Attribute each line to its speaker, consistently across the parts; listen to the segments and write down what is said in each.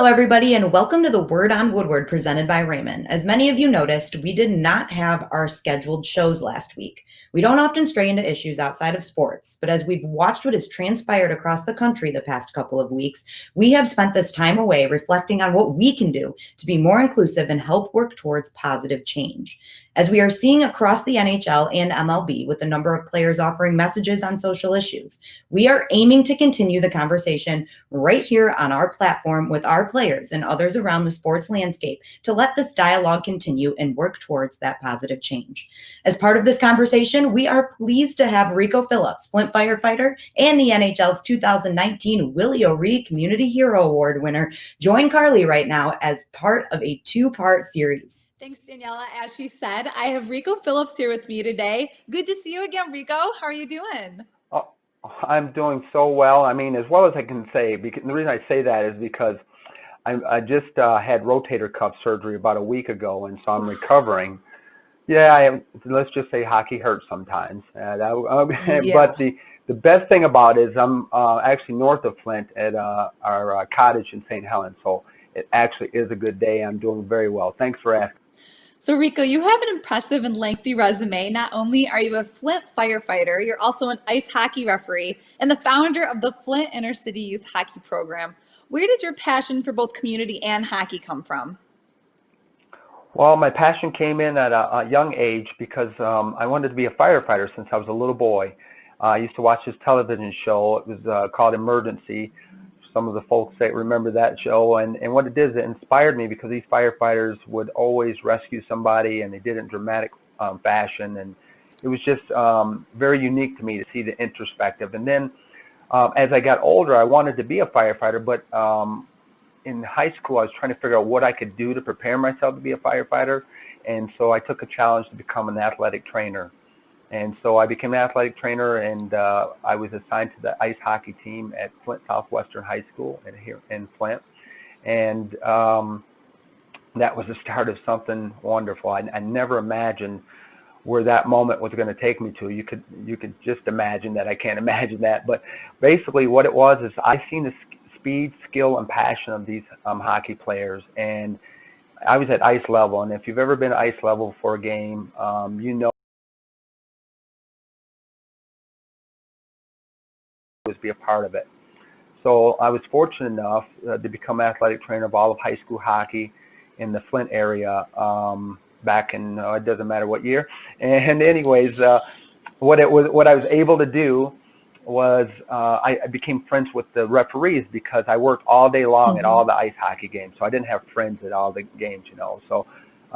Speaker 1: everybody, and welcome to the Word on Woodward presented by Raymond. As many of you noticed, we did not have our scheduled shows last week. We don't often stray into issues outside of sports, but as we've watched what has transpired across the country the past couple of weeks, we have spent this time away reflecting on what we can do to be more inclusive and help work towards positive change. As we are seeing across the NHL and MLB with the number of players offering messages on social issues, we are aiming to continue the conversation right here on our platform with our players and others around the sports landscape to let this dialogue continue and work towards that positive change. As part of this conversation, we are pleased to have Rico Phillips, Flint firefighter and the NHL's 2019 Willie O'Ree Community Hero Award winner, join Carly right now as part of a two-part series.
Speaker 2: Thanks, Daniela. As she said, I have Rico Phillips here with me today. Good to see you again, Rico. How are you doing?
Speaker 3: Oh, I'm doing so well. I mean, as well as I can say. Because the reason I say that is because I just had rotator cuff surgery about a week ago, and so I'm recovering. Yeah, let's just say hockey hurts sometimes. But the best thing about it is I'm actually north of Flint at our cottage in St. Helens, so it actually is a good day. I'm doing very well. Thanks for asking.
Speaker 2: So, Rico, you have an impressive and lengthy resume. Not only are you a Flint firefighter, you're also an ice hockey referee and the founder of the Flint Inner City Youth Hockey Program. Where did your passion for both community and hockey come from?
Speaker 3: Well, my passion came in at a young age because I wanted to be a firefighter since I was a little boy. I used to watch this television show. It was called Emergency. Some of the folks that remember that show, and what it did is it inspired me because these firefighters would always rescue somebody, and they did it in dramatic fashion, and it was just very unique to me to see the introspective. And then as I got older, I wanted to be a firefighter, but in high school, I was trying to figure out what I could do to prepare myself to be a firefighter, and so I took a challenge to become an athletic trainer. And so I became an athletic trainer, and I was assigned to the ice hockey team at Flint Southwestern High School here in Flint. And that was the start of something wonderful. I never imagined where that moment was going to take me to. You could just imagine that. I can't imagine that. But basically what it was is I seen the speed, skill, and passion of these hockey players. And I was at ice level. And if you've ever been at ice level for a game, you know, be a part of it. So I was fortunate enough to become athletic trainer of all of high school hockey in the Flint area back in it doesn't matter what year. And anyways, what I was able to do was I became friends with the referees because I worked all day long at all the ice hockey games. So I didn't have friends at all the games, you know. So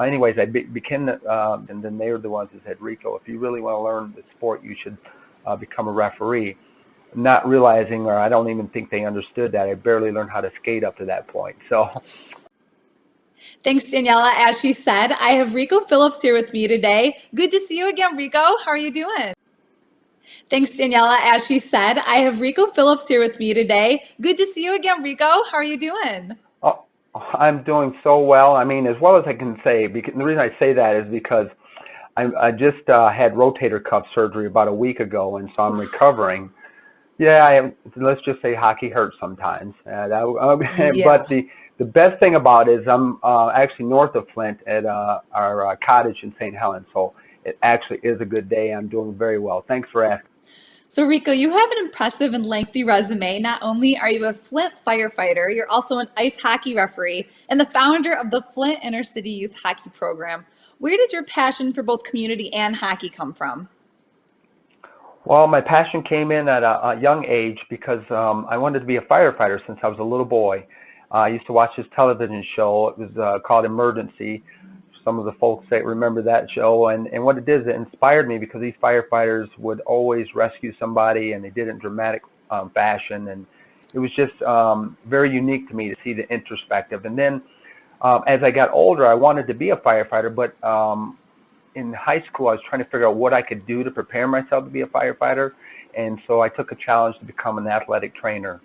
Speaker 3: anyways, I became and then they were the ones that said, Rico, if you really want to learn the sport, you should become a referee. Not realizing, or I don't even think they understood that I barely learned how to skate up to that point. So
Speaker 2: thanks, Daniela. As she said, I have Rico Phillips here with me today. Good to see you again, Rico. How are you doing? Thanks, Daniela. As she said, I have Rico Phillips here with me today. Good to see you again, Rico. How are you doing?
Speaker 3: Oh, I'm doing so well. I mean, as well as I can say. Because the reason I say that is because I just had rotator cuff surgery about a week ago, and so I'm recovering. Yeah, let's just say hockey hurts sometimes. But the best thing about it is I'm actually north of Flint at our cottage in St. Helens, so it actually is a good day. I'm doing very well. Thanks for asking.
Speaker 2: So, Rico, you have an impressive and lengthy resume. Not only are you a Flint firefighter, you're also an ice hockey referee and the founder of the Flint Inner City Youth Hockey Program. Where did your passion for both community and hockey come from?
Speaker 3: Well, my passion came in at a young age because I wanted to be a firefighter since I was a little boy. I used to watch this television show. It was called Emergency. Some of the folks that remember that show, and what it did is it inspired me because these firefighters would always rescue somebody, and they did it in dramatic fashion, and it was just very unique to me to see the introspective. And then as I got older, I wanted to be a firefighter, but in high school, I was trying to figure out what I could do to prepare myself to be a firefighter, and so I took a challenge to become an athletic trainer.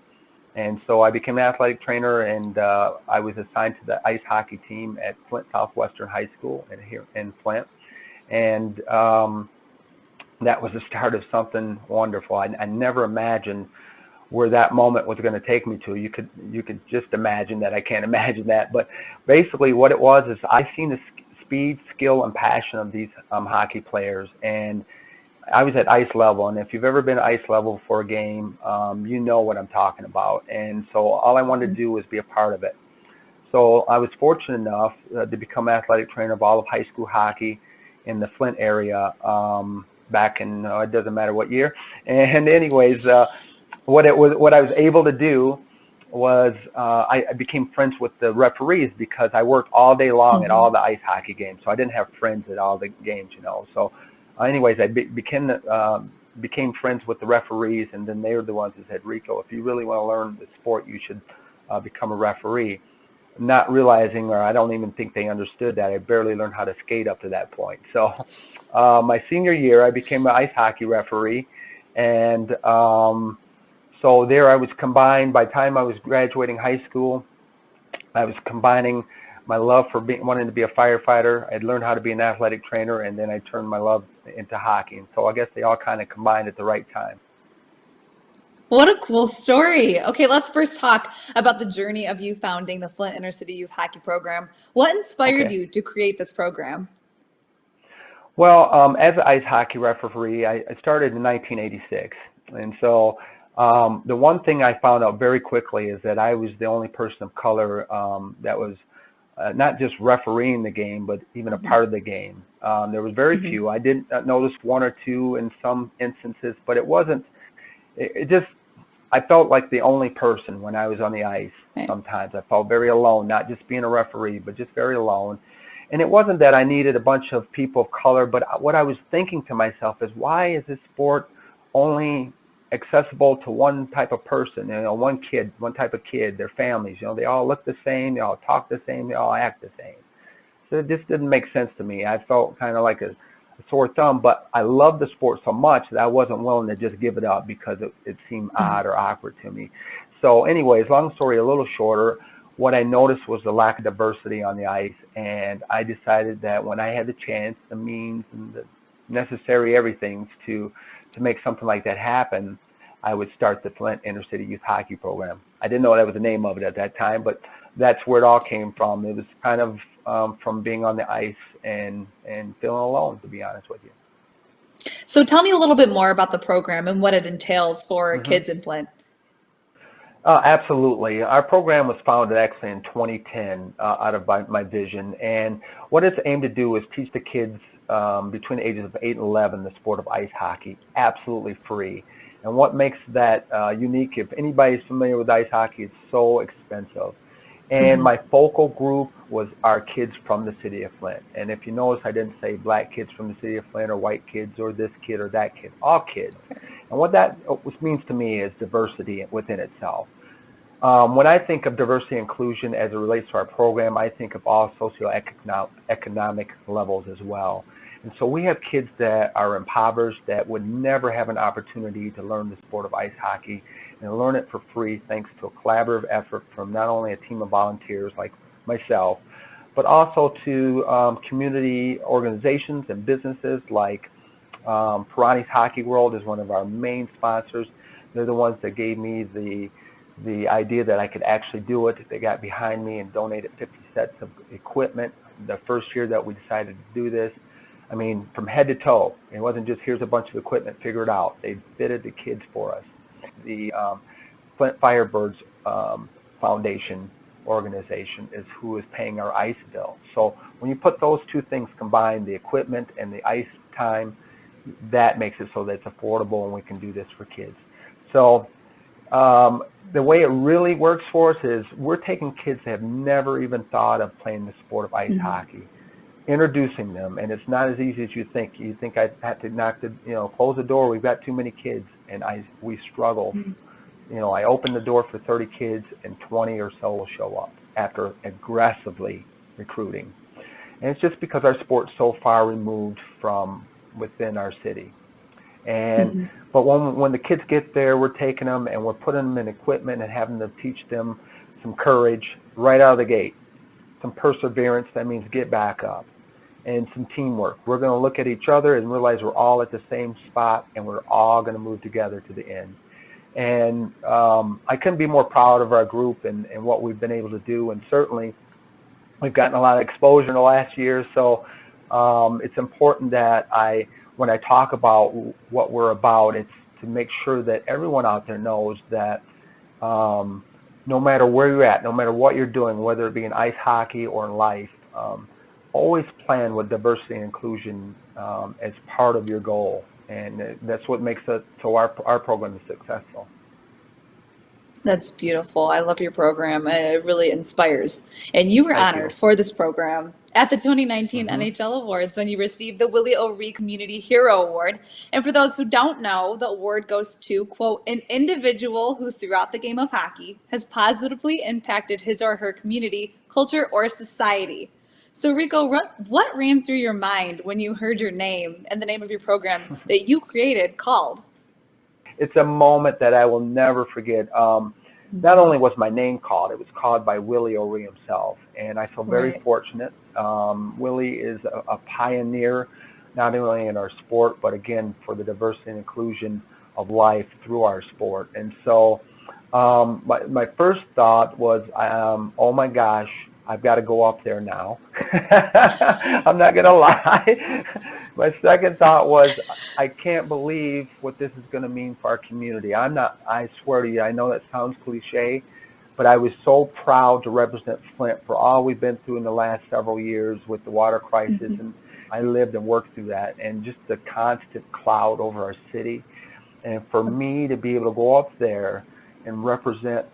Speaker 3: And so I became an athletic trainer, and I was assigned to the ice hockey team at Flint Southwestern High School here in Flint. And that was the start of something wonderful. I never imagined where that moment was going to take me to. You could just imagine that. I can't imagine that, but basically what it was is I seen the speed, skill, and passion of these hockey players, and I was at ice level. And if you've ever been at ice level for a game, you know what I'm talking about. And so all I wanted to do was be a part of it. So I was fortunate enough to become athletic trainer of all of high school hockey in the Flint area back in it doesn't matter what year. And anyways, what I was able to do was I became friends with the referees because I worked all day long at all the ice hockey games. So I didn't have friends at all the games, you know. So anyways, I became friends with the referees, and then they were the ones that said, Rico, if you really want to learn the sport, you should become a referee. Not realizing, or I don't even think they understood that. I barely learned how to skate up to that point. So my senior year, I became an ice hockey referee, and so there I was combined. By the time I was graduating high school, I was combining my love for wanting to be a firefighter. I'd learned how to be an athletic trainer, and then I turned my love into hockey. And so I guess they all kind of combined at the right time.
Speaker 2: What a cool story. Okay, let's first talk about the journey of you founding the Flint Intercity Youth Hockey Program. What inspired you to create this program?
Speaker 3: Well, as an ice hockey referee, I started in 1986. And so the one thing I found out very quickly is that I was the only person of color that was not just refereeing the game, but even a part of the game. There was very few. I did notice one or two in some instances, but it just, I felt like the only person when I was on the ice. Sometimes I felt very alone, not just being a referee, but just very alone. And it wasn't that I needed a bunch of people of color, but what I was thinking to myself is, why is this sport only accessible to one type of person, you know, one kid, one type of kid, their families, you know, they all look the same, they all talk the same, they all act the same. So it just didn't make sense to me. I felt kind of like a sore thumb, but I loved the sport so much that I wasn't willing to just give it up because it seemed odd or awkward to me. So anyways, long story a little shorter, what I noticed was the lack of diversity on the ice, and I decided that when I had the chance, the means, and the necessary everything to make something like that happen, I would start the Flint Intercity Youth Hockey Program. I didn't know that was the name of it at that time, but that's where it all came from. It was kind of from being on the ice and feeling alone, to be honest with you.
Speaker 2: So tell me a little bit more about the program and what it entails for kids in Flint.
Speaker 3: Absolutely. Our program was founded actually in 2010 out of my vision. And what it's aimed to do is teach the kids between the ages of 8 and 11 the sport of ice hockey, absolutely free. And what makes that unique, if anybody's familiar with ice hockey, it's so expensive. And my focal group was our kids from the city of Flint. And if you notice, I didn't say black kids from the city of Flint or white kids or this kid or that kid, all kids. And what that means to me is diversity within itself. When I think of diversity and inclusion as it relates to our program, I think of all socioeconomic levels as well. And so we have kids that are impoverished that would never have an opportunity to learn the sport of ice hockey and learn it for free thanks to a collaborative effort from not only a team of volunteers like myself, but also to community organizations and businesses like Pirani's Hockey World is one of our main sponsors. They're the ones that gave me the idea that I could actually do it. They got behind me and donated 50 sets of equipment the first year that we decided to do this. I mean, from head to toe. It wasn't just here's a bunch of equipment, figure it out. They fitted the kids for us. The Flint Firebirds Foundation organization is who is paying our ice bill. So when you put those two things combined, the equipment and the ice time, that makes it so that it's affordable and we can do this for kids. So the way it really works for us is we're taking kids that have never even thought of playing the sport of ice hockey, introducing them, and it's not as easy as you think. You think I have to close the door. We've got too many kids, and we struggle. You know, I open the door for 30 kids, and 20 or so will show up after aggressively recruiting. And it's just because our sport's so far removed from within our city. And but when the kids get there, we're taking them and we're putting them in equipment and having to teach them some courage right out of the gate, some perseverance. That means get back up, and some teamwork. We're going to look at each other and realize we're all at the same spot and we're all going to move together to the end. And I couldn't be more proud of our group and what we've been able to do. And certainly we've gotten a lot of exposure in the last year. So it's important that when I talk about what we're about, it's to make sure that everyone out there knows that no matter where you're at, no matter what you're doing, whether it be in ice hockey or in life, always plan with diversity and inclusion as part of your goal. And that's what makes it so our program is successful.
Speaker 2: That's beautiful. I love your program. It really inspires. And you were
Speaker 3: Thank
Speaker 2: honored
Speaker 3: you.
Speaker 2: for this program at the 2019
Speaker 3: Hmm.
Speaker 2: NHL Awards when you received the Willie O'Ree Community Hero Award. And for those who don't know, the award goes to, quote, an individual who throughout the game of hockey has positively impacted his or her community, culture, or society. So Rico, what ran through your mind when you heard your name and the name of your program that you created called?
Speaker 3: It's a moment that I will never forget. Not only was my name called, it was called by Willie O'Ree himself, and I feel very
Speaker 2: Right.
Speaker 3: fortunate. Willie is a pioneer, not only in our sport, but again for the diversity and inclusion of life through our sport. And so, my first thought was, oh my gosh, I've got to go up there now. I'm not gonna lie. My second thought was, I can't believe what this is going to mean for our community. I swear to you, I know that sounds cliche, but I was so proud to represent Flint for all we've been through in the last several years with the water crisis.
Speaker 2: Mhm.
Speaker 3: And I lived and worked through that, and just the constant cloud over our city. And for me to be able to go up there and represent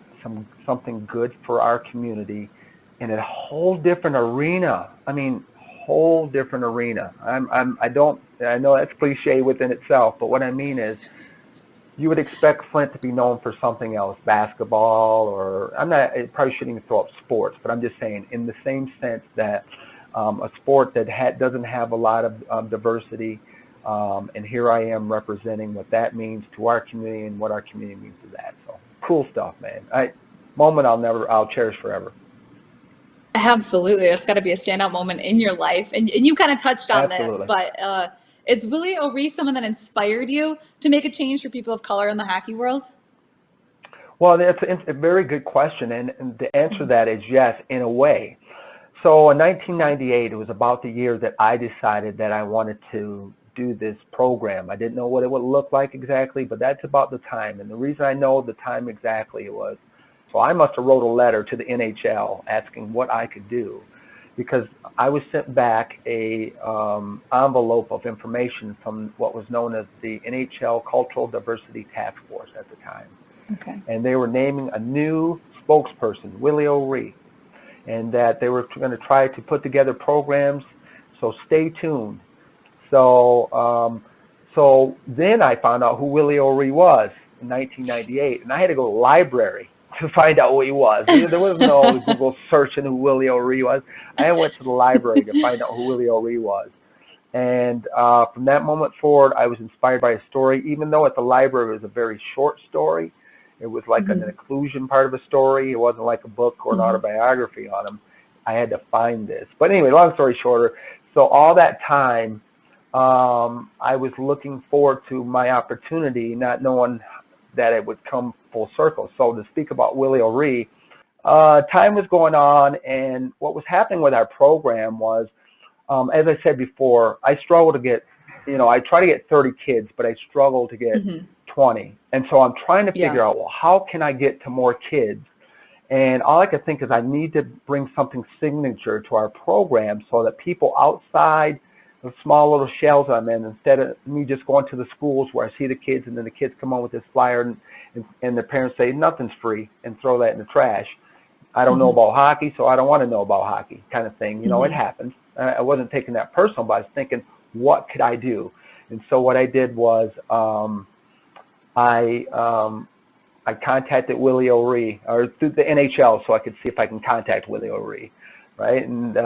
Speaker 3: something good for our community in a whole different arena. I mean, whole different arena. I know that's cliche within itself, but what I mean is you would expect Flint to be known for something else, basketball, or I probably shouldn't even throw up sports, but I'm just saying in the same sense that a sport that doesn't have a lot of diversity, and here I am representing what that means to our community and what our community means to that. So cool stuff, man. Moment I'll cherish forever.
Speaker 2: Absolutely. That's got to be a standout moment in your life. And you kind of touched on that,
Speaker 3: Absolutely.
Speaker 2: but is Willie O'Ree someone that inspired you to make a change for people of color in the hockey world?
Speaker 3: Well, that's a very good question, and the answer to that is yes, in a way. So in
Speaker 2: Okay.
Speaker 3: 1998, it was about the year that I decided that I wanted to do this program. I didn't know what it would look like exactly, but that's about the time. And the reason I know the time exactly was, so I must have wrote a letter to the NHL asking what I could do, because I was sent back a envelope of information from what was known as the NHL Cultural Diversity Task Force at the time,
Speaker 2: Okay.
Speaker 3: and they were naming a new spokesperson, Willie O'Ree, and that they were going to try to put together programs. So stay tuned. So so then I found out who Willie O'Ree was in 1998, and I had to go to the library to find out who he was. There was no Google searching who Willie O'Ree was. I went to the library to find out who Willie O'Ree was. And from that moment forward, I was inspired by a story, even though at the library it was a very short story. It was like an
Speaker 2: Mhm.
Speaker 3: inclusion part of a story. It wasn't like a book or an
Speaker 2: Mhm.
Speaker 3: autobiography on him. I had to find this. But anyway, long story shorter, so all that time, I was looking forward to my opportunity, not knowing that it would come full circle. So to speak about Willie O'Ree, time was going on, and what was happening with our program was, as I said before, I struggle to get, I try to get 30 kids, but I struggle to get
Speaker 2: Mhm.
Speaker 3: 20. And so I'm trying to
Speaker 2: Yeah.
Speaker 3: figure out, well, how can I get to more kids? And all I could think is I need to bring something signature to our program so that people outside the small little shells I'm in, instead of me just going to the schools where I see the kids and then the kids come on with this flyer and the parents say nothing's free and throw that in the trash. I don't know
Speaker 2: Mhm.
Speaker 3: about hockey, so I don't want to know about hockey, kind of thing. It
Speaker 2: Mhm.
Speaker 3: happens. I wasn't taking that personal, but I was thinking, what could I do? And so what I did was I I contacted Willie O'Ree or through the NHL so I could see if I can contact Willie O'Ree, right? And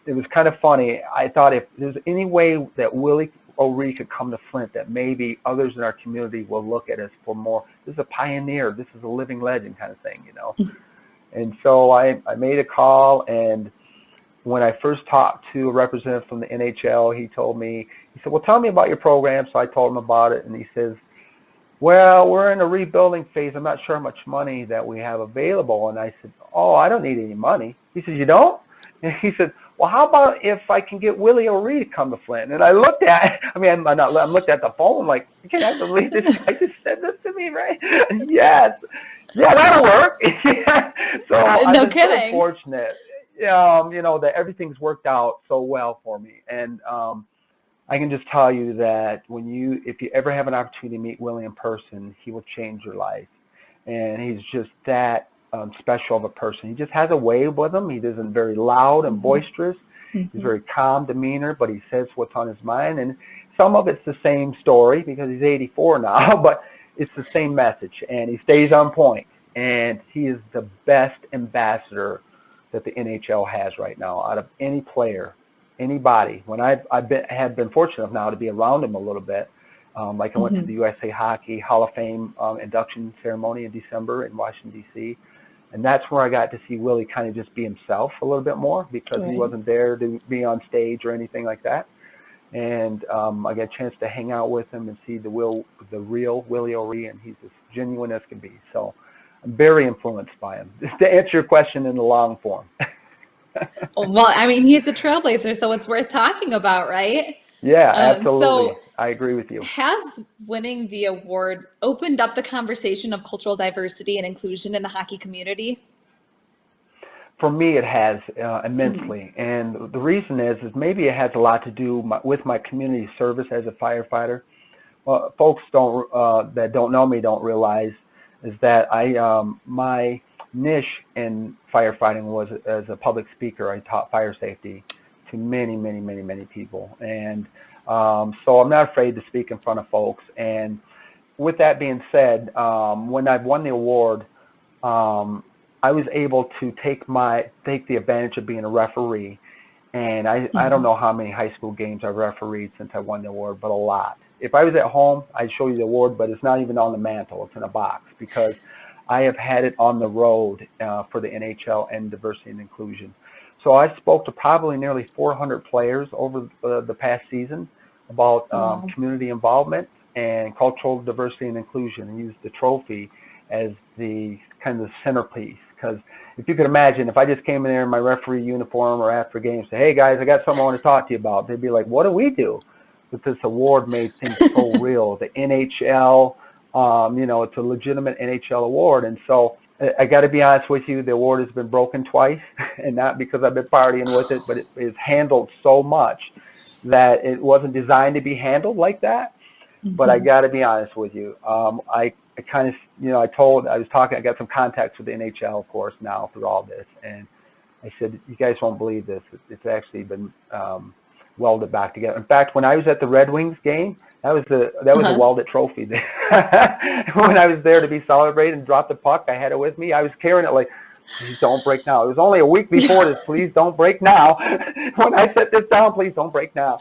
Speaker 3: it was kind of funny. I thought if there's any way that Willie O'Ree could come to Flint, that maybe others in our community will look at us for more. This is a pioneer. This is a living legend kind of thing. And so I made a call, and when I first talked to a representative from the NHL, he said, well, tell me about your program. So I told him about it, and he says, well, we're in a rebuilding phase. I'm not sure how much money that we have available. And I said, oh, I don't need any money. He said, you don't? And he said, well, how about if I can get Willie O'Ree to come to Flint? And I looked at, I'm looking at the phone like, you can't believe this guy just said this to me, right? Yes. Yeah, that'll work. So I've
Speaker 2: No
Speaker 3: been so
Speaker 2: kidding.
Speaker 3: fortunate, that everything's worked out so well for me. And I can just tell you that if you ever have an opportunity to meet Willie in person, he will change your life. And he's just that special of a person. He just has a way with him. He isn't very loud and boisterous. He's very calm demeanor, but he says what's on his mind. And some of it's the same story because he's 84 now, but it's the same message. And he stays on point. And he is the best ambassador that the NHL has right now out of any player, anybody. When have been fortunate enough now to be around him a little bit. Like I went to the USA Hockey Hall of Fame induction ceremony in December in Washington, D.C. And that's where I got to see Willie kind of just be himself a little bit more because he wasn't there to be on stage or anything like that. And I got a chance to hang out with him and see the real Willie O'Ree, and he's as genuine as can be. So I'm very influenced by him. Just to answer your question in the long form.
Speaker 2: Well, I mean, he's a trailblazer, so it's worth talking about, right?
Speaker 3: Yeah, absolutely.
Speaker 2: So
Speaker 3: I agree with you.
Speaker 2: has winning the award opened up the conversation of cultural diversity and inclusion in the hockey community?
Speaker 3: For me, it has immensely. And the reason is maybe it has a lot to do with my community service as a firefighter. Well, folks that don't know me don't realize is that my niche in firefighting was as a public speaker. I taught fire safety to many, many, many, many people. And so I'm not afraid to speak in front of folks. And with that being said, when I won the award, I was able to take the advantage of being a referee. And I don't know how many high school games I've refereed since I won the award, but a lot. If I was at home, I'd show you the award, but it's not even on the mantle. It's in a box because I have had it on the road for the NHL and diversity and inclusion. So I spoke to probably nearly 400 players over the past season about community involvement and cultural diversity and inclusion, and used the trophy as the kind of the centerpiece. Because if you could imagine, if I just came in there in my referee uniform or after games, say, hey guys, I got something I want to talk to you about, they'd be like, what do we do? But this award made things so real. The NHL, it's a legitimate NHL award. And so I got to be honest with you, the award has been broken twice, and not because I've been partying with it, but it is handled so much that it wasn't designed to be handled like that. But I got to be honest with you. I kind of, I got some contacts with the NHL, of course, now through all this. And I said, you guys won't believe this. It's actually been welded back together. In fact, when I was at the Red Wings game, that was a welded trophy. When I was there to be celebrated and dropped the puck, I had it with me. I was carrying it like, please don't break now. It was only a week before this. Please don't break now. When I set this down, please don't break now.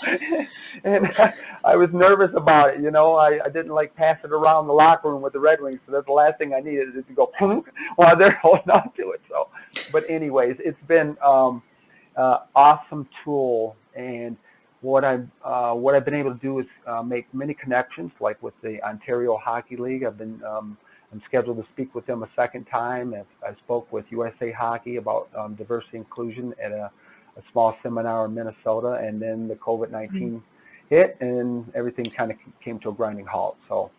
Speaker 3: And I was nervous about it. I didn't like pass it around the locker room with the Red Wings. So that's the last thing I needed is to go while they're holding on to it. So, but anyways, it's been awesome tool. And what I've been able to do is make many connections, like with the Ontario Hockey League. I'm scheduled to speak with them a second time. I spoke with USA Hockey about diversity inclusion at a small seminar in Minnesota, and then the COVID-19 hit, and everything kind of came to a grinding halt. So,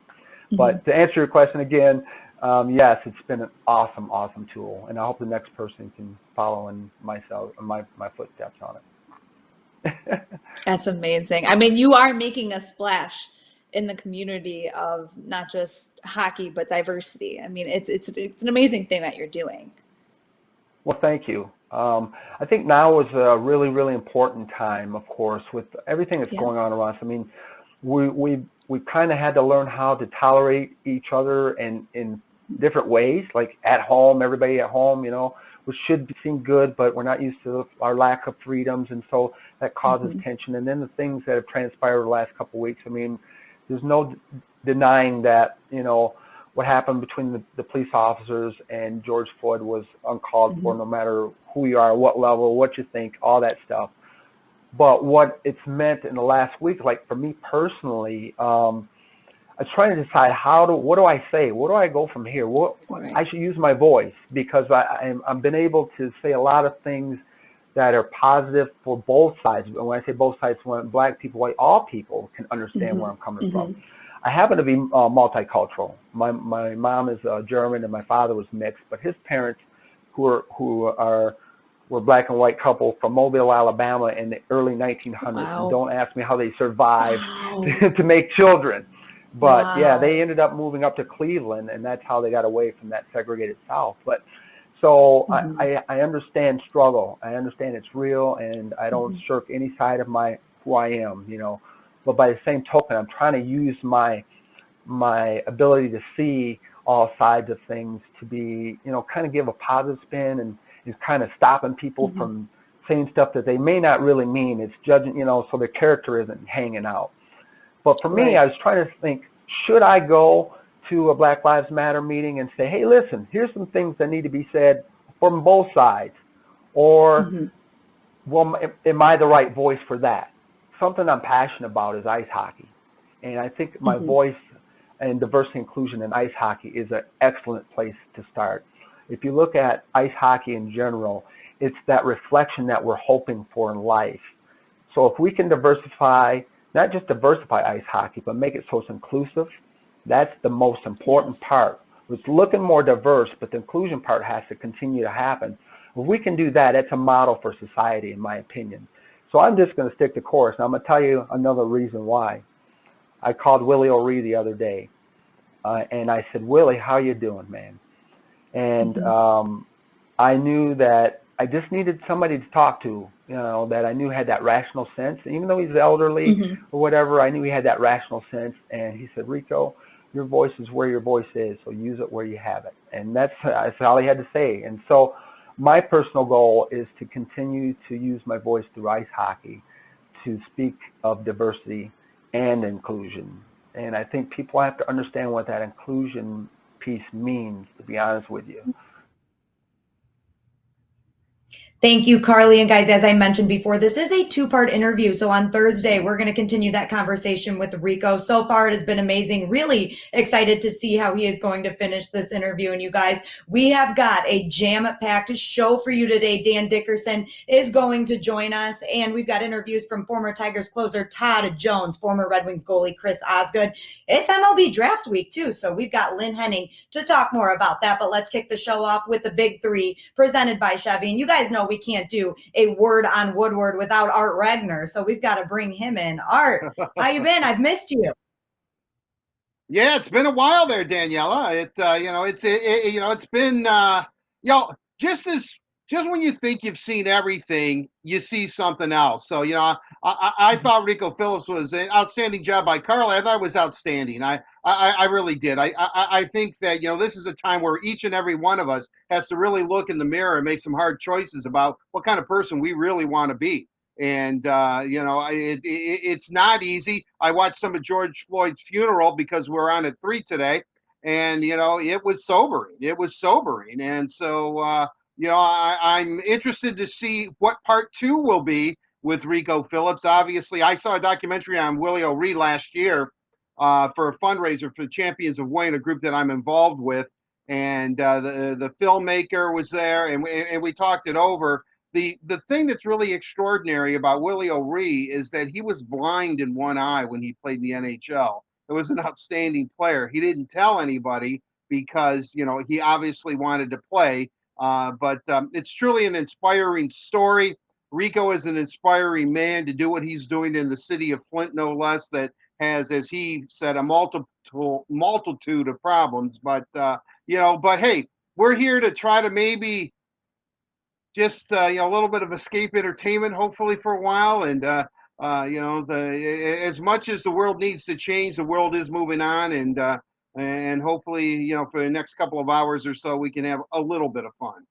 Speaker 3: but to answer your question again, yes, it's been an awesome, awesome tool, and I hope the next person can follow in my footsteps on it.
Speaker 2: That's amazing. I mean, you are making a splash in the community of not just hockey, but diversity. I mean, it's an amazing thing that you're doing.
Speaker 3: Well, thank you. I think now is a really, really important time, of course, with everything that's going on around us. I mean, we kind of had to learn how to tolerate each other in different ways, like at home, everybody at home, which should seem good, but we're not used to our lack of freedoms, and so that causes tension. And then the things that have transpired the last couple of weeks, I mean, there's no denying that, what happened between the police officers and George Floyd was uncalled for, no matter who you are, what level, what you think, all that stuff. But what it's meant in the last week, like for me personally, I was trying to decide what do I say? What do I go from here?
Speaker 2: Right.
Speaker 3: I should use my voice because I've been able to say a lot of things that are positive for both sides. And when I say both sides, when black people, white, all people can understand where I'm coming from. I happen to be multicultural. My mom is German and my father was mixed, but his parents, were black and white couple from Mobile, Alabama in the early 1900s. And
Speaker 2: Wow.
Speaker 3: don't ask me how they survived
Speaker 2: Wow.
Speaker 3: to make children. But yeah,
Speaker 2: Wow.
Speaker 3: they ended up moving up to Cleveland, and that's how they got away from that segregated South. But so I understand struggle. I understand it's real, and I don't shirk any side of who I am, you know. But by the same token, I'm trying to use my ability to see all sides of things to be, you know, kind of give a positive spin and is kind of stopping people from saying stuff that they may not really mean. It's judging, you know, so their character isn't hanging out. But for me,
Speaker 2: Right.
Speaker 3: I was trying to think, should I go to a Black Lives Matter meeting and say, hey, listen, here's some things that need to be said from both sides? Or, well, am I the right voice for that? Something I'm passionate about is ice hockey. And I think my voice and diversity inclusion in ice hockey is an excellent place to start. If you look at ice hockey in general, it's that reflection that we're hoping for in life. So if we can diversify, not just diversify ice hockey, but make it so it's inclusive, that's the most important
Speaker 2: Yes.
Speaker 3: part. It's looking more diverse, but the inclusion part has to continue to happen. If we can do that, it's a model for society, in my opinion. So I'm just going to stick to course. And I'm going to tell you another reason why. I called Willie O'Ree the other day, and I said, Willie, how you doing, man? And I knew that I just needed somebody to talk to, you know, that I knew had that rational sense. And even though he's elderly or whatever, I knew he had that rational sense. And he said, Rico, your voice is where your voice is, so use it where you have it. And that's all he had to say. And so my personal goal is to continue to use my voice through ice hockey to speak of diversity and inclusion. And I think people have to understand what that inclusion piece means, to be honest with you.
Speaker 1: Thank you, Carly. And guys, as I mentioned before, this is a two-part interview. So on Thursday, we're going to continue that conversation with Rico. So far, it has been amazing. Really excited to see how he is going to finish this interview. And you guys, we have got a jam-packed show for you today. Dan Dickerson is going to join us. And we've got interviews from former Tigers closer Todd Jones, former Red Wings goalie Chris Osgood. It's MLB draft week, too. So we've got Lynn Henning to talk more about that. But let's kick the show off with the big three presented by Chevy. And you guys know we can't do a word on Woodward without Art Ragnar, so we've got to bring him in. Art, how you been? I've missed you.
Speaker 4: Yeah, it's been a while there, Daniela. It's been just when you think you've seen everything, you see something else. So I thought Rico Phillips was an outstanding job by Carly. I thought it was outstanding. I really did. I think that this is a time where each and every one of us has to really look in the mirror and make some hard choices about what kind of person we really want to be. And it's not easy. I watched some of George Floyd's funeral because we're on at 3 today, and it was sobering. It was sobering, and so I'm interested to see what part 2 will be with Rico Phillips. Obviously, I saw a documentary on Willie O'Ree last year for a fundraiser for the Champions of Wayne, a group that I'm involved with, and the filmmaker was there, and we talked it over. The thing that's really extraordinary about Willie O'Ree is that he was blind in one eye when he played in the NHL. It was an outstanding player. He didn't tell anybody because he obviously wanted to play. But it's truly an inspiring story. Rico is an inspiring man to do what he's doing in the city of Flint, no less, that has, as he said, a multitude of problems. But hey, we're here to try to maybe just a little bit of escape entertainment, hopefully for a while. And as much as the world needs to change, the world is moving on, and hopefully for the next couple of hours or so we can have a little bit of fun.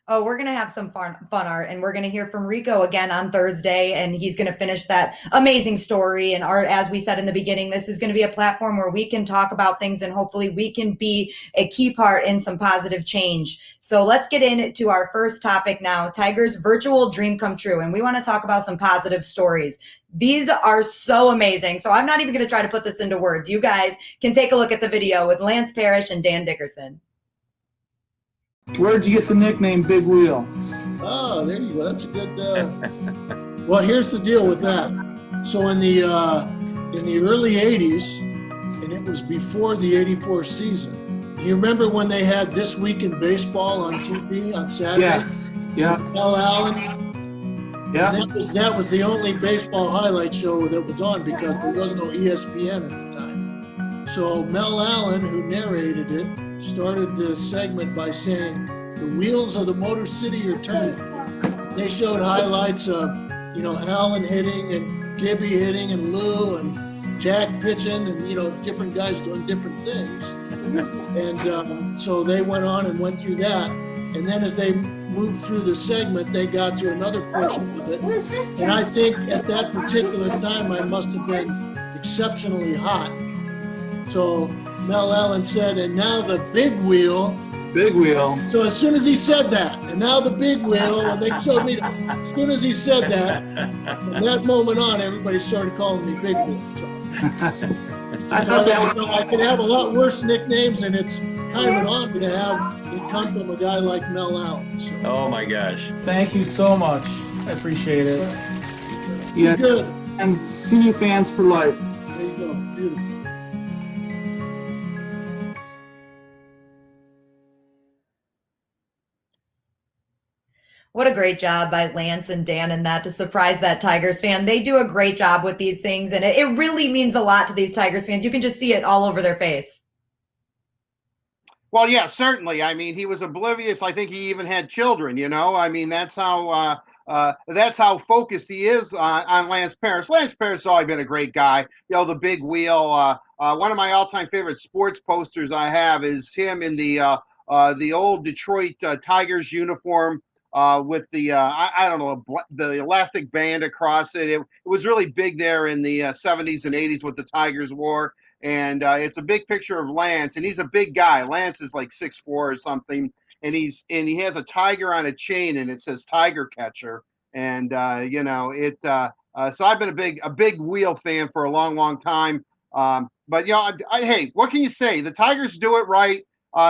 Speaker 1: Oh, we're going to have some fun art, and we're going to hear from Rico again on Thursday, and he's going to finish that amazing story. And art, as we said in the beginning, this is going to be a platform where we can talk about things, and hopefully we can be a key part in some positive change. So let's get into our first topic now, Tiger's virtual dream come true. And we want to talk about some positive stories. These are so amazing. So I'm not even going to try to put this into words. You guys can take a look at the video with Lance Parrish and Dan Dickerson.
Speaker 5: Where'd you get the nickname Big Wheel?
Speaker 6: Oh, there you go. That's a good. Well, here's the deal with that. So in the early '80s, and it was before the '84 season. You remember when they had This Week in Baseball on TV on Saturday?
Speaker 5: Yes. Yeah.
Speaker 6: Mel Allen.
Speaker 5: Yeah.
Speaker 6: That was the only baseball highlight show that was on because there was no ESPN at the time. So Mel Allen, who narrated it, started the segment by saying, "The wheels of the Motor City are turning." They showed highlights of, Allen hitting and Gibby hitting and Lou and Jack pitching and, different guys doing different things. And so they went on and went through that. And then as they moved through the segment, they got to another portion of it. And I think at that particular time, I must have been exceptionally hot. So Mel Allen said, "And now the big wheel."
Speaker 5: Big Wheel.
Speaker 6: So as soon as he said that, "and now the big wheel," and they showed me, as soon as he said that, from that moment on, everybody started calling me Big Wheel. So,
Speaker 5: I thought that was.
Speaker 6: I could have a lot worse nicknames, and it's kind of an honor to have it come from a guy like Mel Allen. So.
Speaker 7: Oh my gosh.
Speaker 5: Thank you so much. I appreciate it.
Speaker 6: Yeah, good.
Speaker 5: And senior fans for life.
Speaker 6: There you go. Beautiful.
Speaker 1: What a great job by Lance and Dan in that to surprise that Tigers fan. They do a great job with these things, and it really means a lot to these Tigers fans. You can just see it all over their face.
Speaker 4: Well, yeah, certainly. I mean, he was oblivious. I think he even had children. I mean, that's how focused he is on Lance Parrish. Lance Parrish has always been a great guy. The big wheel. One of my all-time favorite sports posters I have is him in the old Detroit Tigers uniform. With the I don't know, the elastic band across it. It was really big there in the 70s and 80s what the Tigers wore. And it's a big picture of Lance, and he's a big guy. Lance is like 6'4" or something, and he has a tiger on a chain, and it says Tiger Catcher. And so I've been a big wheel fan for a long, long time. But hey, what can you say? The Tigers do it right.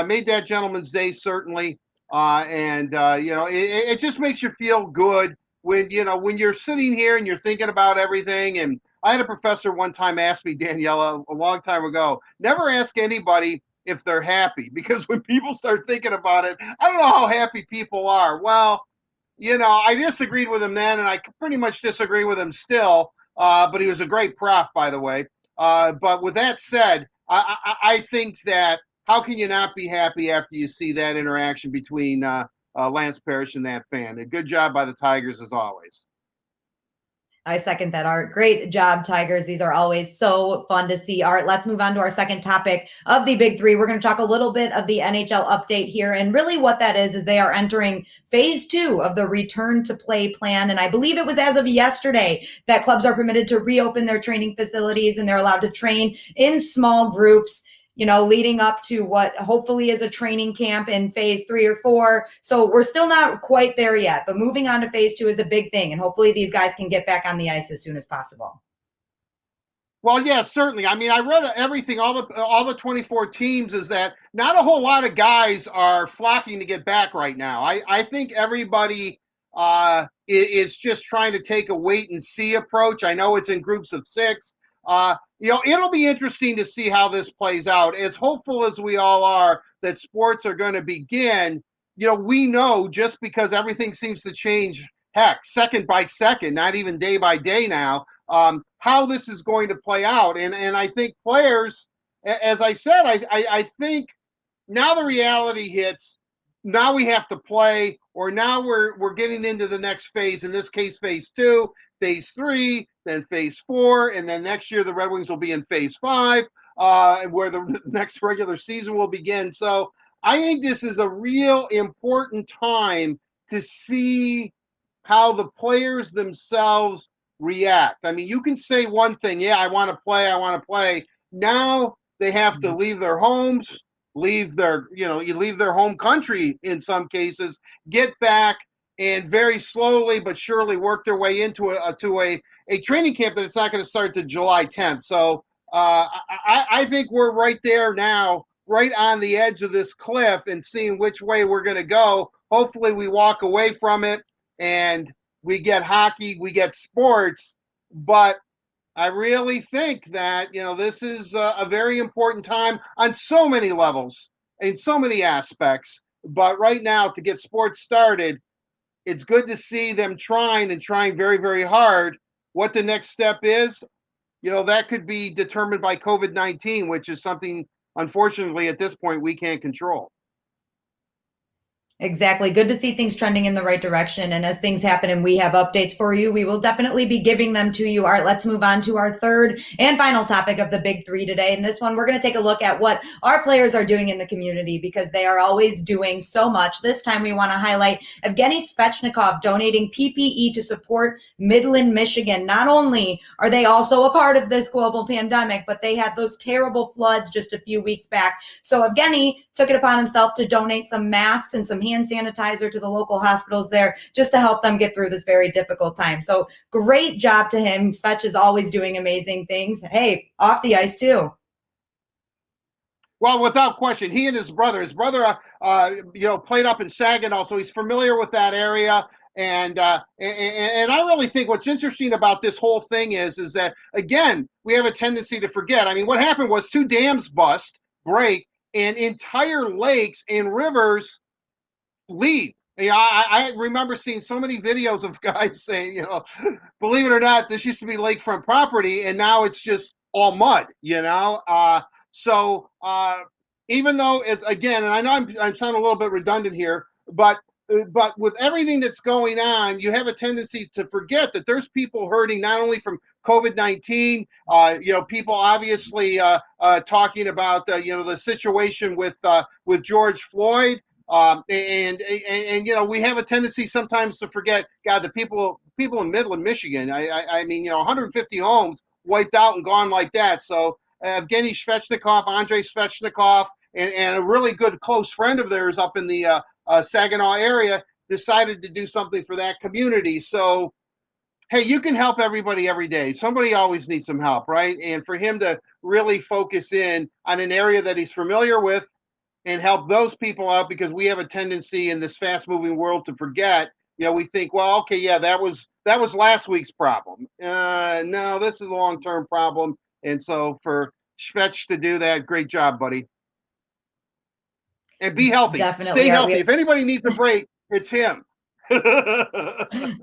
Speaker 4: Made that gentleman's day, certainly. It just makes you feel good when you're sitting here and you're thinking about everything. And I had a professor one time ask me, Daniela, a long time ago, never ask anybody if they're happy, because when people start thinking about it, I don't know how happy people are. Well, I disagreed with him then, and I pretty much disagree with him still. But he was a great prof, by the way. But with that said, I think that how can you not be happy after you see that interaction between Lance Parrish and that fan? A good job by the Tigers, as always.
Speaker 1: I second that, Art. Great job, Tigers. These are always so fun to see, Art. Let's move on to our second topic of the Big Three. We're going to talk a little bit of the NHL update here. And really what that is they are entering phase 2 of the return to play plan. And I believe it was as of yesterday that clubs are permitted to reopen their training facilities, and they're allowed to train in small groups, leading up to what hopefully is a training camp in phase 3 or 4. So we're still not quite there yet, but moving on to phase 2 is a big thing. And hopefully these guys can get back on the ice as soon as possible.
Speaker 4: Well, yeah, certainly. I mean, I read everything, all the 24 teams, is that not a whole lot of guys are flocking to get back right now. I think everybody is just trying to take a wait and see approach. I know it's in groups of 6. It'll be interesting to see how this plays out. As hopeful as we all are that sports are going to begin, we know just because everything seems to change, heck, second by second, not even day by day now, how this is going to play out. And I think players, as I said, I think now the reality hits. Now we have to play, or now we're getting into the next phase, in this case, phase 2. Phase 3, then phase 4, and then next year the Red Wings will be in phase 5, where the next regular season will begin. So I think this is a real important time to see how the players themselves react. I mean, you can say one thing, yeah, I want to play, I want to play. Now they have to leave their homes, leave their, you leave their home country in some cases, get back and very slowly but surely work their way into a training camp that it's not going to start to July 10th. So I think we're right there now, right on the edge of this cliff and seeing which way we're going to go. Hopefully we walk away from it and we get hockey, we get sports. But I really think that, this is a very important time on so many levels, in so many aspects. But right now, to get sports started, it's good to see them trying very, very hard. What the next step is, that could be determined by COVID-19, which is something, unfortunately, at this point, we can't control.
Speaker 1: Exactly. Good to see things trending in the right direction. And as things happen and we have updates for you, we will definitely be giving them to you. All right, let's move on to our third and final topic of the big three today. And this one, we're going to take a look at what our players are doing in the community because they are always doing so much. This time we want to highlight Evgeny Svechnikov donating PPE to support Midland, Michigan. Not only are they also a part of this global pandemic, but they had those terrible floods just a few weeks back. So Evgeny took it upon himself to donate some masks and some hand sanitizer to the local hospitals there just to help them get through this very difficult time. So great job to him. Svech is always doing amazing things. Hey, off the ice too.
Speaker 4: Well, without question, he and his brother played up in Saginaw, so he's familiar with that area. And I really think what's interesting about this whole thing is that, again, we have a tendency to forget. I mean, what happened was 2 dams break, and entire lakes and rivers leave. I remember seeing so many videos of guys saying, believe it or not, this used to be lakefront property, and now it's just all mud, So even though it's, again, and I know I'm sounding a little bit redundant here, but with everything that's going on, you have a tendency to forget that there's people hurting not only from COVID-19, people obviously talking about the situation with George Floyd, and we have a tendency sometimes to forget, God, the people in Midland, Michigan. I mean, 150 homes wiped out and gone like that. So Evgeny Svechnikov, Andrei Svechnikov, and a really good close friend of theirs up in the Saginaw area decided to do something for that community. So, hey, you can help everybody every day. Somebody always needs some help, right? And for him to really focus in on an area that he's familiar with and help those people out, because we have a tendency in this fast-moving world to forget. We think, well, okay, yeah, that was last week's problem. No, this is a long-term problem. And so for Svech to do that, great job, buddy. And be healthy.
Speaker 1: Definitely.
Speaker 4: Stay healthy. If anybody needs a break, it's him.
Speaker 1: That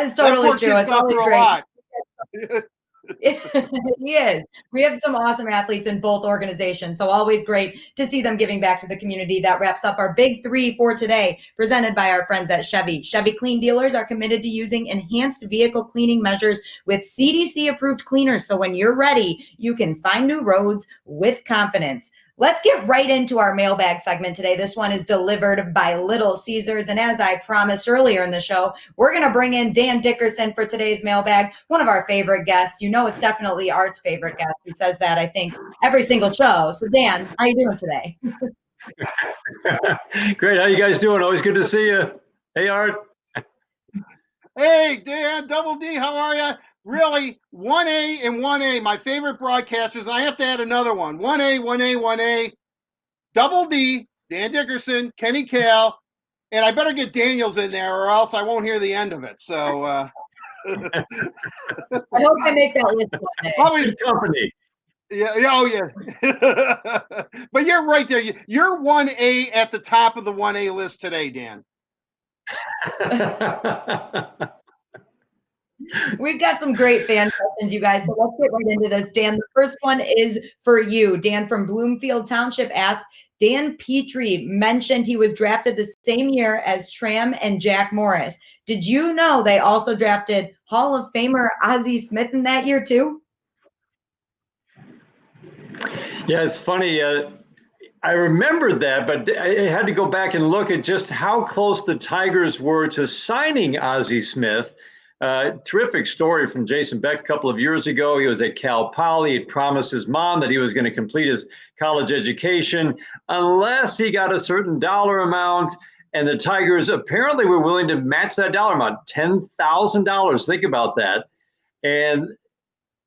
Speaker 1: is totally true. It's always great. He is. We have some awesome athletes in both organizations, so always great to see them giving back to the community. That wraps up our big three for today, presented by our friends at Chevy. Chevy Clean dealers are committed to using enhanced vehicle cleaning measures with CDC-approved cleaners, so when you're ready, you can find new roads with confidence. Let's get right into our mailbag segment today. This one is delivered by Little Caesars. And as I promised earlier in the show, we're going to bring in Dan Dickerson for today's mailbag, one of our favorite guests. It's definitely Art's favorite guest. He says that, I think, every single show. So, Dan, how you doing today?
Speaker 7: Great. How you guys doing? Always good to see you. Hey, Art.
Speaker 4: Hey, Dan, Double D, how are you? Really, 1A and 1A, my favorite broadcasters. I have to add another one. 1A, 1A, 1A, Double D, Dan Dickerson, Kenny Kale, and I better get Daniels in there or else I won't hear the end of it. So
Speaker 1: I hope I make that list one day.
Speaker 4: Always
Speaker 7: company.
Speaker 4: Yeah, oh yeah. But you're right there. You're 1A at the top of the 1A list today, Dan.
Speaker 1: We've got some great fan questions, you guys. So let's get right into this. Dan, the first one is for you. Dan from Bloomfield Township asked, Dan Petrie mentioned he was drafted the same year as Trammell and Jack Morris. Did you know they also drafted Hall of Famer Ozzie Smith in that year too?
Speaker 7: Yeah, it's funny. I remembered that, but I had to go back and look at just how close the Tigers were to signing Ozzie Smith. Terrific story from Jason Beck a couple of years ago. He was at Cal Poly. He promised his mom that he was going to complete his college education unless he got a certain dollar amount. And the Tigers apparently were willing to match that dollar amount, $10,000. Think about that. And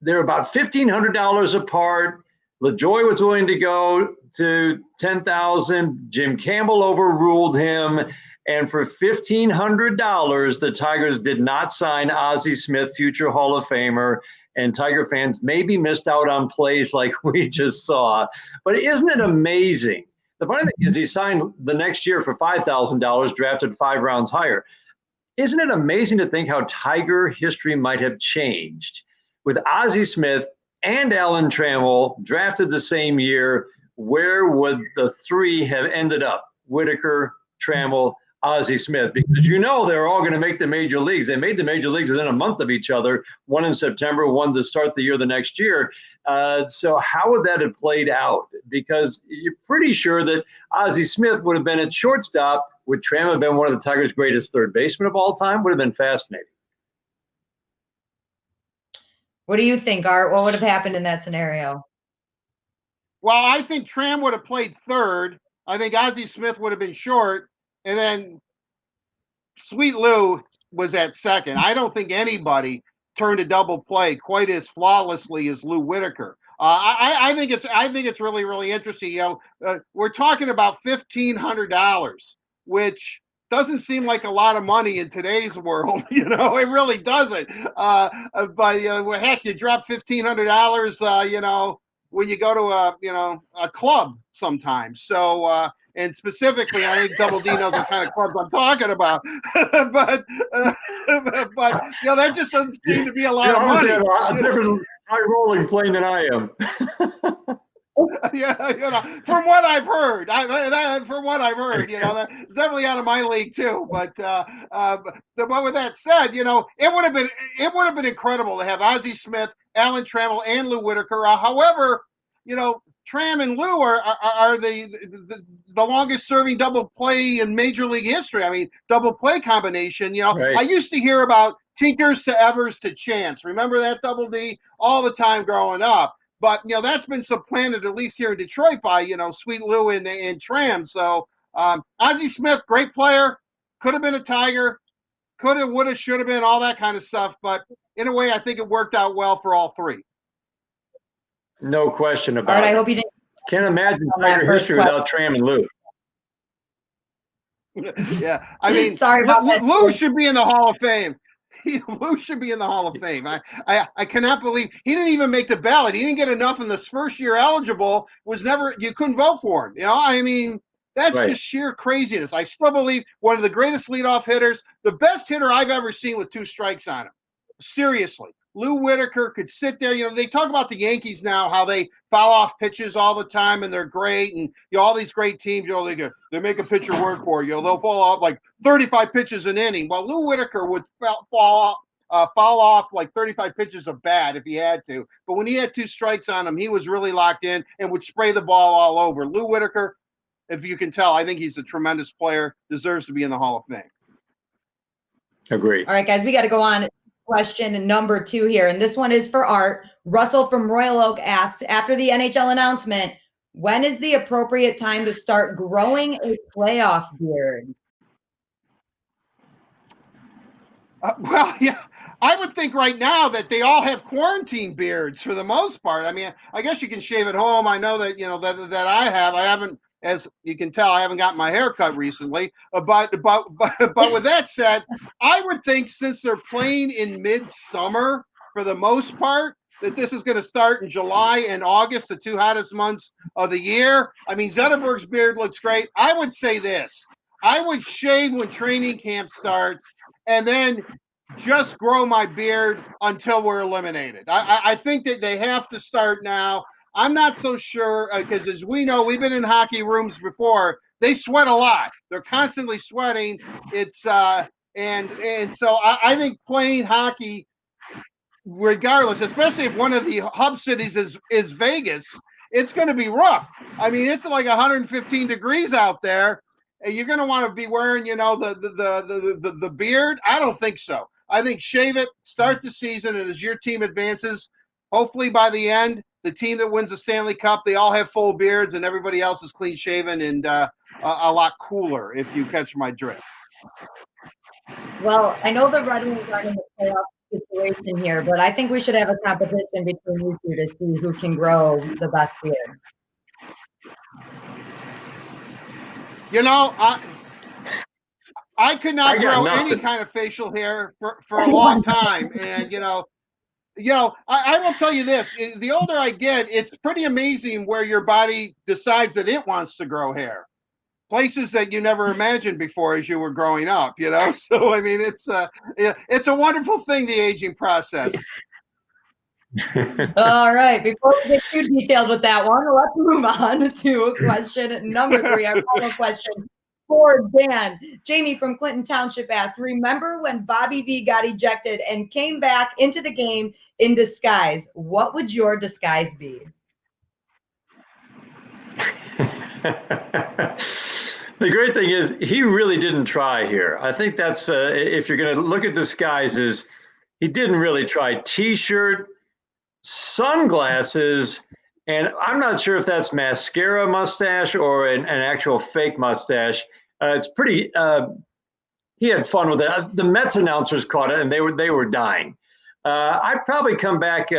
Speaker 7: they're about $1,500 apart. LaJoy was willing to go to $10,000. Jim Campbell overruled him. And for $1,500, the Tigers did not sign Ozzie Smith, future Hall of Famer. And Tiger fans maybe missed out on plays like we just saw. But isn't it amazing? The funny thing is he signed the next year for $5,000, drafted 5 rounds higher. Isn't it amazing to think how Tiger history might have changed with Ozzie Smith and Alan Trammell drafted the same year? Where would the 3 have ended up? Whitaker, Trammell, Ozzie Smith, because they're all going to make the major leagues. They made the major leagues within a month of each other, one in September, one to start the year the next year. So how would that have played out? Because you're pretty sure that Ozzie Smith would have been at shortstop. Would Trammell have been one of the Tigers' greatest third basemen of all time? Would have been fascinating.
Speaker 1: What do you think, Art? What would have happened in that scenario?
Speaker 4: Well, I think Tram would have played third. I think Ozzie Smith would have been short. And then Sweet Lou was at second. I don't think anybody turned a double play quite as flawlessly as Lou Whitaker. I think it's really, really interesting. We're talking about $1,500, which doesn't seem like a lot of money in today's world. It really doesn't. But heck, you drop $1,500. When you go to a club sometimes. So. And specifically, I think Double D knows what kind of clubs I'm talking about. but that just doesn't seem to be a lot of money.
Speaker 7: A different high rolling plane than I am.
Speaker 4: From what I've heard, it's definitely out of my league too. But with that said, it would have been incredible to have Ozzie Smith, Alan Trammell, and Lou Whitaker. However, Tram and Lou are the longest serving double play in Major League history. I mean, double play combination.
Speaker 7: Right.
Speaker 4: I used to hear about Tinkers to Evers to Chance. Remember that, Double D? All the time growing up. But, that's been supplanted, at least here in Detroit, by, Sweet Lou and Tram. So Ozzie Smith, great player, could have been a Tiger, could have, would have, should have been, all that kind of stuff. But in a way, I think it worked out well for all 3.
Speaker 7: No question about
Speaker 1: Art,
Speaker 7: it.
Speaker 1: I hope you didn't.
Speaker 7: Can't imagine Tiger history without Tram and Lou.
Speaker 4: Yeah, I mean,
Speaker 1: Sorry about that.
Speaker 4: Lou should be in the Hall of Fame. Lou should be in the Hall of Fame. I cannot believe he didn't even make the ballot. He didn't get enough in this first year eligible. You couldn't vote for him. I mean, that's
Speaker 7: right.
Speaker 4: Just sheer craziness. I still believe one of the greatest leadoff hitters, the best hitter I've ever seen with 2 strikes on him. Seriously. Lou Whitaker could sit there. They talk about the Yankees now, how they foul off pitches all the time and they're great. And all these great teams, they make a pitcher work for you. They'll fall off like 35 pitches an inning. Well, Lou Whitaker would foul off like 35 pitches of bat if he had to. But when he had 2 strikes on him, he was really locked in and would spray the ball all over. Lou Whitaker, if you can tell, I think he's a tremendous player, deserves to be in the Hall of Fame.
Speaker 7: Agree.
Speaker 1: All right, guys, we got to go on. Question number 2 here, and this one is for Art. Russell from Royal Oak asks, after the NHL announcement, when is the appropriate time to start growing a playoff beard?
Speaker 4: Well, yeah, I would think right now that they all have quarantine beards for the most part. I mean, I guess you can shave at home. I know that that I haven't, as you can tell, I haven't gotten my hair cut recently. But with that said, I would think since they're playing in midsummer for the most part, that this is going to start in July and August, the 2 hottest months of the year. I mean, Zetterberg's beard looks great. I would say this. I would shave when training camp starts and then just grow my beard until we're eliminated. I think that they have to start now. I'm not so sure because, as we know, we've been in hockey rooms before. They sweat a lot. They're constantly sweating. It's and so I think playing hockey, regardless, especially if one of the hub cities is Vegas, it's going to be rough. I mean, it's like 115 degrees out there, and you're going to want to be wearing, the beard. I don't think so. I think shave it, start the season, and as your team advances, hopefully by the end, the team that wins the Stanley Cup, they all have full beards, and everybody else is clean shaven and a lot cooler. If you catch my drift.
Speaker 1: Well, I know the Red Wings aren't in the playoff situation here, but I think we should have a competition between you two to see who can grow the best beard.
Speaker 4: I could not grow any kind of facial hair for a long time, and I will tell you this: the older I get, it's pretty amazing where your body decides that it wants to grow hair. Places that you never imagined before as you were growing up, So I mean, it's a wonderful thing, the aging process.
Speaker 1: All right, before we get too detailed with that one, let's move on to question number 3, our final question for Dan. Jamie from Clinton Township asked, remember when Bobby V got ejected and came back into the game in disguise? What would your disguise be?
Speaker 7: The great thing is he really didn't try here. I think that's if you're going to look at disguises, he didn't really try. T-shirt, sunglasses, and I'm not sure if that's mascara mustache or an actual fake mustache. It's pretty. He had fun with it. The Mets announcers caught it, and they were dying. I'd probably come back.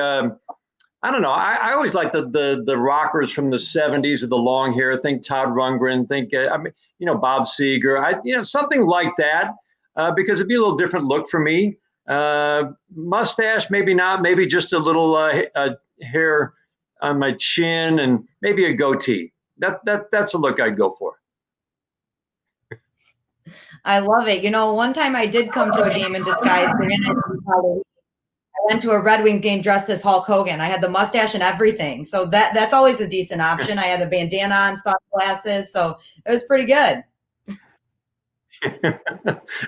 Speaker 7: I don't know. I always liked the rockers from the 70s with the long hair. Think Todd Rundgren. Think Bob Seger. Something like that because it'd be a little different look for me. Mustache, maybe not. Maybe just a little hair on my chin and maybe a goatee. That's a look I'd go for.
Speaker 1: I love it. One time I did come to a game in disguise. I went to a Red Wings game dressed as Hulk Hogan. I had the mustache and everything. So that's always a decent option. I had the bandana on, sunglasses. So it was pretty good.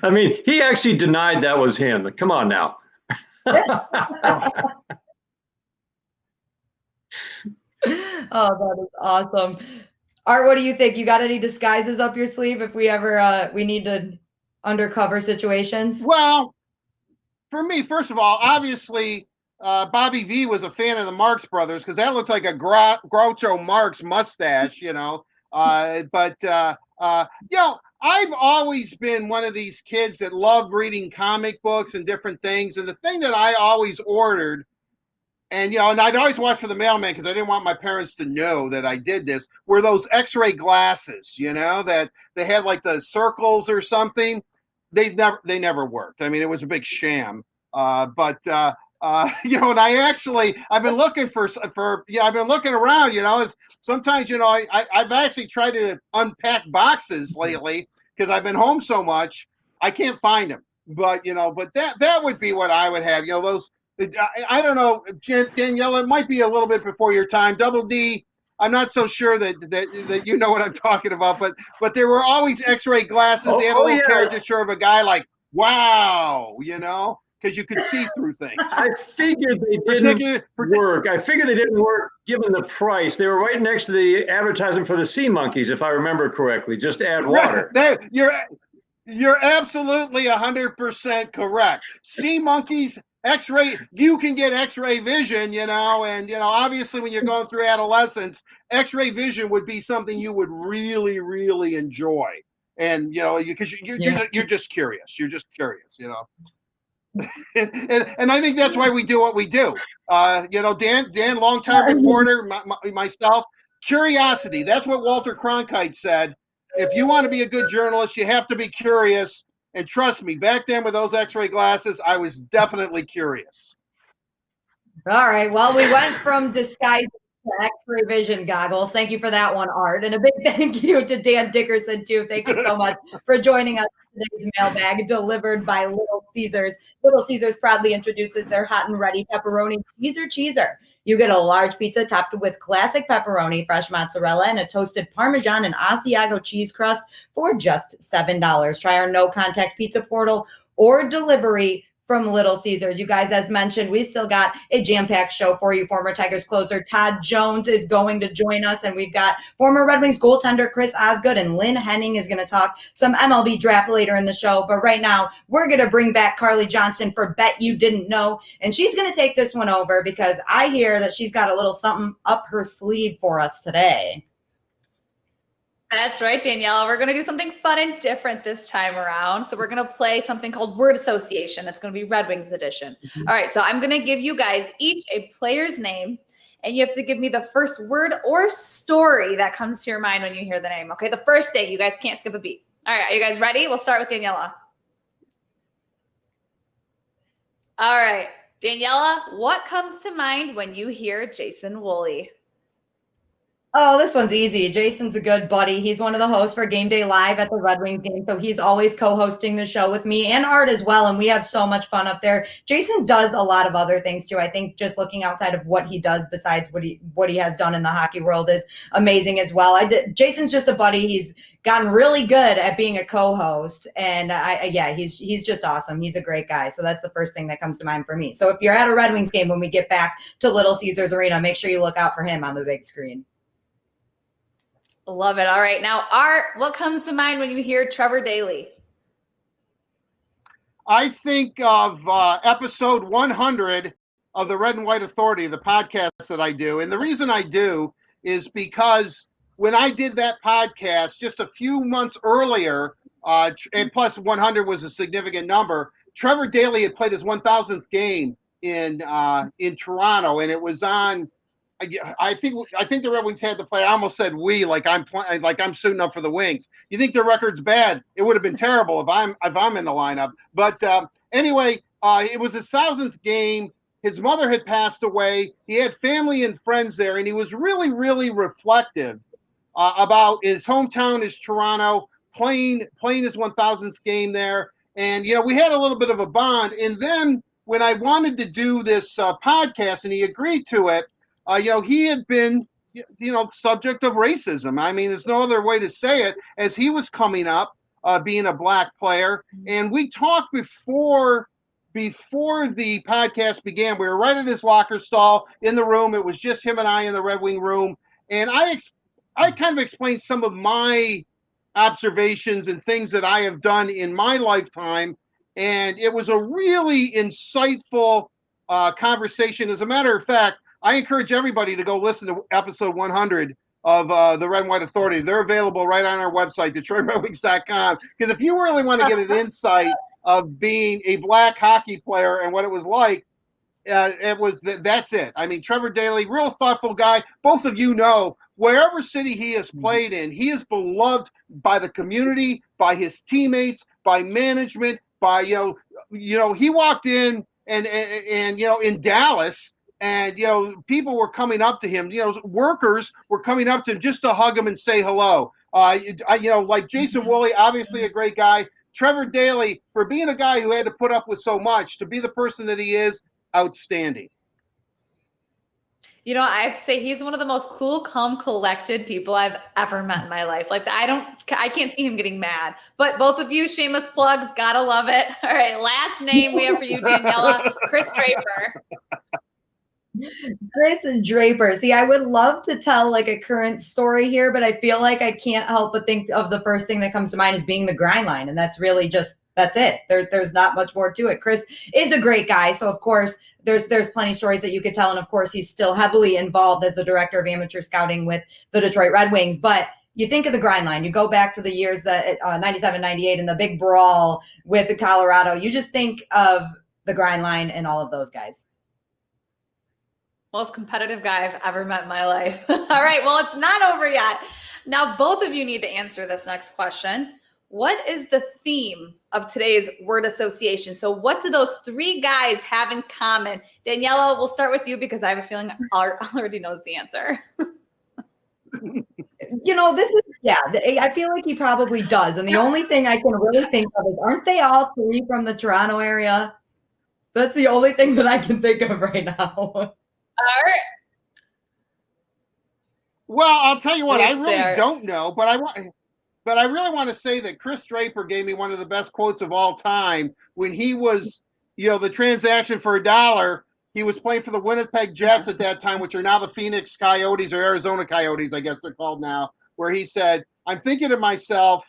Speaker 7: I mean, he actually denied that was him. Come on now.
Speaker 1: Oh, that is awesome. Art, what do you think? You got any disguises up your sleeve if we ever we need to undercover situations?
Speaker 4: Well, for me, first of all, obviously, Bobby V was a fan of the Marx Brothers because that looked like a Groucho Marx mustache, I've always been one of these kids that loved reading comic books and different things. And the thing that I always ordered, and I'd always watch for the mailman because I didn't want my parents to know that I did this, were those X-ray glasses, that they had like the circles or something. They never worked. I mean, it was a big sham. And I've been looking I've been looking around, sometimes, I've actually tried to unpack boxes lately because I've been home so much, I can't find them. But that would be what I would have, those, I don't know, Danielle, it might be a little bit before your time. Double D, I'm not so sure that you know what I'm talking about, but there were always X-ray glasses. They had a little caricature of a guy like, wow, because you could see through things.
Speaker 7: I figured they didn't work. I figured they didn't work given the price. They were right next to the advertisement for the sea monkeys, if I remember correctly. Just add water.
Speaker 4: You're absolutely 100% correct. Sea monkeys, X-ray, you can get X-ray vision, and obviously when you're going through adolescence, X-ray vision would be something you would really, really enjoy. And because you're just curious. You're just curious, and I think that's why we do what we do. Dan, longtime reporter, myself, curiosity. That's what Walter Cronkite said. If you want to be a good journalist, you have to be curious. And trust me, back then with those X-ray glasses, I was definitely curious.
Speaker 1: All right. Well, we went from disguise to X-ray vision goggles. Thank you for that one, Art. And a big thank you to Dan Dickerson, too. Thank you so much for joining us in today's mailbag delivered by Little Caesars. Little Caesars proudly introduces their hot and ready pepperoni cheeser. You get a large pizza topped with classic pepperoni, fresh mozzarella, and a toasted Parmesan and Asiago cheese crust for just $7. Try our no-contact pizza portal or delivery from Little Caesars. You guys, as mentioned, we still got a jam-packed show for you. Former Tigers closer Todd Jones is going to join us, and we've got former Red Wings goaltender Chris Osgood, and Lynn Henning is going to talk some MLB draft later in the show. But right now, we're going to bring back Carly Johnson for Bet You Didn't Know, and she's going to take this one over because I hear that she's got a little something up her sleeve for us today.
Speaker 2: That's right, Danielle. We're going to do something fun and different this time around. So we're going to play something called Word Association. It's going to be Red Wings edition. All right, so I'm going to give you guys each a player's name, and you have to give me the first word or story that comes to your mind when you hear the name. Okay, the first day. You guys can't skip a beat. All right, are you guys ready? We'll start with Daniela. All right, Daniela, what comes to mind when you hear Jason Woolley?
Speaker 1: Oh, this one's easy. Jason's a good buddy. He's one of the hosts for Game Day Live at the Red Wings game. So he's always co-hosting the show with me and Art as well. And we have so much fun up there. Jason does a lot of other things too. I think just looking outside of what he does besides what he has done in the hockey world is amazing as well. Jason's just a buddy. He's gotten really good at being a co-host. And he's just awesome. He's a great guy. So that's the first thing that comes to mind for me. So if you're at a Red Wings game when we get back to Little Caesars Arena, make sure you look out for him on the big screen.
Speaker 2: Love it. All right. Now, Art, what comes to mind when you hear Trevor Daley?
Speaker 4: I think of episode 100 of the Red and White Authority, the podcast that I do. And the reason I do is because when I did that podcast just a few months earlier, and plus 100 was a significant number, Trevor Daley had played his 1,000th game in Toronto, and it was on. I think the Red Wings had to play. I almost said we, like I'm suiting up for the Wings. You think the record's bad? It would have been terrible if I'm in the lineup. But anyway, it was his 1,000th game. His mother had passed away. He had family and friends there, and he was really, really reflective about his hometown is Toronto, playing his 1,000th game there. And we had a little bit of a bond. And then when I wanted to do this podcast, and he agreed to it. He had been, subject of racism. I mean, there's no other way to say it, as he was coming up, being a black player. And we talked before the podcast began. We were right at his locker stall in the room. It was just him and I in the Red Wing room. And I kind of explained some of my observations and things that I have done in my lifetime. And it was a really insightful conversation. As a matter of fact, I encourage everybody to go listen to episode 100 of the Red and White Authority. They're available right on our website, DetroitRedWings.com. Because if you really want to get an insight of being a black hockey player and what it was like, that's it. I mean, Trevor Daley, real thoughtful guy. Both of you know, wherever city he has played in, he is beloved by the community, by his teammates, by management, by he walked in and in Dallas. And, people were coming up to him, workers were coming up to him just to hug him and say hello. Like Jason Woolley, obviously a great guy. Trevor Daley, for being a guy who had to put up with so much, to be the person that he is, outstanding.
Speaker 2: I have to say he's one of the most cool, calm, collected people I've ever met in my life. Like I can't see him getting mad. But both of you, shameless plugs, gotta love it. All right, last name we have for you, Daniela, Chris Draper.
Speaker 1: Chris Draper. See, I would love to tell like a current story here, but I feel like I can't help but think of the first thing that comes to mind as being the grind line. And that's really that's it. There's not much more to it. Chris is a great guy. So of course there's plenty of stories that you could tell. And of course he's still heavily involved as the director of amateur scouting with the Detroit Red Wings. But you think of the grind line, you go back to the years that 97, 98 and the big brawl with the Colorado. You just think of the grind line and all of those guys.
Speaker 2: Most competitive guy I've ever met in my life. All right, well, it's not over yet. Now, both of you need to answer this next question. What is the theme of today's word association? So what do those three guys have in common? Daniela, we'll start with you because I have a feeling Art already knows the answer.
Speaker 1: I feel like he probably does. And the only thing I can really think of is, aren't they all three from the Toronto area? That's the only thing that I can think of right now.
Speaker 2: All right.
Speaker 4: Well, I'll tell you what, I really don't know, but I really want to say that Chris Draper gave me one of the best quotes of all time when he was the transaction for $1. He was playing for the Winnipeg Jets at that time, which are now the Phoenix Coyotes or Arizona Coyotes, I guess they're called now, where he said, I'm thinking to myself,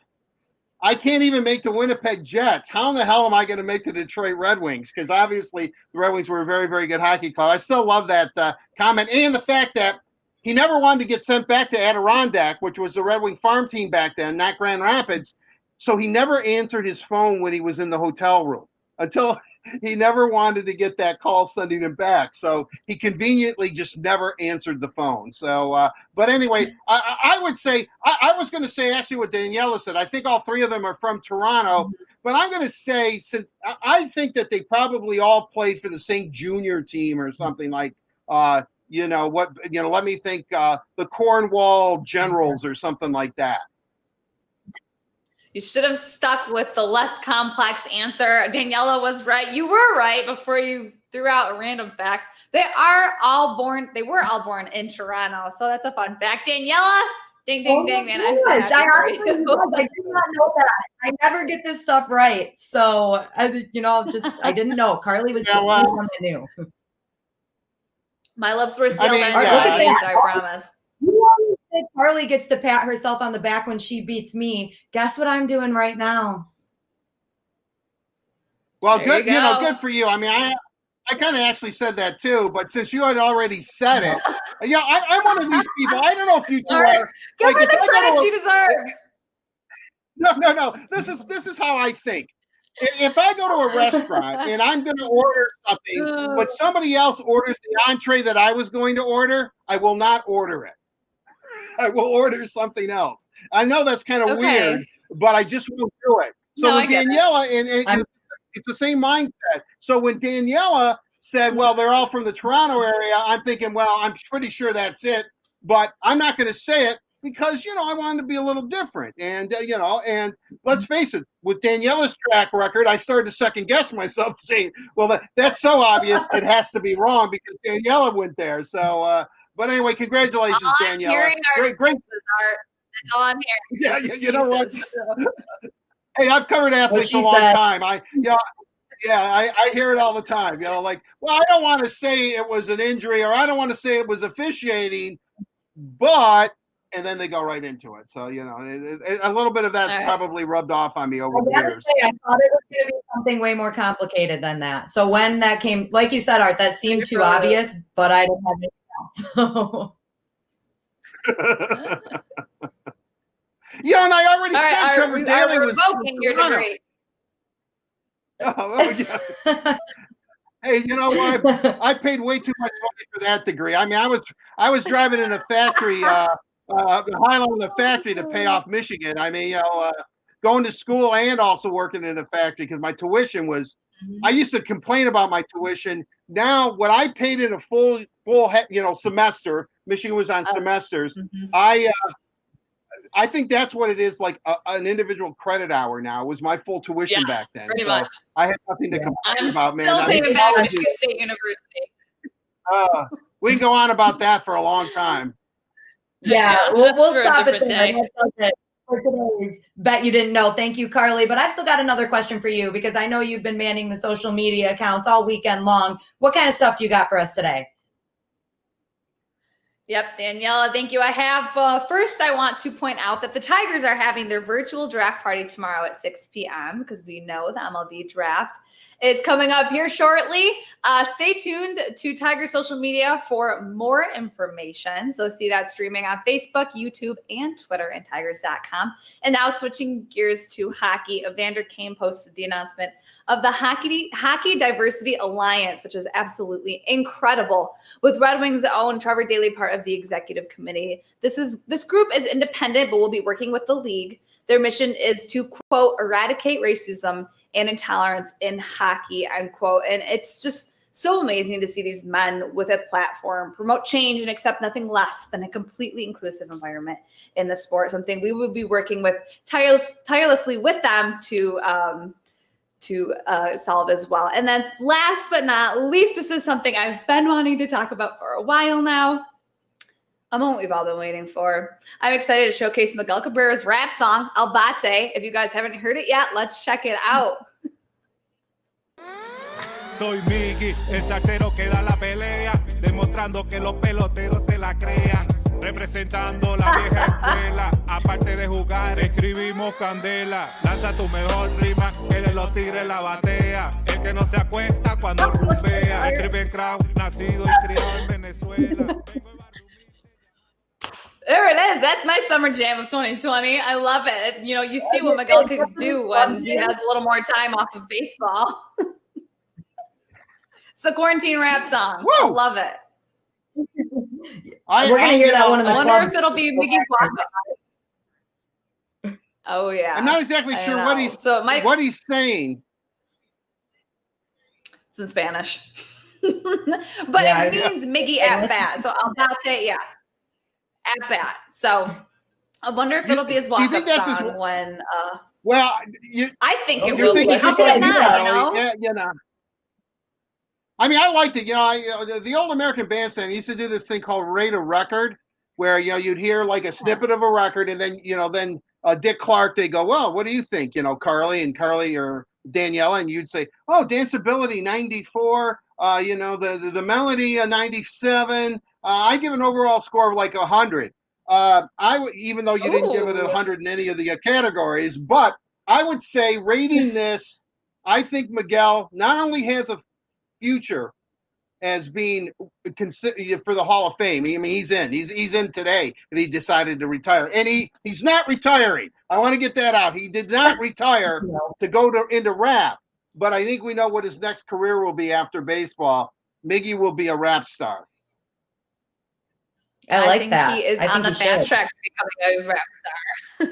Speaker 4: I can't even make the Winnipeg Jets. How in the hell am I going to make the Detroit Red Wings? Because obviously the Red Wings were a very, very good hockey club. I still love that comment. And the fact that he never wanted to get sent back to Adirondack, which was the Red Wing farm team back then, not Grand Rapids. So he never answered his phone when he was in the hotel room until he never wanted to get that call sending him back. So he conveniently just never answered the phone. So, but anyway, I would say, I was going to say actually what Daniela said. I think all three of them are from Toronto, but I'm going to say, since I think that they probably all played for the St. Junior team or something like, let me think, the Cornwall Generals or something like that.
Speaker 2: You should have stuck with the less complex answer. Daniela was right. You were right before you threw out a random fact. They were all born in Toronto. So that's a fun fact. Daniela, ding, ding, ding, man. I'm so happy for you.
Speaker 1: I did not know that. I never get this stuff right. So, I didn't know. Carly was the only one that knew.
Speaker 2: My lips were sealed on the
Speaker 1: yeah.
Speaker 2: I promise.
Speaker 1: You always say Carly gets to pat herself on the back when she beats me. Guess what I'm doing right now?
Speaker 4: Well, good, good for you. I mean, I kind of actually said that too, but since you had already said it, I'm one of these people. I don't know if you two are.
Speaker 2: Give her the credit she deserves.
Speaker 4: No. This is how I think. If I go to a restaurant and I'm going to order something, but somebody else orders the entree that I was going to order, I will not order it. I will order something else. I know that's kind of weird, but I just won't do it. So with Daniela, and it's the same mindset. So when Daniela said, well, they're all from the Toronto area, I'm thinking, well, I'm pretty sure that's it, but I'm not going to say it because, I wanted to be a little different. And, and let's face it, with Daniela's track record, I started to second guess myself saying, well, that's so obvious. It has to be wrong because Daniela went there. So, but anyway, congratulations, Daniela. Great.
Speaker 2: That's all I'm hearing.
Speaker 4: Yeah, you know what? Hey, I've covered athletes a long time. I hear it all the time. Well, I don't want to say it was an injury or I don't want to say it was officiating, but, and then they go right into it. So, a little bit of that's probably rubbed off on me over the years.
Speaker 1: I thought it was going to be something way more complicated than that. So when that came, like you said, Art, that seemed too obvious, but I didn't have anything else. So.
Speaker 4: And I already said Trevor Daley was
Speaker 2: revoking your degree.
Speaker 4: Oh, yeah. Hey, you know what? I paid way too much money for that degree. I mean, I was driving in a factory, Highland in the factory to pay off Michigan. I mean, going to school and also working in a factory because my tuition was. I used to complain about my tuition. Now, what I paid in a full semester, Michigan was on semesters. I think that's what it is, like an individual credit hour now. It was my full tuition back then.
Speaker 2: Pretty
Speaker 4: so
Speaker 2: much.
Speaker 4: I had nothing to complain about, man.
Speaker 2: I'm still paying back Michigan State University.
Speaker 4: We can go on about that for a long time.
Speaker 1: Yeah, we'll stop it there. For today's Bet You Didn't Know. Thank you, Carly. But I've still got another question for you because I know you've been manning the social media accounts all weekend long. What kind of stuff do you got for us today?
Speaker 2: Yep, Daniela, thank you. I have, first I want to point out that the Tigers are having their virtual draft party tomorrow at 6 p.m. because we know the MLB draft is coming up here shortly. Stay tuned to Tiger social media for more information. So see that streaming on Facebook, YouTube, and Twitter and Tigers.com. And now switching gears to hockey, Evander Kane posted the announcement of the Hockey Diversity Alliance, which is absolutely incredible, with Red Wings' own Trevor Daley part of the executive committee. This group is independent, but will be working with the league. Their mission is to, quote, eradicate racism and intolerance in hockey, unquote. And it's just so amazing to see these men with a platform promote change and accept nothing less than a completely inclusive environment in the sport, something we would be working with tirelessly with them to solve as well. And then last but not least, this is something I've been wanting to talk about for a while now. A moment we've all been waiting for. I'm excited to showcase Miguel Cabrera's rap song, El Bate. If you guys haven't heard it yet, let's check it out.
Speaker 8: soy Mickey, el salsero que da la pelea, demostrando que los peloteros se la crean. Representando la vieja escuela, aparte de jugar, escribimos candela. Lanza tu mejor rima, que de los tigres la batea. El que no se acuesta cuando rumbea. El Triple Crown, nacido y criado en Venezuela.
Speaker 2: There it is. That's my summer jam of 2020. I love it. You know, you see what Miguel can do when he has a little more time off of baseball. It's a quarantine rap song. Woo! I love it.
Speaker 1: We're going to hear that one in the club.
Speaker 2: I wonder if it'll be Miggy Guapo. Oh, yeah.
Speaker 4: I'm not exactly sure what he's saying.
Speaker 2: It's in Spanish. But yeah, it means Miggy at bat. So I'll say, yeah. At bat. So I wonder if it'll be his walk-up song when
Speaker 4: well,
Speaker 2: I think it will be. How can it not, you know?
Speaker 4: Yeah, you know. I mean, I liked it. You know, the old American Bandstand used to do this thing called Rate a Record, where, you know, you'd hear like a snippet of a record, and then, you know, Dick Clark, they go, well, what do you think? You know, Carly or Daniela, and you'd say, oh, danceability 94, you know, the melody 97. I give an overall score of like 100. Even though you didn't give it 100 in any of the categories, but I would say rating this, I think Miguel not only has a future as being considered for the Hall of Fame. I mean, he's in today if he decided to retire, and he's not retiring. I want to get that out. He did not retire to go into rap, but I think we know what his next career will be after baseball. Miggy will be a rap star.
Speaker 1: I think
Speaker 2: that. He is on the fast track to becoming a rap star.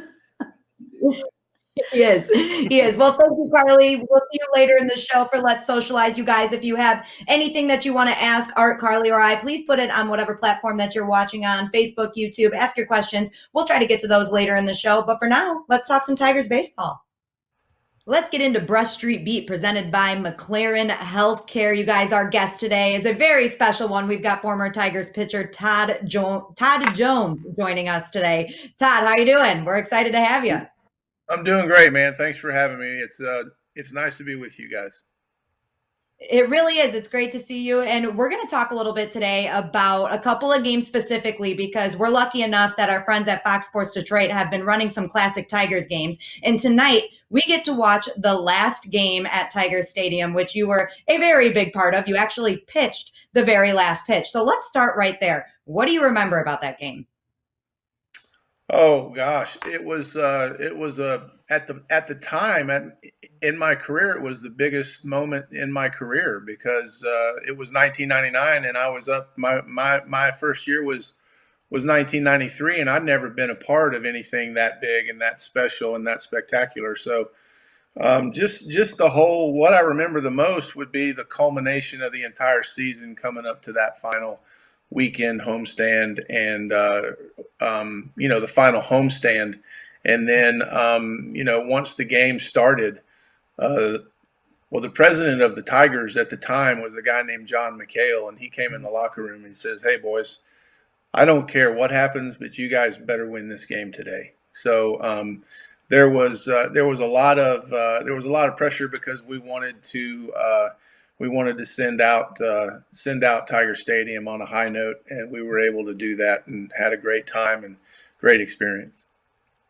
Speaker 1: He is. Well, thank you, Carly. We'll see you later in the show for Let's Socialize. You guys, if you have anything that you want to ask Art, Carly, or I, please put it on whatever platform that you're watching on, Facebook, YouTube. Ask your questions. We'll try to get to those later in the show. But for now, let's talk some Tigers baseball. Let's get into Brush Street Beat, presented by McLaren Healthcare. You guys, our guest today is a very special one. We've got former Tigers pitcher Todd Jones joining us today. Todd, how you doing? We're excited to have you.
Speaker 9: I'm doing great, man. Thanks for having me. It's nice to be with you guys.
Speaker 1: It really is. It's great to see you. And we're going to talk a little bit today about a couple of games specifically, because we're lucky enough that our friends at Fox Sports Detroit have been running some classic Tigers games. And tonight we get to watch the last game at Tigers Stadium, which you were a very big part of. You actually pitched the very last pitch. So let's start right there. What do you remember about that game?
Speaker 9: Oh gosh, it was at the time in my career, it was the biggest moment in my career, because it was 1999 and I was up. My first year was 1993, and I'd never been a part of anything that big and that special and that spectacular. So just the whole, what I remember the most would be the culmination of the entire season coming up to that final weekend homestand, and the final homestand, and then once the game started, the president of the Tigers at the time was a guy named John McHale, and he came in the locker room and says, "Hey boys, I don't care what happens, but you guys better win this game today." So there was a lot of pressure, because we wanted to send out Tiger Stadium on a high note, and we were able to do that and had a great time and great experience.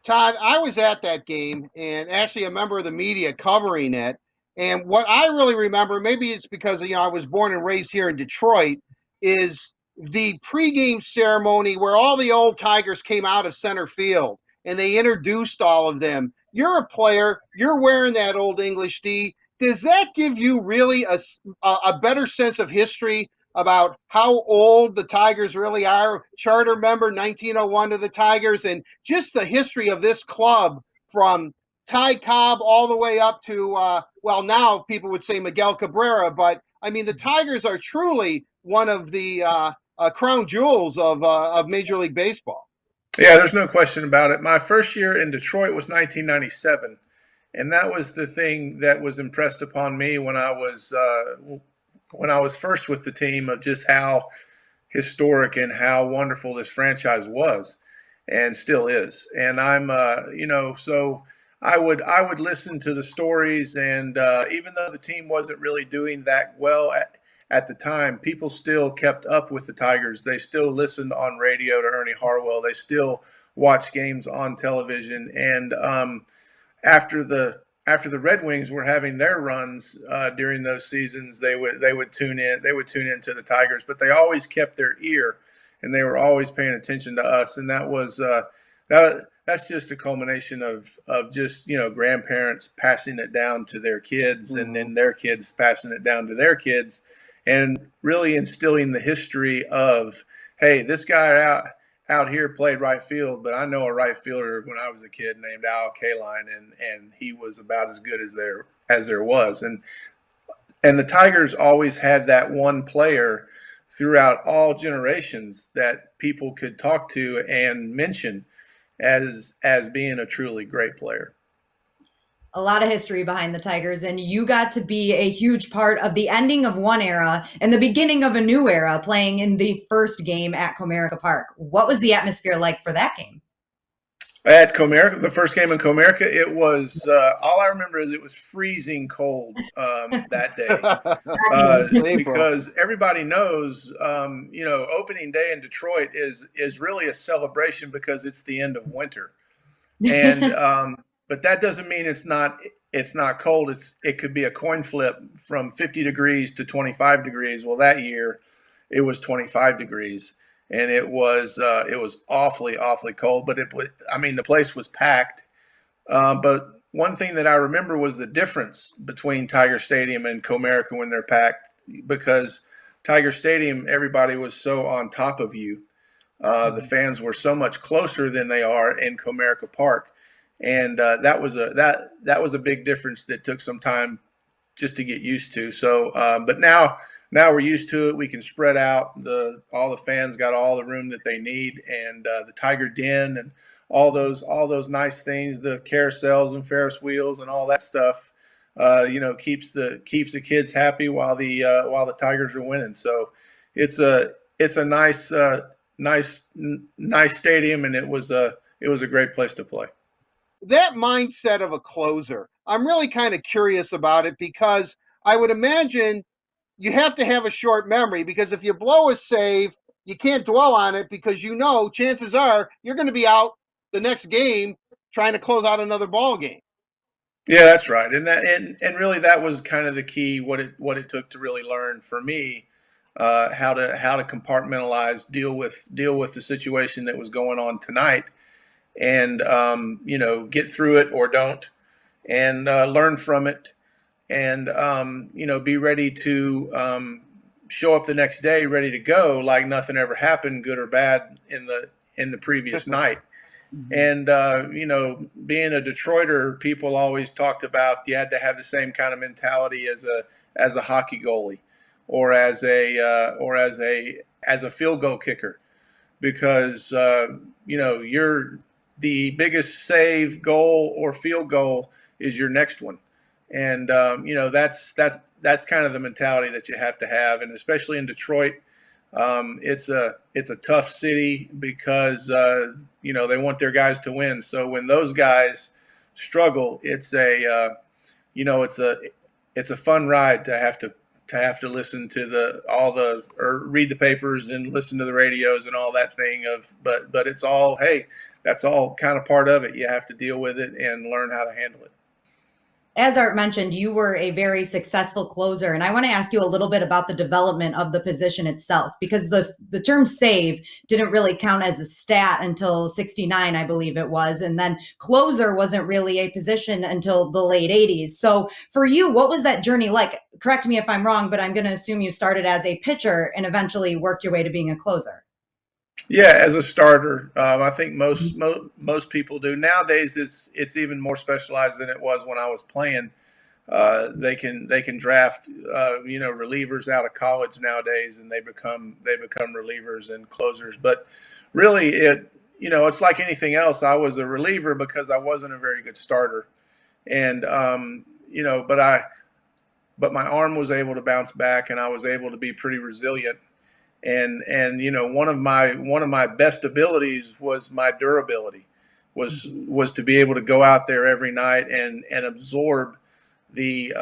Speaker 4: Todd, I was at that game and actually a member of the media covering it. And what I really remember, maybe it's because I was born and raised here in Detroit, is the pregame ceremony where all the old Tigers came out of center field and they introduced all of them. You're a player. You're wearing that old English D. Does that give you really a better sense of history about how old the Tigers really are? Charter member 1901 to the Tigers, and just the history of this club from Ty Cobb all the way up to, now people would say Miguel Cabrera, but I mean, the Tigers are truly one of the crown jewels of Major League Baseball.
Speaker 9: Yeah, there's no question about it. My first year in Detroit was 1997. And that was the thing that was impressed upon me when I was first with the team, of just how historic and how wonderful this franchise was and still is. And I'm, so I would listen to the stories, and even though the team wasn't really doing that well at the time, people still kept up with the Tigers. They still listened on radio to Ernie Harwell. They still watched games on television, and after the Red Wings were having their runs during those seasons, they would tune in. They would tune into the Tigers, but they always kept their ear, and they were always paying attention to us. And that was that's just a culmination of just, you know, grandparents passing it down to their kids, and then their kids passing it down to their kids, and really instilling the history of, hey, this guy out here played right field, but I know a right fielder when I was a kid named Al Kaline, and he was about as good as there was. And the Tigers always had that one player throughout all generations that people could talk to and mention as being a truly great player.
Speaker 1: A lot of history behind the Tigers, and you got to be a huge part of the ending of one era and the beginning of a new era, playing in the first game at Comerica Park. What was the atmosphere like for that game?
Speaker 9: At Comerica, the first game in Comerica, it was all I remember is it was freezing cold that day because everybody knows, you know, opening day in Detroit is really a celebration because it's the end of winter, and but that doesn't mean it's not cold. It could be a coin flip from 50 degrees to 25 degrees. Well, that year it was 25 degrees. And it was awfully cold, but the place was packed. But one thing that I remember was the difference between Tiger Stadium and Comerica when they're packed, because Tiger Stadium, everybody was so on top of you. The fans were so much closer than they are in Comerica Park, and that was a big difference that took some time just to get used to. So, but now we're used to it. We can spread out. All the fans got all the room that they need, and the Tiger Den and all those nice things, the carousels and Ferris wheels and all that stuff, you know, keeps the kids happy while the Tigers are winning. So it's a nice stadium, and it was a great place to play.
Speaker 4: That mindset of a closer, I'm really kind of curious about it, because I would imagine you have to have a short memory, because if you blow a save, you can't dwell on it, because you know chances are you're going to be out the next game trying to close out another ball game.
Speaker 9: Yeah, that's right. And really that was kind of the key, what it took to really learn for me, how to compartmentalize, deal with the situation that was going on tonight, and you know, get through it or don't, and learn from it, and you know, be ready to show up the next day ready to go like nothing ever happened, good or bad, in the previous night. And you know, being a Detroiter, people always talked about you had to have the same kind of mentality as a hockey goalie, or as a field goal kicker, because you know, the biggest save, goal, or field goal is your next one. And you know, that's kind of the mentality that you have to have, and especially in Detroit, it's a tough city, because you know, they want their guys to win. So when those guys struggle, it's a fun ride to have to listen to or read the papers and listen to the radios and all that thing but it's all, hey, that's all kind of part of it. You have to deal with it and learn how to handle it.
Speaker 1: As Art mentioned, you were a very successful closer, and I want to ask you a little bit about the development of the position itself, because the term save didn't really count as a stat until 69, I believe it was, and then closer wasn't really a position until the late 80s. So for you, what was that journey like? Correct me if I'm wrong, but I'm going to assume you started as a pitcher and eventually worked your way to being a closer.
Speaker 9: Yeah, as a starter, I think most people do. Nowadays, it's even more specialized than it was when I was playing. They can draft you know, relievers out of college nowadays, and they become relievers and closers. But really, it's like anything else. I was a reliever because I wasn't a very good starter, and you know, but my arm was able to bounce back, and I was able to be pretty resilient. And you know, one of my best abilities was my durability, was to be able to go out there every night and absorb the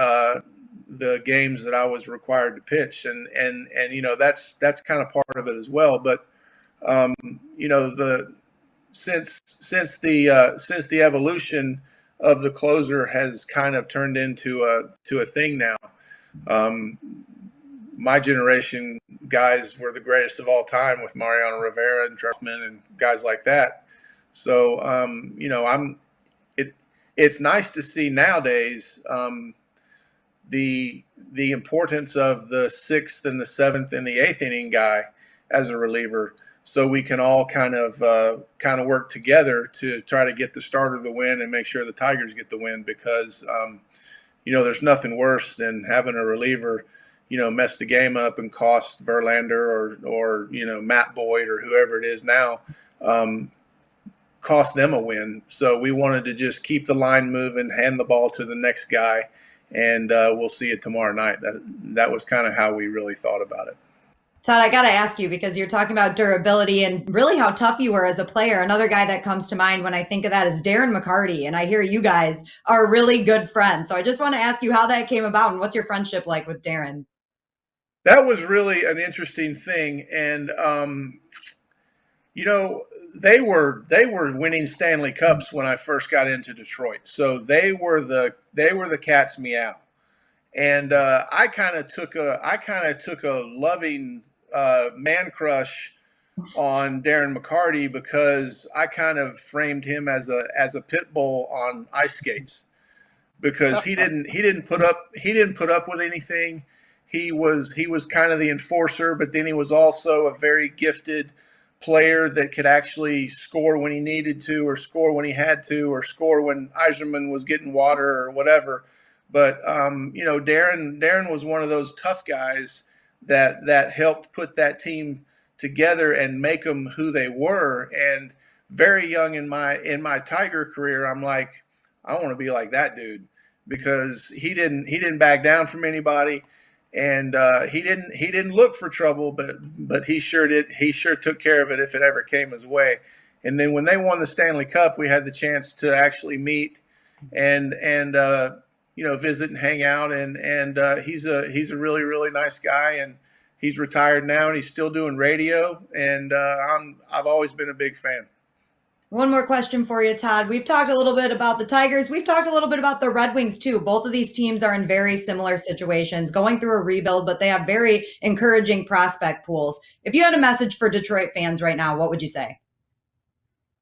Speaker 9: games that I was required to pitch, and that's kind of part of it as well. But since the evolution of the closer has kind of turned into a thing now. My generation guys were the greatest of all time with Mariano Rivera and Trammell and guys like that. So it's nice to see nowadays the importance of the 6th and the 7th and the 8th inning guy as a reliever, so we can all kind of work together to try to get the starter the win and make sure the Tigers get the win, because there's nothing worse than having a reliever mess the game up and cost Verlander or Matt Boyd or whoever it is now, cost them a win. So we wanted to just keep the line moving, hand the ball to the next guy, and we'll see it tomorrow night. That was kind of how we really thought about it.
Speaker 1: Todd, I got to ask you, because you're talking about durability and really how tough you were as a player. Another guy that comes to mind when I think of that is Darren Mccarty. And I hear you guys are really good friends. So I just want to ask you how that came about and what's your friendship like with Darren?
Speaker 9: That was really an interesting thing. And, they were winning Stanley Cups when I first got into Detroit. So they were the cat's meow. And I kind of took a loving man crush on Darren Mccarty, because I kind of framed him as a pit bull on ice skates, because he didn't put up with anything. He was kind of the enforcer, but then he was also a very gifted player that could actually score when he needed to, or score when he had to, or score when Yzerman was getting water or whatever. But Darren was one of those tough guys that helped put that team together and make them who they were. And very young in my Tiger career, I'm like, I want to be like that dude, because he didn't back down from anybody, and he didn't look for trouble, but he sure did. He sure took care of it if it ever came his way. And then when they won the Stanley Cup, we had the chance to actually meet and visit and hang out, and he's a really, really nice guy, and he's retired now and he's still doing radio, and I've always been a big fan.
Speaker 1: One more question for you, Todd. We've talked a little bit about the Tigers. We've talked a little bit about the Red Wings too. Both of these teams are in very similar situations, going through a rebuild, but they have very encouraging prospect pools. If you had a message for Detroit fans right now, what would you say?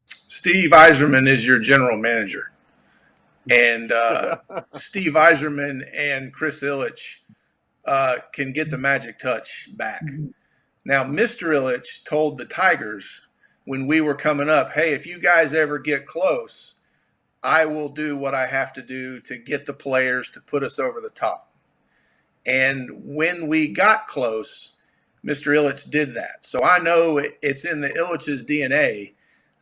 Speaker 9: Steve Yzerman is your general manager. And Steve Yzerman and Chris Ilitch can get the magic touch back. Now, Mr. Ilitch told the Tigers when we were coming up, hey, if you guys ever get close, I will do what I have to do to get the players to put us over the top. And when we got close, Mr. Ilitch did that. So I know it's in the Ilitch's DNA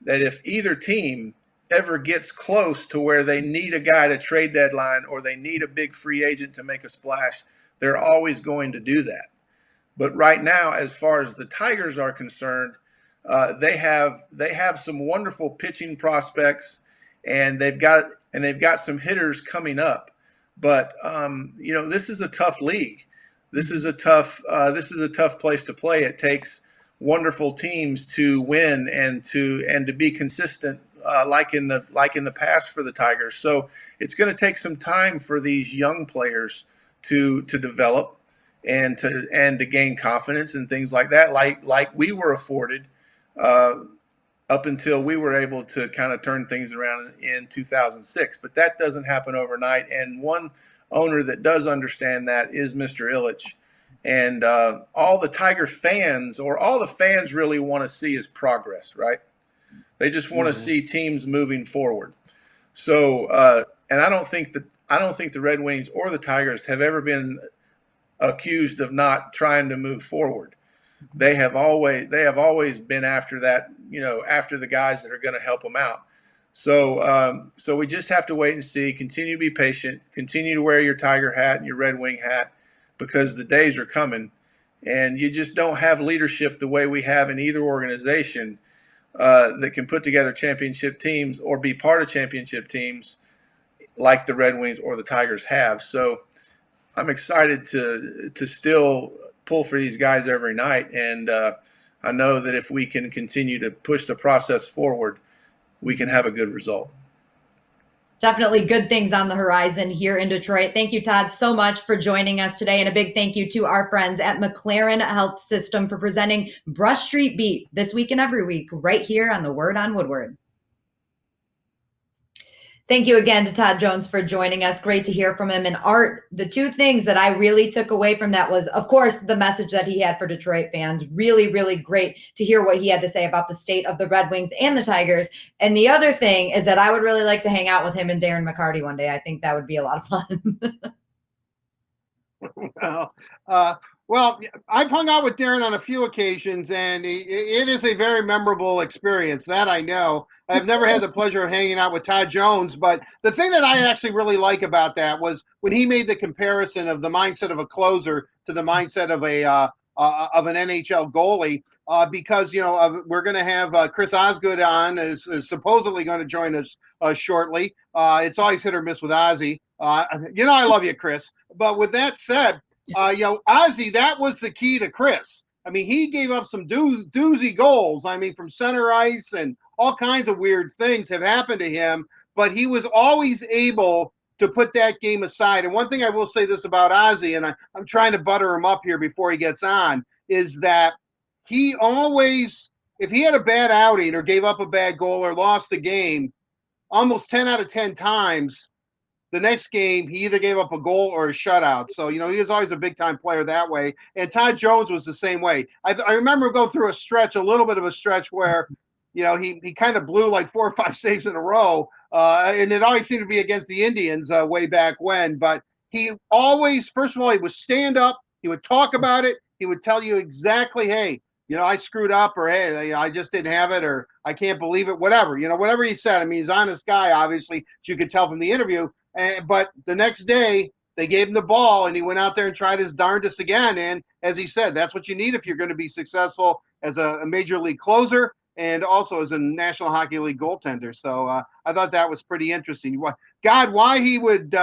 Speaker 9: that if either team ever gets close to where they need a guy to trade deadline, or they need a big free agent to make a splash, they're always going to do that. But right now, as far as the Tigers are concerned, they have some wonderful pitching prospects, and they've got some hitters coming up. But this is a tough league. This is a tough place to play. It takes wonderful teams to win and to be consistent, like in the past for the Tigers. So it's going to take some time for these young players to develop and to gain confidence and things like that, like we were afforded up until we were able to kind of turn things around in 2006. But that doesn't happen overnight. And one owner that does understand that is Mr. Ilitch. And all the Tiger fans, or all the fans, really want to see is progress, right? They just want to see teams moving forward. So, and I don't think the Red Wings or the Tigers have ever been accused of not trying to move forward. They have always been after that, after the guys that are going to help them out. So, so we just have to wait and see. Continue to be patient. Continue to wear your Tiger hat and your Red Wing hat, because the days are coming, and you just don't have leadership the way we have in either organization, that can put together championship teams or be part of championship teams like the Red Wings or the Tigers have. So I'm excited to still pull for these guys every night. And I know that if we can continue to push the process forward, we can have a good result.
Speaker 1: Definitely good things on the horizon here in Detroit. Thank you, Todd, so much for joining us today. And a big thank you to our friends at McLaren Health System for presenting Brush Street Beat this week and every week right here on the Word on Woodward. Thank you again to Todd Jones for joining us. Great to hear from him. And Art, the two things that I really took away from that was, of course, the message that he had for Detroit fans. Really, really great to hear what he had to say about the state of the Red Wings and the Tigers. And the other thing is that I would really like to hang out with him and Darren McCarty one day. I think that would be a lot of fun.
Speaker 4: Well, I've hung out with Darren on a few occasions, and it is a very memorable experience. That I know. I've never had the pleasure of hanging out with Todd Jones, but the thing that I actually really like about that was when he made the comparison of the mindset of a closer to the mindset of an NHL goalie. Because we're going to have Chris Osgood on, is supposedly going to join us shortly. It's always hit or miss with Ozzie. I love you, Chris. But with that said, Ozzie, that was the key to Chris. I mean, he gave up some doozy goals. I mean, from center ice, and all kinds of weird things have happened to him. But he was always able to put that game aside. And one thing I will say this about Ozzie, and I'm trying to butter him up here before he gets on, is that he always, if he had a bad outing or gave up a bad goal or lost a game, almost 10 out of 10 times, the next game, he either gave up a goal or a shutout. So, he was always a big-time player that way. And Todd Jones was the same way. I remember going through a little bit of a stretch where, he kind of blew like 4 or 5 saves in a row. And it always seemed to be against the Indians way back when. But he always, first of all, he would stand up. He would talk about it. He would tell you exactly, hey, I screwed up, or hey, I just didn't have it, or I can't believe it, whatever. Whatever he said. I mean, he's an honest guy, obviously, as you could tell from the interview. But the next day, they gave him the ball, and he went out there and tried his darndest again. And as he said, that's what you need if you're going to be successful as a major league closer and also as a National Hockey League goaltender. So I thought that was pretty interesting. God, why he would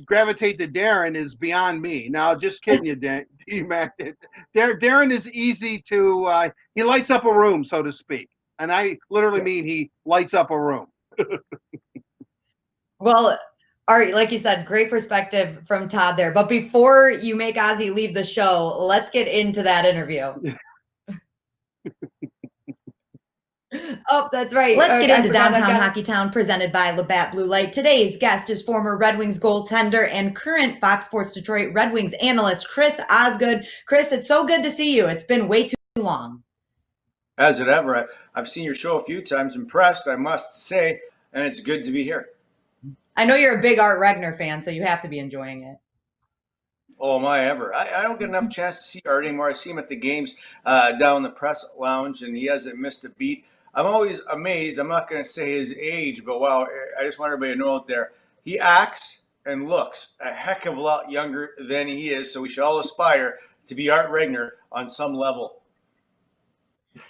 Speaker 4: gravitate to Darren is beyond me. Now, just kidding you, D-Mac. Darren is easy to he lights up a room, so to speak. And I literally mean he lights up a room.
Speaker 1: Well, Art, like you said, great perspective from Todd there. But before you make Ozzie leave the show, let's get into that interview. Oh, that's right. Let's get into Downtown Hockey Town, presented by Labatt Blue Light. Today's guest is former Red Wings goaltender and current Fox Sports Detroit Red Wings analyst, Chris Osgood. Chris, it's so good to see you. It's been way too long.
Speaker 10: As it ever. I've seen your show a few times. Impressed, I must say, and it's good to be here.
Speaker 1: I know you're a big Art Regner fan, so you have to be enjoying it.
Speaker 10: Oh, my ever. I don't get enough chance to see Art anymore. I see him at the games down in the press lounge, and he hasn't missed a beat. I'm always amazed. I'm not going to say his age, but wow, I just want everybody to know out there, he acts and looks a heck of a lot younger than he is, so we should all aspire to be Art Regner on some level.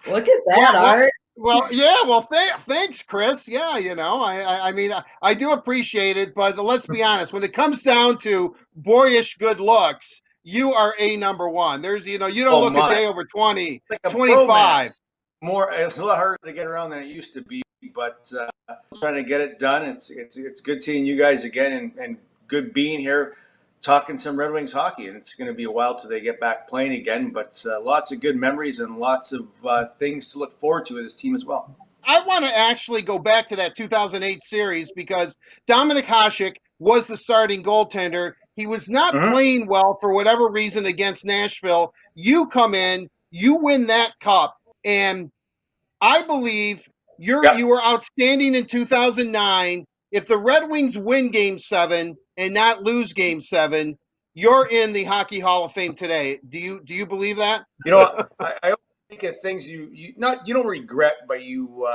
Speaker 1: Look at that, Art.
Speaker 4: Well, yeah. Well, thanks, Chris. Yeah, I mean, I do appreciate it, but let's be honest. When it comes down to boyish good looks, you are a number one. There's, you don't look a day over 20, like 25.
Speaker 10: It's a lot harder to get around than it used to be, but trying to get it done. It's good seeing you guys again, and good being here, talking some Red Wings hockey. And it's going to be a while till they get back playing again, but lots of good memories and lots of things to look forward to with this team as well.
Speaker 4: I want to actually go back to that 2008 series because Dominik Hasek was the starting goaltender. He was not playing well for whatever reason against Nashville. You come in, you win that cup, and I believe you were outstanding in 2009. If the Red Wings win Game 7 and not lose Game 7, you're in the Hockey Hall of Fame today. Do you believe that?
Speaker 10: I think of things you don't regret, but you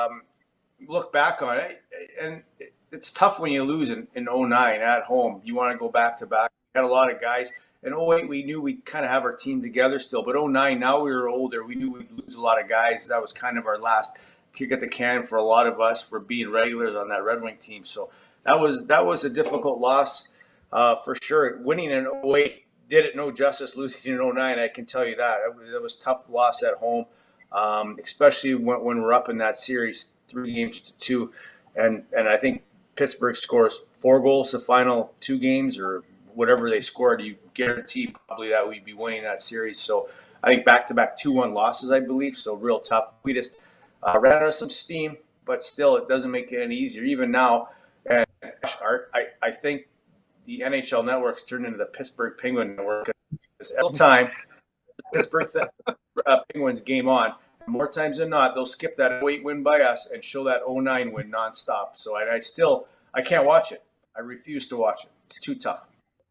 Speaker 10: look back on it, and it's tough when you lose in 2009 at home. You want to go back to back. We had a lot of guys. In 2008, we knew we'd kind of have our team together still, but 2009, now we were older. We knew we'd lose a lot of guys. That was kind of our last kick at the can for a lot of us for being regulars on that Red Wing team. So that was a difficult loss for sure. Winning in 08 did it no justice. Losing in 09, I can tell you that. It was a tough loss at home, especially when we're up in that series 3-2. And I think Pittsburgh scores 4 goals the final 2 games or whatever they scored. You guarantee probably that we'd be winning that series. So I think back-to-back 2-1 losses, I believe. So real tough. We just ran out of some steam, but still it doesn't make it any easier. Even now, and Art, I think the NHL network's turned into the Pittsburgh Penguin network. Because every time the Pittsburgh Penguins game on, more times than not, they'll skip that 08 win by us and show that 09 win nonstop. So I can't watch it. I refuse to watch it. It's too tough.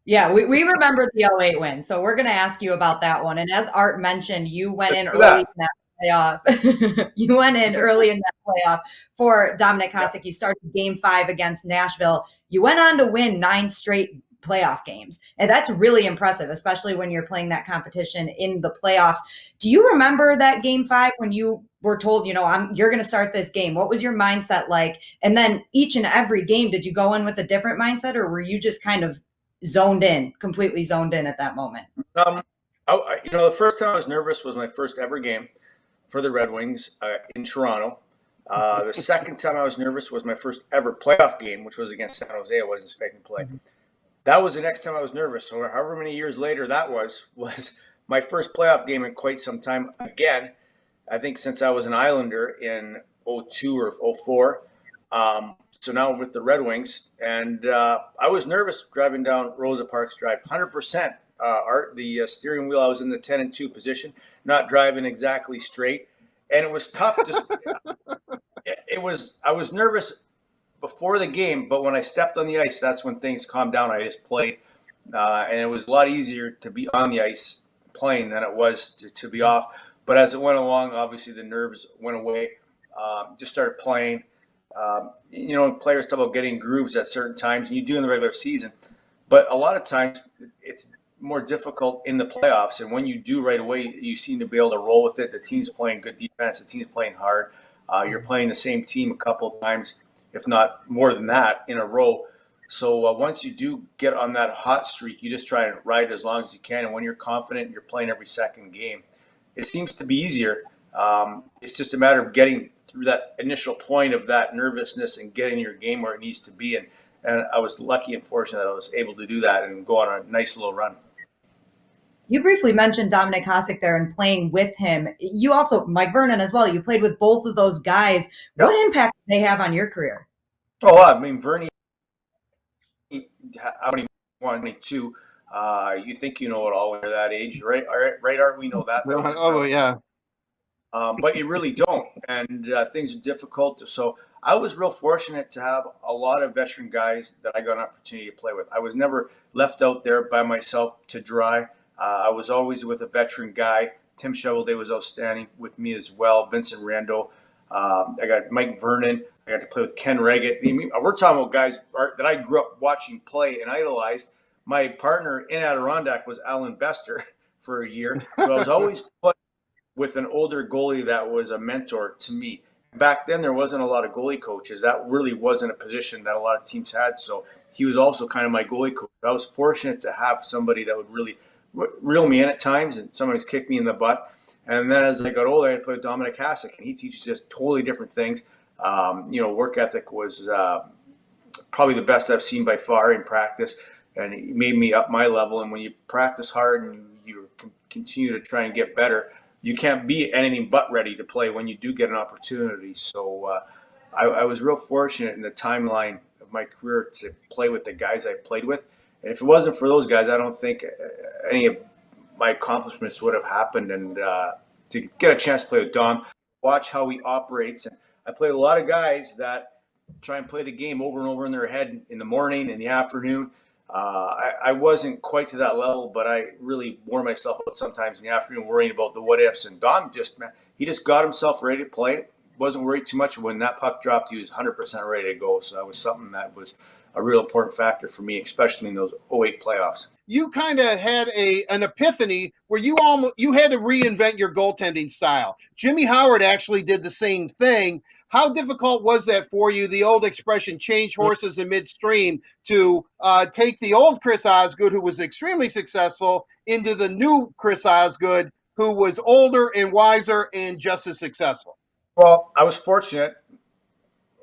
Speaker 1: Yeah, we remember the 08 win. So we're going to ask you about that one. And as Art mentioned, you went in early in that playoff. You went in early in that playoff for Dominic Hasek. You started game 5 against Nashville. You went on to win 9 straight playoff games. And that's really impressive, especially when you're playing that competition in the playoffs. Do you remember that game 5 when you were told, you're going to start this game? What was your mindset like? And then each and every game, did you go in with a different mindset, or were you just kind of completely zoned in at that moment?
Speaker 10: The first time I was nervous was my first ever game for the Red Wings in Toronto. The second time I was nervous was my first ever playoff game, which was against San Jose. I wasn't expecting to play. That was the next time I was nervous. So however many years later that was my first playoff game in quite some time. Again, I think since I was an Islander in 02 or 04. So now with the Red Wings, and I was nervous driving down Rosa Parks Drive. 100%, Art. The steering wheel, I was in the 10-2 position, not driving exactly straight, and it was tough. I was nervous before the game, but when I stepped on the ice, that's when things calmed down. I just played, and it was a lot easier to be on the ice playing than it was to be off. But as it went along, obviously the nerves went away. Just started playing. Players talk about getting grooves at certain times, and you do in the regular season. But a lot of times it's more difficult in the playoffs. And when you do right away, you seem to be able to roll with it. The team's playing good defense. The team's playing hard. You're playing the same team a couple of times, if not more than that, in a row. So once you do get on that hot streak, you just try and ride it as long as you can. And when you're confident, you're playing every second game. It seems to be easier. It's just a matter of getting through that initial point of that nervousness and getting your game where it needs to be. And I was lucky and fortunate that I was able to do that and go on a nice little run.
Speaker 1: You briefly mentioned Dominic Hasek there and playing with him. You also, Mike Vernon as well, you played with both of those guys. Yep. What impact did they have on your career?
Speaker 10: Oh, I mean, Vernie, how many 22? You think you know it all when you're that age, right? Right, Art? We know that.
Speaker 4: Oh, yeah.
Speaker 10: But you really don't, and things are difficult. So I was real fortunate to have a lot of veteran guys that I got an opportunity to play with. I was never left out there by myself to dry. I was always with a veteran guy. Tim Shovelday was outstanding with me as well. Vincent Rando. I got Mike Vernon. I got to play with Ken Reggett. We're talking about guys that I grew up watching play and idolized. My partner in Adirondack was Alan Bester for a year. So I was always put with an older goalie that was a mentor to me. Back then, there wasn't a lot of goalie coaches. That really wasn't a position that a lot of teams had. So he was also kind of my goalie coach. I was fortunate to have somebody that would really reel me in at times and sometimes kick me in the butt. And then as I got older, I played with Dominic Hasek, and he teaches us totally different things. Work ethic was probably the best I've seen by far in practice, and he made me up my level. And when you practice hard and you continue to try and get better, you can't be anything but ready to play when you do get an opportunity. So I was real fortunate in the timeline of my career to play with the guys I played with. And if it wasn't for those guys, I don't think any of my accomplishments would have happened. And to get a chance to play with Dom, watch how he operates. And I played a lot of guys that try and play the game over and over in their head in the morning, in the afternoon. I wasn't quite to that level, but I really wore myself out sometimes in the afternoon worrying about the what ifs. And Dom he just got himself ready to play. Wasn't worried too much. When that puck dropped, he was 100% ready to go. So that was something that was a real important factor for me, especially in those 08 playoffs.
Speaker 4: you kind of had an epiphany where you had to reinvent your goaltending style. Jimmy Howard actually did the same thing. How difficult was that for you? The old expression, change horses in midstream, to take the old Chris Osgood, who was extremely successful, into the new Chris Osgood, who was older and wiser and just as successful.
Speaker 10: Well, I was fortunate,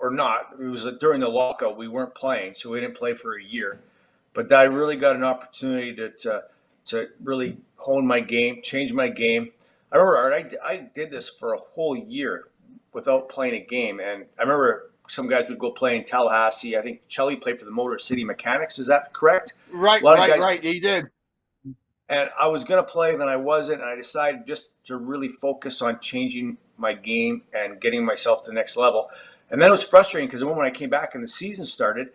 Speaker 10: or not. It was during the lockout. We weren't playing, so we didn't play for a year. But I really got an opportunity to really hone my game, change my game. I remember I did this for a whole year without playing a game. And I remember some guys would go play in Tallahassee. I think Chelly played for the Motor City Mechanics. Is that correct?
Speaker 4: Right. He did.
Speaker 10: And I was going to play, and then I wasn't. And I decided just to really focus on changing my game and getting myself to the next level. And then it was frustrating because when I came back and the season started,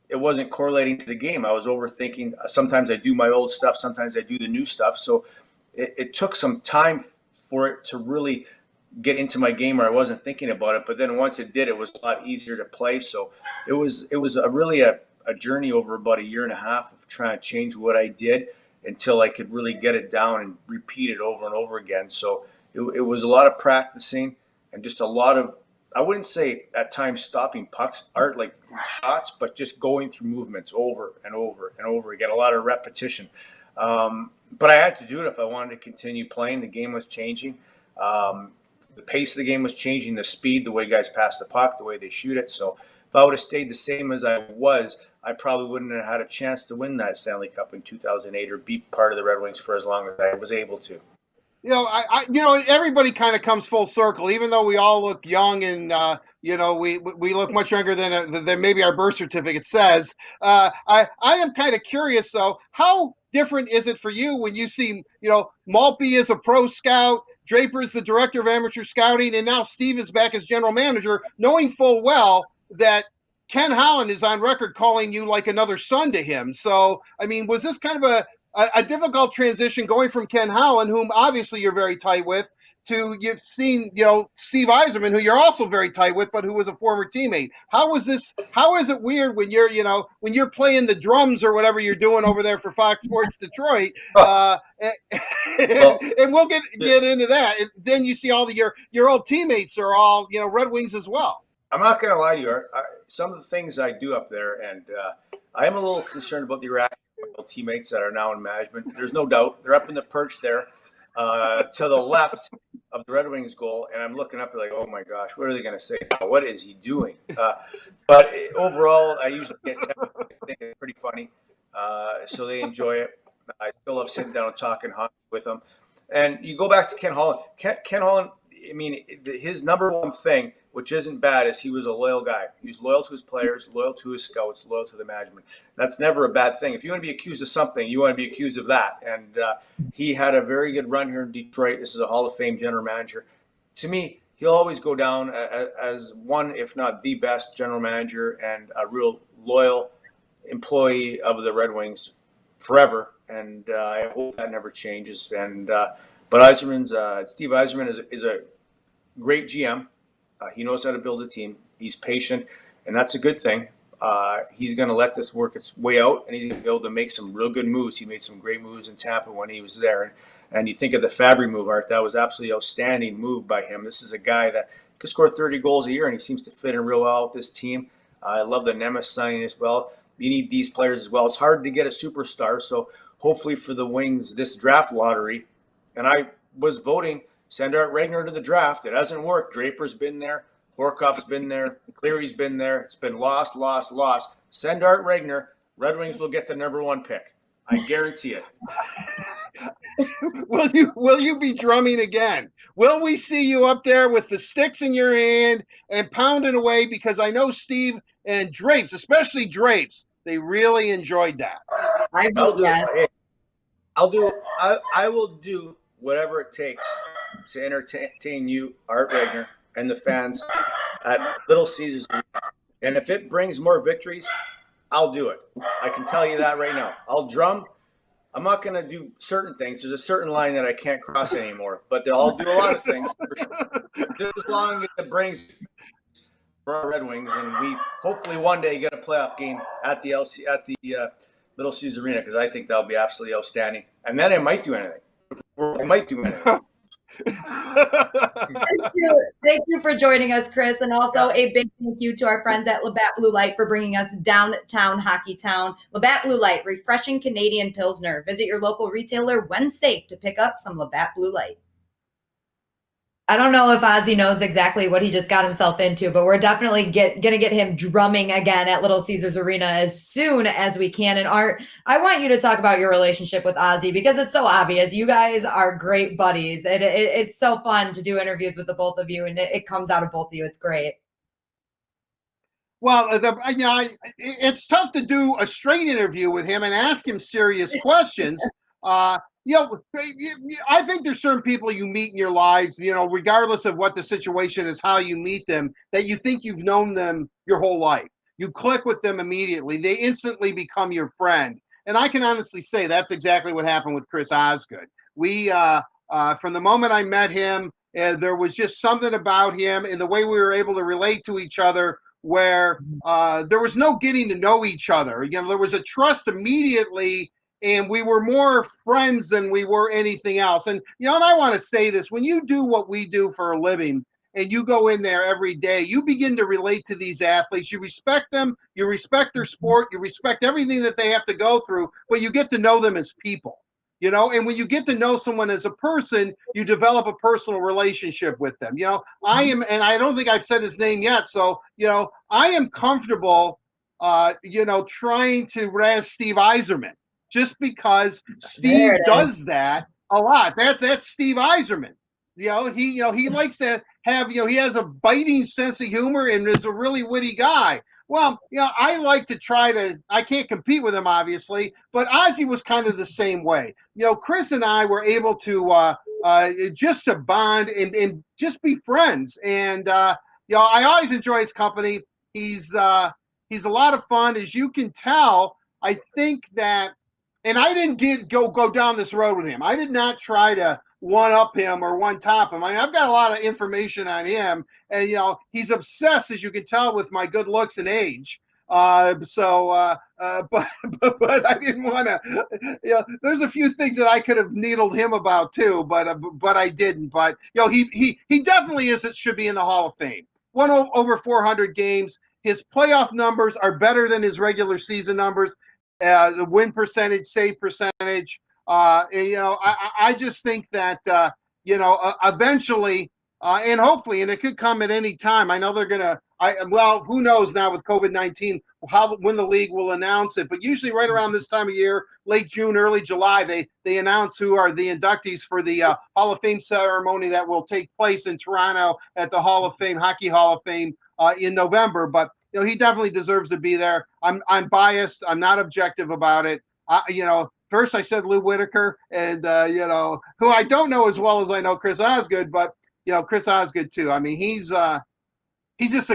Speaker 10: it wasn't correlating to the game. I was overthinking. Sometimes I do my old stuff. Sometimes I do the new stuff. So it took some time for it to really get into my game, or I wasn't thinking about it. But then once it did, it was a lot easier to play. So it was really a journey over about a year and a half of trying to change what I did until I could really get it down and repeat it over and over again. So it was a lot of practicing and just a lot of, I wouldn't say at times stopping pucks, Art, like shots, but just going through movements over and over and over again, a lot of repetition. But I had to do it if I wanted to continue playing. The game was changing. The pace of the game was changing, the speed, the way guys pass the puck, the way they shoot it. So if I would have stayed the same as I was, I probably wouldn't have had a chance to win that Stanley Cup in 2008 or be part of the Red Wings for as long as I was able to.
Speaker 4: Everybody kind of comes full circle, even though we all look young and, we look much younger than maybe our birth certificate says. I am kind of curious, though, how different is it for you when you see, Maltby is a pro scout, Draper's the director of amateur scouting, and now Steve is back as general manager, knowing full well that Ken Holland is on record calling you like another son to him. So, I mean, was this kind of a difficult transition going from Ken Holland, whom obviously you're very tight with, to you've seen, Steve Yzerman, who you're also very tight with, but who was a former teammate? How is it weird when you're playing the drums or whatever you're doing over there for Fox Sports Detroit? And we'll get into that. And then you see all your old teammates are all, Red Wings as well.
Speaker 10: I'm not going to lie to you, Art. Some of the things I do up there, and I am a little concerned about the reaction of teammates that are now in management. There's no doubt. They're up in the perch there to the left of the Red Wings goal, and I'm looking up like, oh my gosh, what are they going to say now? What is he doing? But overall, I usually get I think it's pretty funny, so they enjoy it. I still love sitting down and talking hockey with them. And you go back to Ken Holland. Ken Holland, I mean, his number one thing, which isn't bad, is he was a loyal guy. He was loyal to his players, loyal to his scouts, loyal to the management. That's never a bad thing. If you want to be accused of something, you want to be accused of that. And he had a very good run here in Detroit. This is a Hall of Fame general manager. To me, he'll always go down as one, if not the best general manager and a real loyal employee of the Red Wings forever. And I hope that never changes. And but Steve Yzerman is a great GM. He knows how to build a team. He's patient, and that's a good thing. He's going to let this work its way out, and he's going to be able to make some real good moves. He made some great moves in Tampa when he was there. And you think of the Fabry move, Art, that was absolutely outstanding move by him. This is a guy that could score 30 goals a year, and he seems to fit in real well with this team. I love the Nemeth signing as well. You need these players as well. It's hard to get a superstar, so hopefully for the Wings, this draft lottery, and I was voting – send Art Regner to the draft. It hasn't worked. Draper's been there. Horkoff's been there. Cleary's been there. It's been lost. Send Art Regner. Red Wings will get the number one pick. I guarantee it.
Speaker 4: Will you be drumming again? Will we see you up there with the sticks in your hand and pounding away? Because I know Steve and Drapes, especially Drapes, they really enjoyed that.
Speaker 10: I will do whatever it takes to entertain you, Art Regner, and the fans at Little Caesars. And if it brings more victories, I'll do it. I can tell you that right now. I'll drum. I'm not going to do certain things. There's a certain line that I can't cross anymore, but I'll do a lot of things for sure. Just as long as it brings for our Red Wings, and we hopefully one day get a playoff game at the Little Caesars Arena because I think that'll be absolutely outstanding. And then I might do anything. I might do anything.
Speaker 1: Thank you for joining us, Chris. And also a big thank you to our friends at Labatt Blue Light for bringing us downtown Hockey Town. Labatt Blue Light, refreshing Canadian Pilsner. Visit your local retailer when safe to pick up some Labatt Blue Light. I don't know if Ozzie knows exactly what he just got himself into, but we're definitely going to get him drumming again at Little Caesars Arena as soon as we can. And Art, I want you to talk about your relationship with Ozzie because it's so obvious. You guys are great buddies. It's so fun to do interviews with the both of you, and it comes out of both of you. It's great.
Speaker 4: Well, it's tough to do a straight interview with him and ask him serious questions. I think there's certain people you meet in your lives, regardless of what the situation is, how you meet them, that you think you've known them your whole life. You click with them immediately. They instantly become your friend. And I can honestly say that's exactly what happened with Chris Osgood. We, from the moment I met him, there was just something about him and the way we were able to relate to each other where there was no getting to know each other. There was a trust immediately, and we were more friends than we were anything else. And, and I want to say this, when you do what we do for a living and you go in there every day, you begin to relate to these athletes. You respect them, you respect their sport, you respect everything that they have to go through, but you get to know them as people. And when you get to know someone as a person, you develop a personal relationship with them. I am, and I don't think I've said his name yet. So, I am comfortable, trying to razz Steve Yzerman just because Steve does that a lot. That's Steve Yzerman. He likes to have, he has a biting sense of humor and is a really witty guy. Well, I like to I can't compete with him, obviously, but Ozzie was kind of the same way. Chris and I were able to just to bond and just be friends. And, I always enjoy his company. He's a lot of fun. As you can tell, I think that, and I didn't go down this road with him. I did not try to one up him or one top him. I've got a lot of information on him, and he's obsessed, as you can tell, with my good looks and age. But I didn't want to. There's a few things that I could have needled him about too, but I didn't. But he definitely should be in the Hall of Fame. Won over 400 games. His playoff numbers are better than his regular season numbers. The win percentage, save percentage. I just think that, eventually, and hopefully, and it could come at any time. I know they're going to, who knows now with COVID-19, when the league will announce it, but usually right around this time of year, late June, early July, they announce who are the inductees for the Hall of Fame ceremony that will take place in Toronto at the Hockey Hall of Fame in November. But, he definitely deserves to be there. I'm biased. I'm not objective about it. First I said Lou Whitaker, and who I don't know as well as I know Chris Osgood, but Chris Osgood too. I mean, he's just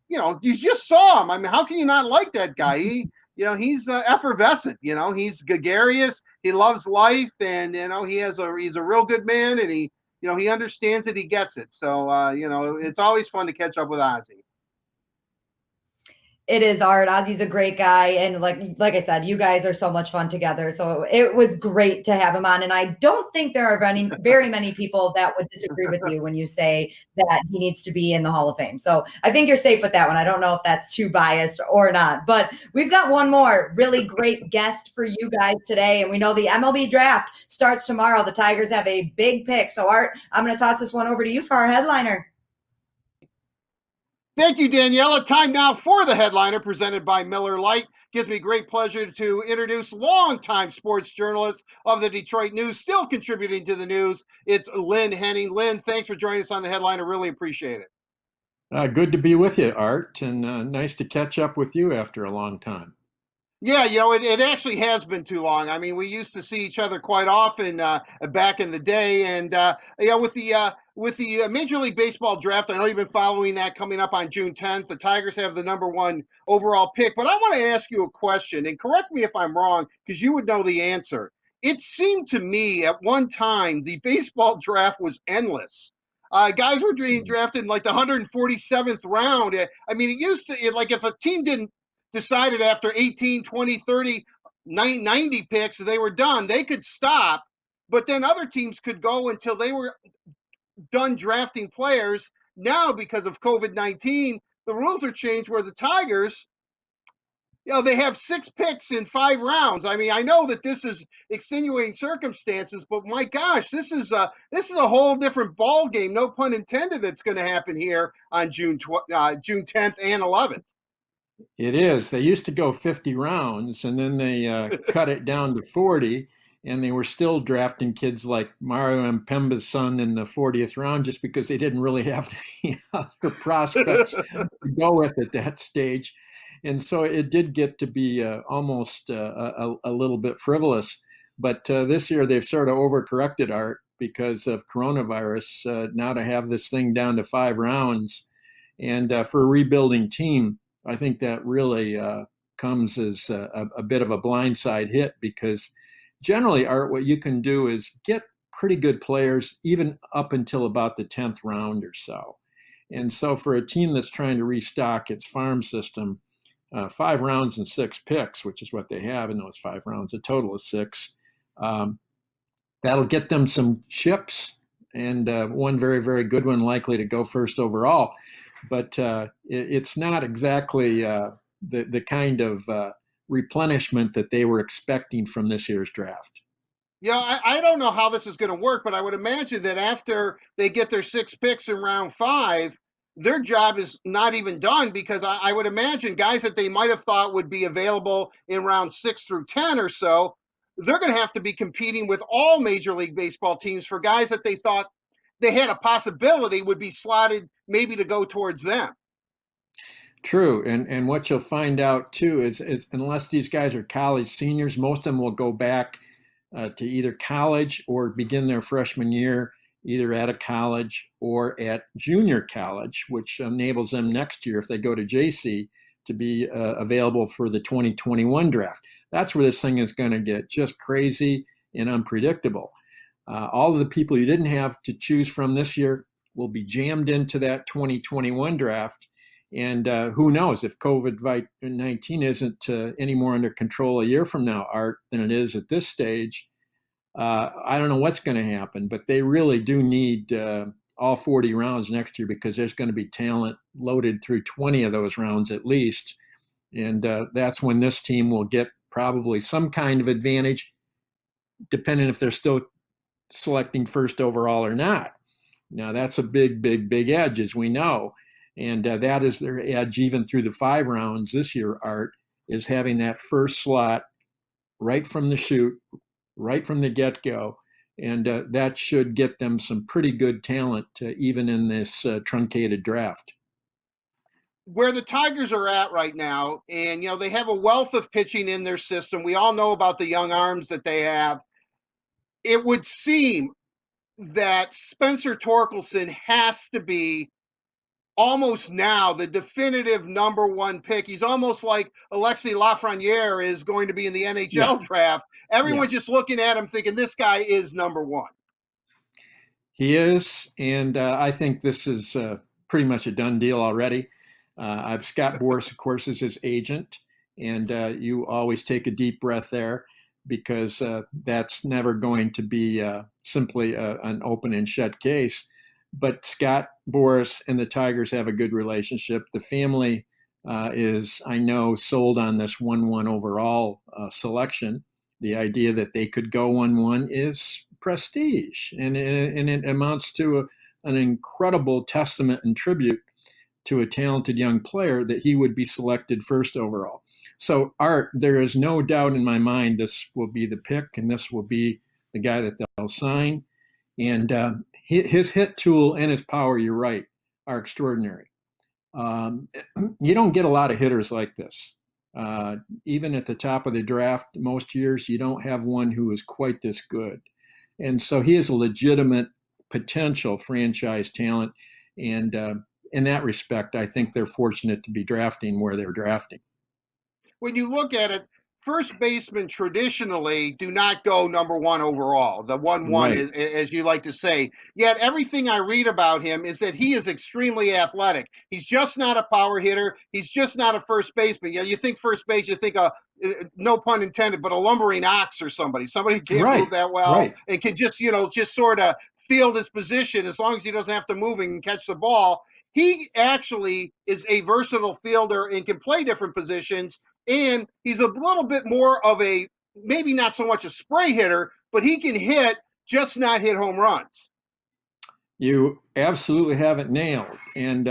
Speaker 4: you just saw him. I mean, how can you not like that guy? He's effervescent. He's gregarious. He loves life, and he's a real good man, and he understands it. He gets it. So it's always fun to catch up with Ozzie.
Speaker 1: It is, Art. Ozzie's a great guy. And like I said, you guys are so much fun together. So it was great to have him on. And I don't think there are very many people that would disagree with you when you say that he needs to be in the Hall of Fame. So I think you're safe with that one. I don't know if that's too biased or not. But we've got one more really great guest for you guys today. And we know the MLB draft starts tomorrow. The Tigers have a big pick. So Art, I'm going to toss this one over to you for our headliner.
Speaker 4: Thank you, Daniela. Time now for the headliner presented by Miller Lite. Gives me great pleasure to introduce longtime sports journalist of the Detroit News, still contributing to the news. It's Lynn Henning. Lynn, thanks for joining us on the headliner. Really appreciate it.
Speaker 11: Good to be with you, Art, and nice to catch up with you after a long time.
Speaker 4: Yeah, it actually has been too long. I mean, we used to see each other quite often back in the day, and with the Major League Baseball draft, I know you've been following that coming up on June 10th. The Tigers have the #1 overall pick, but I want to ask you a question, and correct me if I'm wrong, because you would know the answer. It seemed to me at one time the baseball draft was endless. Guys were being drafted in like the 147th round. I mean, it used to, if a team didn't decided after 18, 20, 30 90 picks, they were done. They could stop, but then other teams could go until they were done drafting players. Now, because of COVID-19, the rules are changed where the Tigers, they have 6 picks in 5 rounds. I mean, I know that this is extenuating circumstances, but my gosh, this is a whole different ball game. No pun intended. That's going to happen here on June 10th and 11th.
Speaker 11: It is. They used to go 50 rounds, and then they cut it down to 40, and they were still drafting kids like Mario Mpemba's son in the 40th round just because they didn't really have any other prospects to go with at that stage. And so it did get to be almost a little bit frivolous. But this year they've sort of overcorrected, Art, because of coronavirus. Now to have this thing down to 5 rounds, and for a rebuilding team, I think that really comes as a bit of a blindside hit, because generally, Art, what you can do is get pretty good players even up until about the 10th round or so. And so for a team that's trying to restock its farm system, 5 rounds and 6 picks, which is what they have in those 5 rounds, a total of 6, that'll get them some chips, and one very, very good one likely to go first overall. But it's not exactly the kind of replenishment that they were expecting from this year's draft.
Speaker 4: I don't know how this is going to work, but I would imagine that after they get their 6 picks in round 5, their job is not even done, because I would imagine guys that they might have thought would be available in round 6 through 10 or so, they're going to have to be competing with all Major League Baseball teams for guys that they thought they had a possibility would be slotted maybe to go towards them.
Speaker 11: True, and what you'll find out too is unless these guys are college seniors, most of them will go back to either college or begin their freshman year either at a college or at junior college, which enables them next year, if they go to JC, to be available for the 2021 draft. That's where this thing is going to get just crazy and unpredictable. All of the people you didn't have to choose from this year will be jammed into that 2021 draft. And who knows, if COVID-19 isn't any more under control a year from now, Art, than it is at this stage, I don't know what's going to happen. But they really do need all 40 rounds next year, because there's going to be talent loaded through 20 of those rounds at least. And that's when this team will get probably some kind of advantage, depending if they're still selecting first overall or not. Now, that's a big, big, big edge, as we know. And that is their edge even through the 5 rounds this year, Art, is having that first slot right from the chute, right from the get-go. And that should get them some pretty good talent, even in this truncated draft.
Speaker 4: Where the Tigers are at right now, and they have a wealth of pitching in their system. We all know about the young arms that they have. It would seem that Spencer Torkelson has to be almost now the definitive number 1 pick. He's almost like Alexis Lafreniere is going to be in the NHL draft. Everyone's just looking at him thinking this guy is number 1.
Speaker 11: He is, and I think this is pretty much a done deal already. Scott Boras, of course, is his agent, and you always take a deep breath there, because that's never going to be simply an open and shut case. But Scott Boras and the Tigers have a good relationship. The family is, I know, sold on this 1-1 overall selection. The idea that they could go 1-1 is prestige, and it amounts to an incredible testament and tribute to a talented young player that he would be selected first overall. So, Art, there is no doubt in my mind this will be the pick, and this will be the guy that they'll sign. And his hit tool and his power, you're right, are extraordinary. You don't get a lot of hitters like this. Even at the top of the draft, most years, you don't have one who is quite this good. And so he is a legitimate potential franchise talent. And in that respect, I think they're fortunate to be drafting where they're drafting.
Speaker 4: When you look at it, first basemen traditionally do not go number 1 overall, the 1-1, right, as you like to say. Yet everything I read about him is that he is extremely athletic. He's just not a power hitter. He's just not a first baseman. You think first base, you think no pun intended, but a lumbering ox or somebody who can't
Speaker 11: Right,
Speaker 4: move that well
Speaker 11: right.
Speaker 4: and can just, just sort of field his position as long as he doesn't have to move and catch the ball. He actually is a versatile fielder and can play different positions. And he's a little bit more of a, maybe not so much a spray hitter, but he can hit, just not hit home runs.
Speaker 11: You absolutely have it nailed. And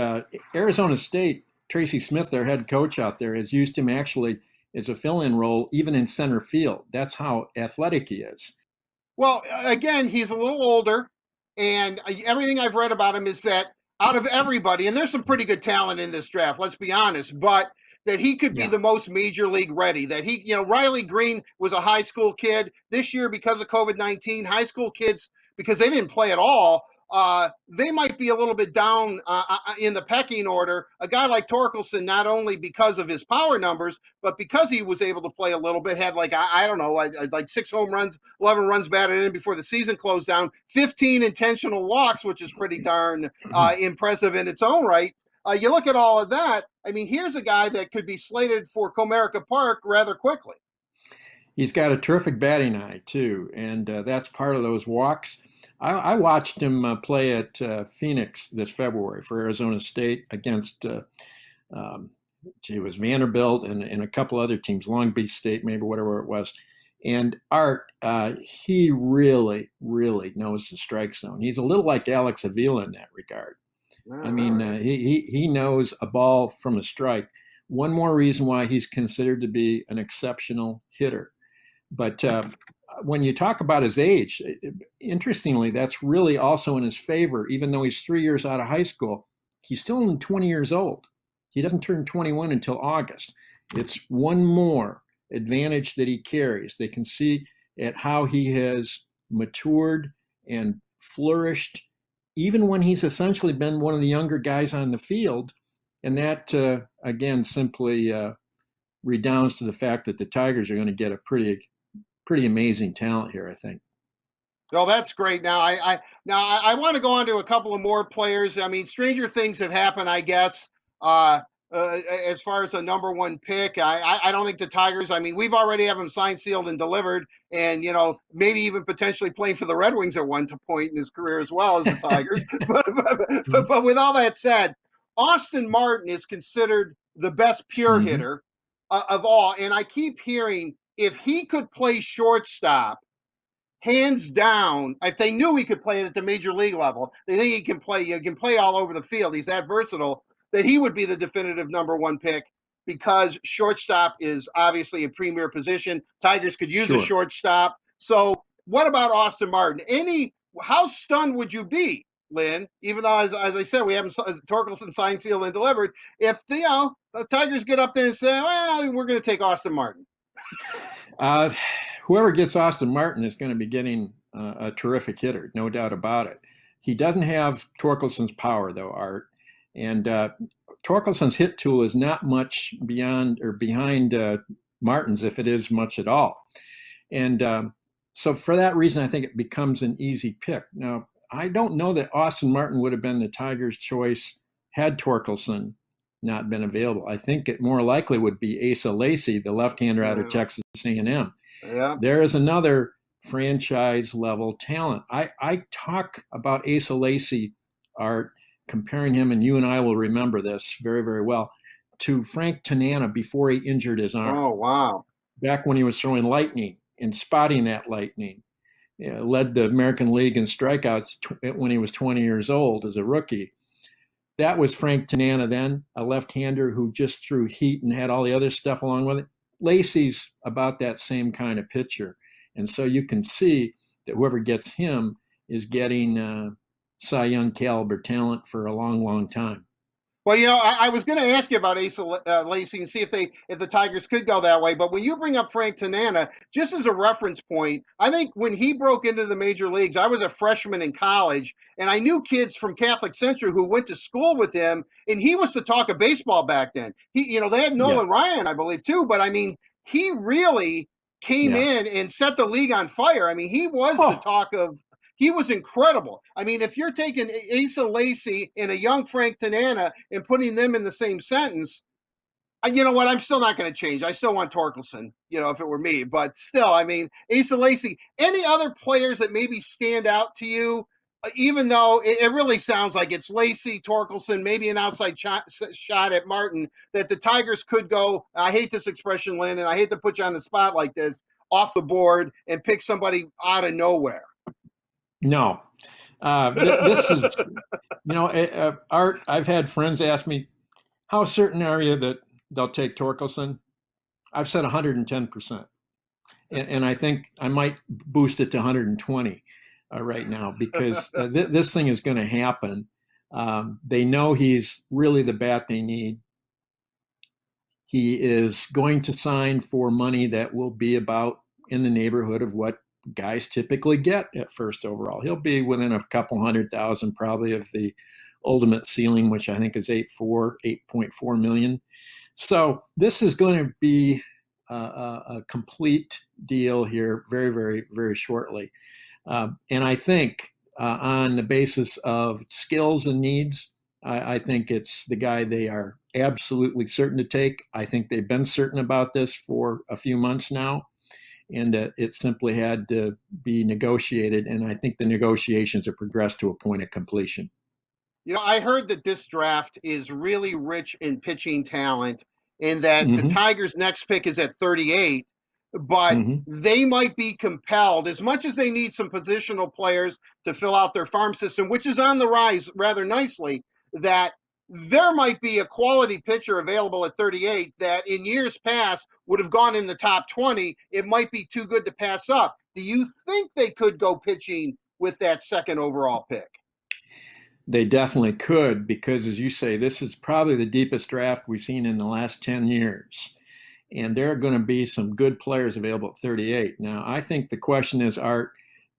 Speaker 11: Arizona State, Tracy Smith, their head coach out there, has used him actually as a fill-in role, even in center field. That's how athletic he is.
Speaker 4: Well, again, he's a little older, and everything I've read about him is that out of everybody, and there's some pretty good talent in this draft, let's be honest, but that he could be
Speaker 11: Yeah.
Speaker 4: the most major league ready. That he, Riley Green was a high school kid. This year, because of COVID-19, high school kids, because they didn't play at all, they might be a little bit down in the pecking order. A guy like Torkelson, not only because of his power numbers, but because he was able to play a little bit, had like, I don't know, like 6 home runs, 11 runs batted in before the season closed down, 15 intentional walks, which is pretty darn impressive in its own right. You look at all of that. I mean, here's a guy that could be slated for Comerica Park rather quickly.
Speaker 11: He's got a terrific batting eye, too, and that's part of those walks. I watched him play at Phoenix this February for Arizona State against, it was Vanderbilt and a couple other teams, Long Beach State, maybe whatever it was. And Art, he really, really knows the strike zone. He's a little like Alex Avila in that regard. I mean, he knows a ball from a strike. One more reason why he's considered to be an exceptional hitter. But when you talk about his age, interestingly, that's really also in his favor. Even though he's 3 years out of high school, he's still only 20 years old. He doesn't turn 21 until August. It's one more advantage that he carries. They can see at how he has matured and flourished, even when he's essentially been one of the younger guys on the field. And that, again, simply redounds to the fact that the Tigers are going to get a pretty amazing talent here, I think.
Speaker 4: Well, that's great. Now, I want to go on to a couple of more players. I mean, stranger things have happened, I guess. As far as a number one pick, I don't think the Tigers. I mean, we've already have him signed, sealed, and delivered, and maybe even potentially playing for the Red Wings at one point in his career as well as the Tigers. but with all that said, Austin Martin is considered the best pure hitter of all, and I keep hearing if he could play shortstop, hands down, if they knew he could play it at the major league level, they think he can play. You can play all over the field. He's that versatile that he would be the definitive number one pick because shortstop is obviously a premier position. Tigers could use a shortstop. So, what about Austin Martin? How stunned would you be, Lynn? Even though, as I said, we haven't Torkelson signed, sealed, and delivered. If the Tigers get up there and say, "Well, we're going to take Austin Martin."
Speaker 11: Whoever gets Austin Martin is going to be getting a terrific hitter, no doubt about it. He doesn't have Torkelson's power, though, Art. And Torkelson's hit tool is not much beyond or behind Martin's, if it is much at all. And so for that reason, I think it becomes an easy pick. Now, I don't know that Austin Martin would have been the Tigers' choice had Torkelson not been available. I think it more likely would be Asa Lacy, the left-hander out of Texas A&M.
Speaker 4: Yeah.
Speaker 11: There is another franchise-level talent. I talk about Asa Lacy, Art, comparing him, and you and I will remember this very, very well, to Frank Tanana before he injured his arm.
Speaker 4: Oh, wow.
Speaker 11: Back when he was throwing lightning and spotting that lightning. Led the American League in strikeouts when he was 20 years old as a rookie. That was Frank Tanana then, a left-hander who just threw heat and had all the other stuff along with it. Lacy's about that same kind of pitcher. And so you can see that whoever gets him is getting Cy Young caliber talent for a long, long time.
Speaker 4: Well, I was going to ask you about Asa Lacy and see if the Tigers could go that way. But when you bring up Frank Tanana, just as a reference point, I think when he broke into the major leagues, I was a freshman in college, and I knew kids from Catholic Central who went to school with him, and he was the talk of baseball back then. They had Nolan Ryan, I believe, too. But I mean, he really came in and set the league on fire. I mean, he was the talk of. He was incredible. I mean, if you're taking Asa Lacy and a young Frank Tanana and putting them in the same sentence, You know what? I'm still not going to change. I still want Torkelson, if it were me. But still, I mean, Asa Lacy, any other players that maybe stand out to you, even though it really sounds like it's Lacy, Torkelson, maybe an outside shot at Martin, that the Tigers could go, I hate this expression, Lynn, and I hate to put you on the spot like this, off the board and pick somebody out of nowhere.
Speaker 11: No. This is, Art, I've had friends ask me, how certain are you that they'll take Torkelson? I've said 110%. And I think I might boost it to 120 right now because this thing is going to happen. They know he's really the bat they need. He is going to sign for money that will be about in the neighborhood of what guys typically get at first overall. He'll be within a couple 100,000 probably of the ultimate ceiling, which I think is 8.4 million. So this is going to be a complete deal here very, very, very shortly. And I think on the basis of skills and needs, I think it's the guy they are absolutely certain to take. I think they've been certain about this for a few months now, and it simply had to be negotiated. And I think the negotiations have progressed to a point of completion.
Speaker 4: I heard that this draft is really rich in pitching talent and that the Tigers' next pick is at 38, but they might be compelled, as much as they need some positional players to fill out their farm system, which is on the rise rather nicely, that there might be a quality pitcher available at 38 that in years past would have gone in the top 20. It might be too good to pass up. Do you think they could go pitching with that second overall pick?
Speaker 11: They definitely could because, as you say, this is probably the deepest draft we've seen in the last 10 years. And there are going to be some good players available at 38. Now, I think the question is, Art,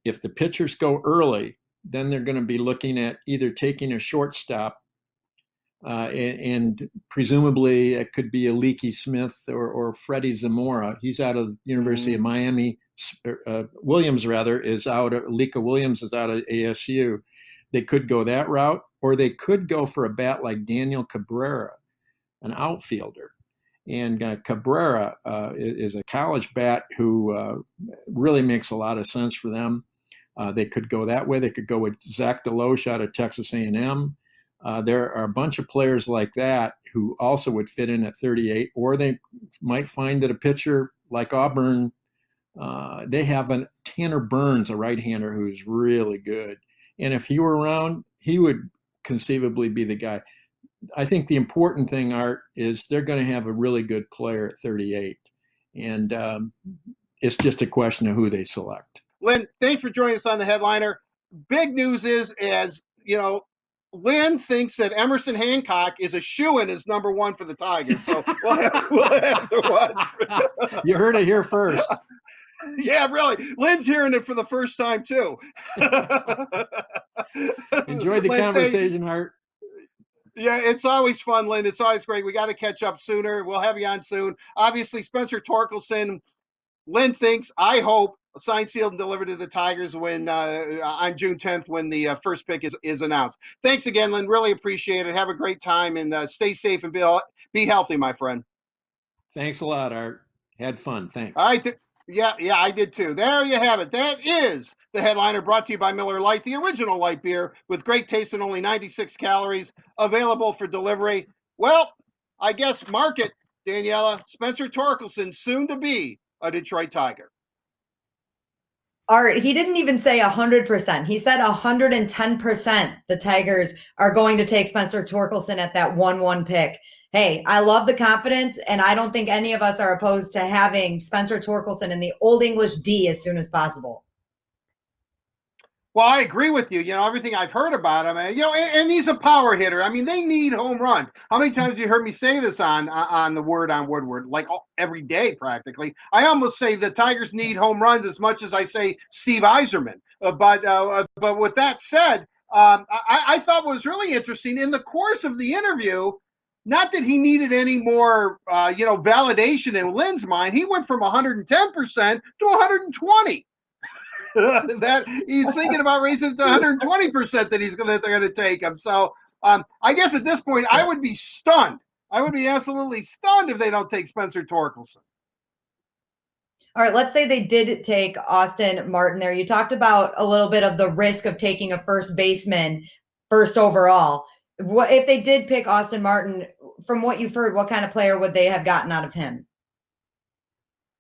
Speaker 11: if the pitchers go early, then they're going to be looking at either taking a shortstop and presumably it could be a Leaky Smith or Freddie Zamora. He's out of the University of Miami. Williams, rather, is out. Lika Williams is out of ASU. They could go that route, or they could go for a bat like Daniel Cabrera, an outfielder. And Cabrera is a college bat who really makes a lot of sense for them. They could go that way. They could go with Zach Deloche out of Texas A&M. There are a bunch of players like that who also would fit in at 38, or they might find that a pitcher like Auburn, they have a Tanner Burns, a right-hander who's really good. And if he were around, he would conceivably be the guy. I think the important thing, Art, is they're going to have a really good player at 38. And it's just a question of who they select.
Speaker 4: Lynn, thanks for joining us on the Headliner. Big news is, as you know, Lynn thinks that Emerson Hancock is a shoo-in as number one for the Tigers. So we'll have to watch.
Speaker 11: You heard it here first.
Speaker 4: Yeah, really. Lynn's hearing it for the first time, too.
Speaker 11: Enjoyed the conversation, Art.
Speaker 4: Yeah, it's always fun, Lynn. It's always great. We got to catch up sooner. We'll have you on soon. Obviously, Spencer Torkelson, Lynn thinks, I hope, signed, sealed, and delivered to the Tigers when on June 10th when the first pick is announced. Thanks again, Lynn. Really appreciate it. Have a great time and stay safe and be healthy, my friend.
Speaker 11: Thanks a lot, Art. Had fun. Thanks.
Speaker 4: All right. Yeah, I did too. There you have it. That is the Headliner, brought to you by Miller Lite, the original light beer with great taste and only 96 calories, available for delivery. Well, I guess mark it, Daniela. Spencer Torkelson, soon to be a Detroit Tiger.
Speaker 1: Art, he didn't even say 100%. He said 110% the Tigers are going to take Spencer Torkelson at that 1-1 pick. Hey, I love the confidence, and I don't think any of us are opposed to having Spencer Torkelson in the Old English D as soon as possible.
Speaker 4: Well, I agree with you. Everything I've heard about him, and he's a power hitter. I mean, they need home runs. How many times have you heard me say this on the Word on Woodward? Like every day, practically. I almost say the Tigers need home runs as much as I say Steve Yzerman. But with that said, I thought what was really interesting in the course of the interview, not that he needed any more, validation in Lynn's mind. He went from 110% to 120. That he's thinking about raising it to 120% that they're going to take him. So I guess at this point I would be stunned. I would be absolutely stunned if they don't take Spencer Torkelson.
Speaker 1: All right, let's say they did take Austin Martin there. You talked about a little bit of the risk of taking a first baseman first overall. What if they did pick Austin Martin? From what you've heard, what kind of player would they have gotten out of him?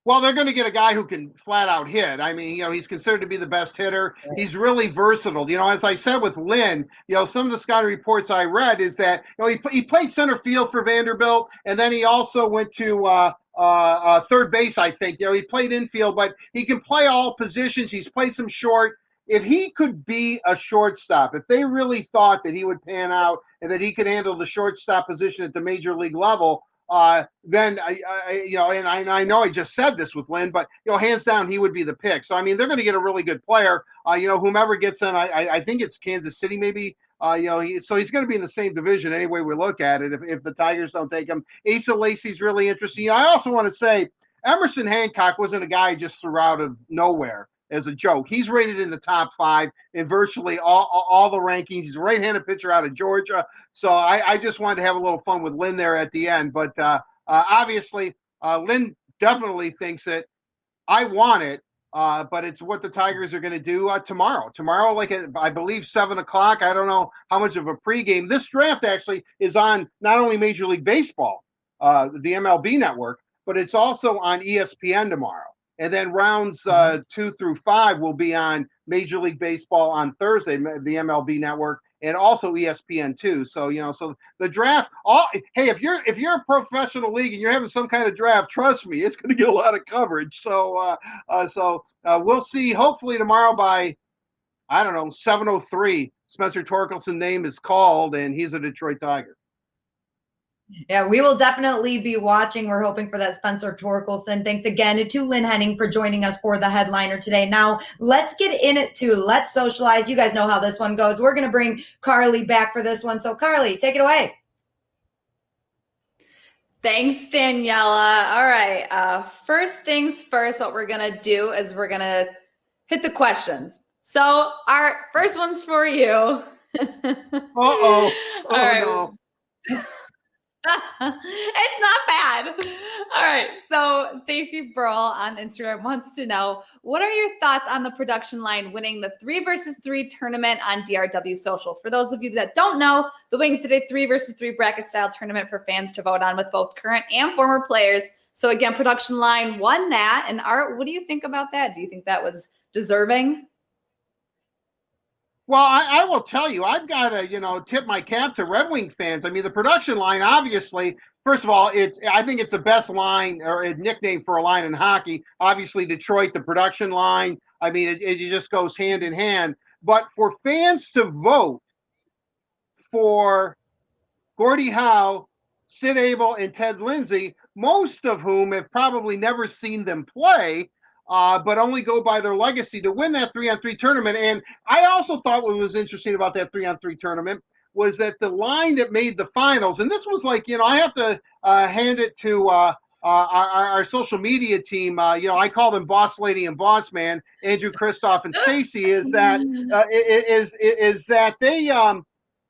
Speaker 4: Well, they're going to get a guy who can flat out hit. I mean, he's considered to be the best hitter. He's really versatile. As I said with Lynn, some of the scouting reports I read is that, he played center field for Vanderbilt, and then he also went to third base, I think. He played infield, but he can play all positions. He's played some short. If he could be a shortstop, if they really thought that he would pan out and that he could handle the shortstop position at the major league level, then I know I just said this with Lynn, but hands down he would be the pick. So I mean, they're going to get a really good player. Whomever gets in, I think it's Kansas City maybe. So he's going to be in the same division any way we look at it. If the Tigers don't take him, Asa Lacy's really interesting. I also want to say Emerson Hancock wasn't a guy I just threw out of nowhere as a joke. He's rated in the top 5 in virtually all the rankings. He's a right-handed pitcher out of Georgia. So I just wanted to have a little fun with Lynn there at the end. But obviously, Lynn definitely thinks it. I want it, but it's what the Tigers are going to do tomorrow. Tomorrow, I believe 7 o'clock. I don't know how much of a pregame. This draft actually is on not only Major League Baseball, the MLB network, but it's also on ESPN tomorrow. And then rounds 2 through 5 will be on Major League Baseball on Thursday, the MLB network, and also ESPN too. So so the draft. Hey, if you're a professional league and you're having some kind of draft, trust me, it's going to get a lot of coverage. So we'll see. Hopefully tomorrow by 7:03, Spencer Torkelson's name is called, and he's a Detroit Tiger.
Speaker 1: Yeah, we will definitely be watching. We're hoping for that Spencer Torkelson. Thanks again to Lynn Henning for joining us for the headliner today. Now, let's get in it to Let's Socialize. You guys know how this one goes. We're going to bring Carly back for this one. So, Carly, take it away.
Speaker 2: Thanks, Daniela. All right. First things first, what we're going to do is we're going to hit the questions. So our first one's for you.
Speaker 4: All
Speaker 2: right.
Speaker 4: No.
Speaker 2: It's not bad. All right. So Stacy Burl on Instagram wants to know, what are your thoughts on the production line winning the 3 versus 3 tournament on DRW Social? For those of you that don't know, the Wings did a 3 versus 3 bracket style tournament for fans to vote on with both current and former players. So again, production line won that. And Art, what do you think about that? Do you think that was deserving?
Speaker 4: Well, I will tell you, I've got to, tip my cap to Red Wing fans. I mean, the production line, obviously, first of all, I think it's the best line or a nickname for a line in hockey. Obviously, Detroit, the production line. I mean, it just goes hand in hand. But for fans to vote for Gordie Howe, Sid Abel, and Ted Lindsay, most of whom have probably never seen them play, but only go by their legacy, to win that 3-on-3 tournament. And I also thought what was interesting about that 3-on-3 tournament was that the line that made the finals, and this was I have to hand it to our social media team. I call them Boss Lady and Boss Man, Andrew, Christoph, and Stacy. Is that they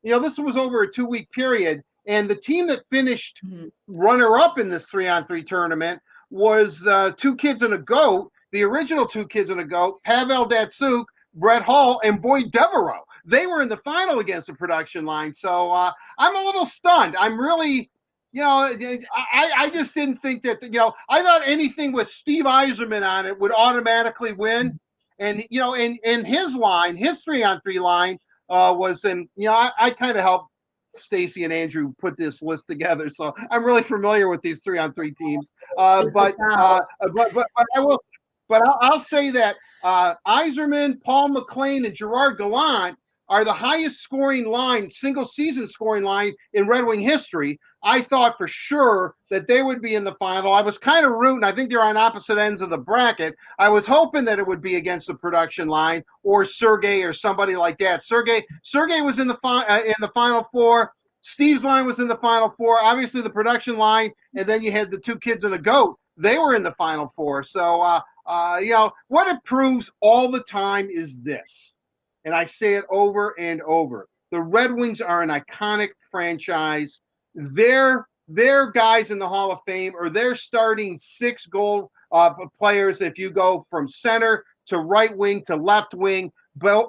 Speaker 4: this was over a 2-week period, and the team that finished runner-up in this 3-on-3 tournament was 2 Kids and a Goat. The original 2 Kids and a Goat, Pavel Datsyuk, Brett Hull, and Boyd Devereaux. They were in the final against the production line. So I'm a little stunned. I'm really, I just didn't think that, I thought anything with Steve Yzerman on it would automatically win. And, in his line, his 3-on-3 line was in, I kind of helped Stacy and Andrew put this list together. So I'm really familiar with these 3-on-3 teams. But I will. But I'll say that Yzerman, Paul McLean, and Gerard Gallant are the highest scoring line, single season scoring line in Red Wing history. I thought for sure that they would be in the final. I was kind of rooting. I think they're on opposite ends of the bracket. I was hoping that it would be against the production line or Sergey or somebody like that. Sergey was in the final 4. Steve's line was in the final 4. Obviously the production line, and then you had the 2 Kids and a Goat. They were in the final 4. So what it proves all the time is this, and I say it over and over: the Red Wings are an iconic franchise. Their their guys in the Hall of Fame, or they're starting 6 goal players if you go from center to right wing to left wing,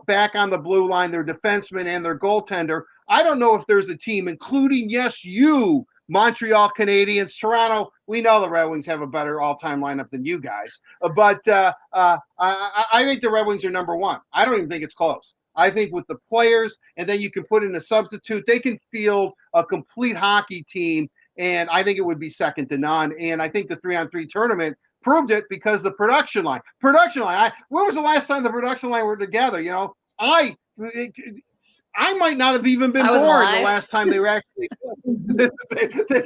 Speaker 4: back on the blue line, their defenseman and their goaltender. I don't know if there's a team, including, yes, you, Montreal Canadiens, Toronto. We know the Red Wings have a better all-time lineup than you guys. But I think the Red Wings are number one. I don't even think it's close. I think with the players, and then you can put in a substitute, they can field a complete hockey team, and I think it would be second to none. And I think the 3-on-3 tournament proved it, because the production line. When was the last time the production line were together? You know, I might not have even been born the last time they were actually that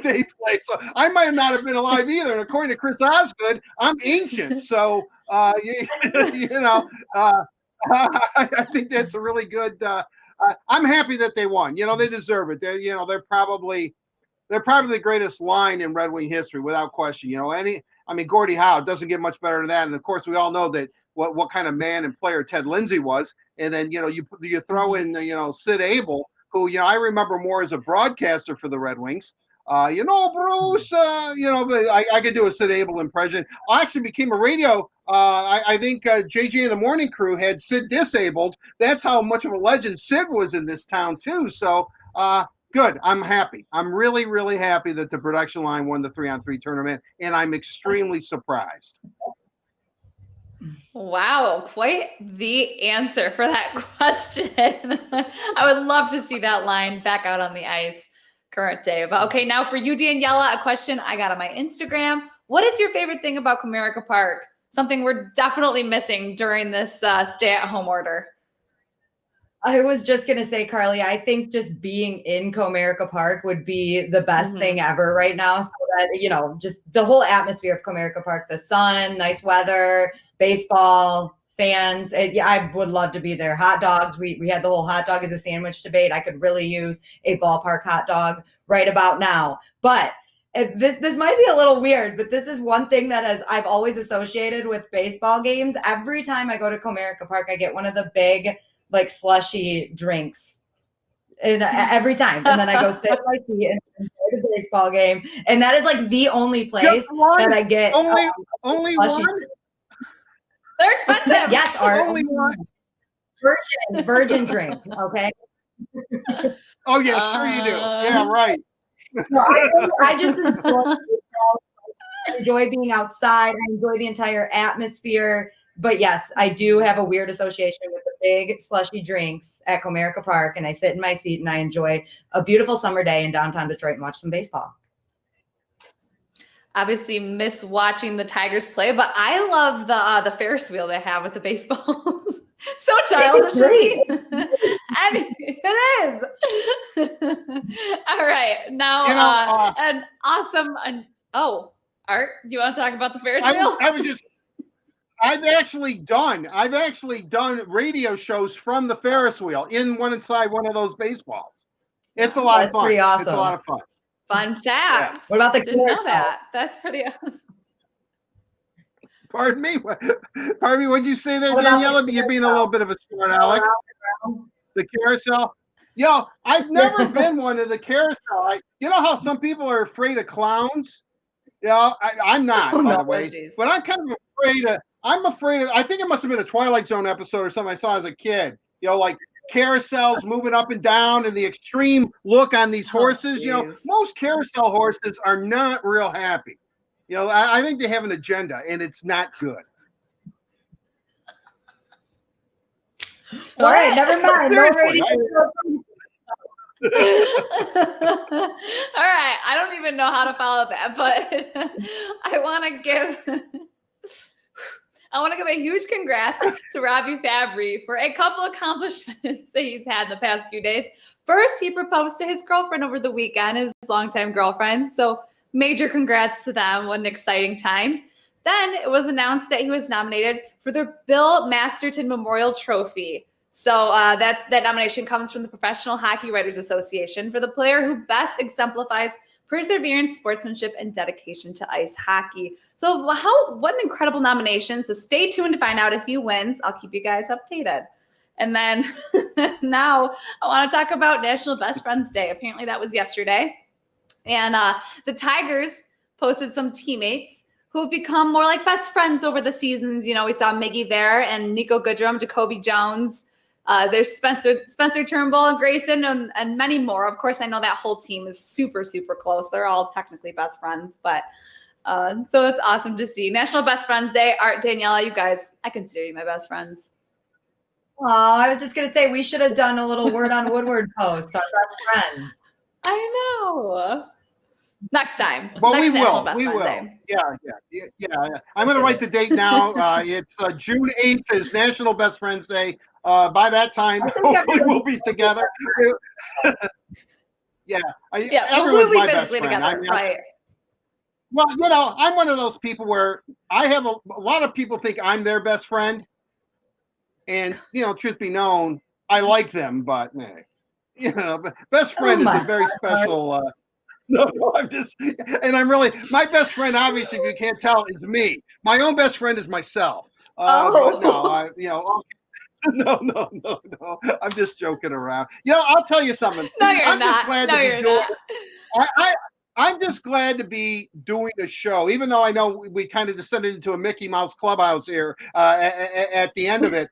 Speaker 4: they played. So I might not have been alive either. And according to Chris Osgood, I'm ancient. So you know, I think that's a really good. I'm happy that they won. You know, they deserve it. They're probably the greatest line in Red Wing history, without question. You know, Gordie Howe doesn't get much better than that. And of course, we all know that what kind of man and player Ted Lindsay was. And then, you know, you throw in, you know, Sid Abel, who, you know, I remember more as a broadcaster for the Red Wings. You know, Bruce, you know, but I could do a Sid Abel impression. I actually became a radio. I think JJ and the Morning Crew had Sid disabled. That's how much of a legend Sid was in this town, too. So, good. I'm happy. I'm really, really happy that the production line won the 3-on-3 tournament, and I'm extremely surprised.
Speaker 2: Wow, quite the answer for that question. I would love to see that line back out on the ice current day. But okay, now for you, Daniela, a question I got on my Instagram. What is your favorite thing about Comerica Park? Something we're definitely missing during this stay-at-home order.
Speaker 1: I was just going to say, Carly, I think just being in Comerica Park would be the best thing ever right now. So that, you know, just the whole atmosphere of Comerica Park, the sun, nice weather, baseball, fans. I would love to be there. Hot dogs. We had the whole hot dog as a sandwich debate. I could really use a ballpark hot dog right about now. But this might be a little weird, but this is one thing that I've always associated with baseball games. Every time I go to Comerica Park, I get one of the big, like, slushy drinks, and every time, and then I go sit in my seat and enjoy the baseball game, and that is like the only place that I get
Speaker 4: only
Speaker 1: slushy
Speaker 4: one.
Speaker 1: drinks.
Speaker 2: They're expensive.
Speaker 1: Yes, Art.
Speaker 4: Only one.
Speaker 1: Virgin drink. Okay.
Speaker 4: Oh yeah, sure you do. Yeah, right.
Speaker 1: No, I just enjoy being outside. I enjoy the entire atmosphere. But yes, I do have a weird association with the big slushy drinks at Comerica Park, and I sit in my seat and I enjoy a beautiful summer day in downtown Detroit and watch some baseball.
Speaker 2: Obviously miss watching the Tigers play, but I love the Ferris wheel they have with the baseballs. So childish. I mean, it is. All right. Now,
Speaker 4: You know,
Speaker 2: an awesome. Art, do you want to talk about the Ferris wheel?
Speaker 4: I've actually done radio shows from the Ferris wheel inside one of those baseballs. It's a lot of fun.
Speaker 1: Pretty awesome.
Speaker 4: It's a lot of fun.
Speaker 2: Fun fact.
Speaker 4: Yes.
Speaker 1: What about the
Speaker 2: Didn't know that. That's pretty awesome.
Speaker 4: Pardon me. What'd you say there, Daniela? You're being a little bit of a smart aleck. The carousel. Yo, I've never been one of the carousel. You know how some people are afraid of clowns? Yeah, I'm not, by the way.
Speaker 2: Geez.
Speaker 4: But I'm kind of afraid of. I think it must have been a Twilight Zone episode or something I saw as a kid. You know, like carousels moving up and down, and the extreme look on these horses. You know, most carousel horses are not real happy. You know, I think they have an agenda, and it's not good.
Speaker 1: All right, never mind. No radio.
Speaker 2: All right. I don't even know how to follow that, but I want to give a huge congrats to Robbie Fabry for a couple accomplishments that he's had in the past few days. First, he proposed to his girlfriend over the weekend, his longtime girlfriend. So major congrats to them. What an exciting time. Then it was announced that he was nominated for the Bill Masterton Memorial Trophy. So that nomination comes from the Professional Hockey Writers Association for the player who best exemplifies perseverance, sportsmanship, and dedication to ice hockey. So what an incredible nomination. So stay tuned to find out if he wins. I'll keep you guys updated. And then now I want to talk about National Best Friends Day. Apparently that was yesterday. And the Tigers posted some teammates who have become more like best friends over the seasons. You know, we saw Miggy there and Nico Goodrum, Jacoby Jones. There's Spencer Turnbull and Grayson and many more. Of course, I know that whole team is super, super close. They're all technically best friends, but so it's awesome to see. National Best Friends Day. Art, Daniela, you guys, I consider you my best friends.
Speaker 1: Oh, I was just going to say, we should have done a little word on Woodward post, our best friends.
Speaker 2: I know. Next time.
Speaker 4: Well,
Speaker 2: Next
Speaker 4: we
Speaker 2: National
Speaker 4: will.
Speaker 2: Best
Speaker 4: We
Speaker 2: Friends
Speaker 4: will.
Speaker 2: Day.
Speaker 4: Yeah. I'm going to write the date now. It's June 8th is National Best Friends Day. By that time, hopefully we'll be together.
Speaker 2: Yeah,
Speaker 4: everyone's
Speaker 2: hopefully
Speaker 4: my
Speaker 2: we
Speaker 4: best
Speaker 2: physically
Speaker 4: friend.
Speaker 2: together, right?
Speaker 4: Well, I'm one of those people where I have a lot of people think I'm their best friend. And, truth be known, I like them, but, best friend is a very special, no, my best friend, obviously, if you can't tell, is me. My own best friend is myself. But no, no. I'm just joking around. I'll tell you something.
Speaker 2: No, you're
Speaker 4: I'm
Speaker 2: not.
Speaker 4: just glad
Speaker 2: No,
Speaker 4: to be
Speaker 2: you're
Speaker 4: doing
Speaker 2: not.
Speaker 4: I'm just glad to be doing a show, even though I know we kind of descended into a Mickey Mouse clubhouse here at the end of it.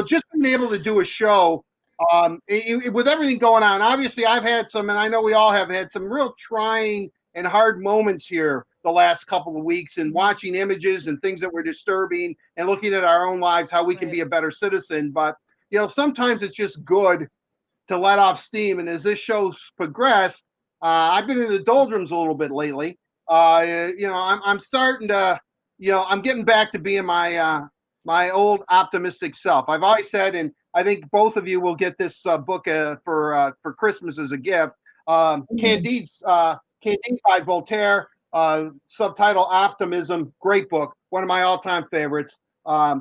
Speaker 4: Just being able to do a show with everything going on. Obviously, I've had some, and I know we all have had some real trying and hard moments here the last couple of weeks, and watching images and things that were disturbing and looking at our own lives, how we can be a better citizen. But, sometimes it's just good to let off steam. And as this show's progressed, I've been in the doldrums a little bit lately. I'm starting to, I'm getting back to being my old optimistic self. I've always said, and I think both of you will get this book for Christmas as a gift. Candide by Voltaire, subtitle Optimism, great book, one of my all-time favorites. But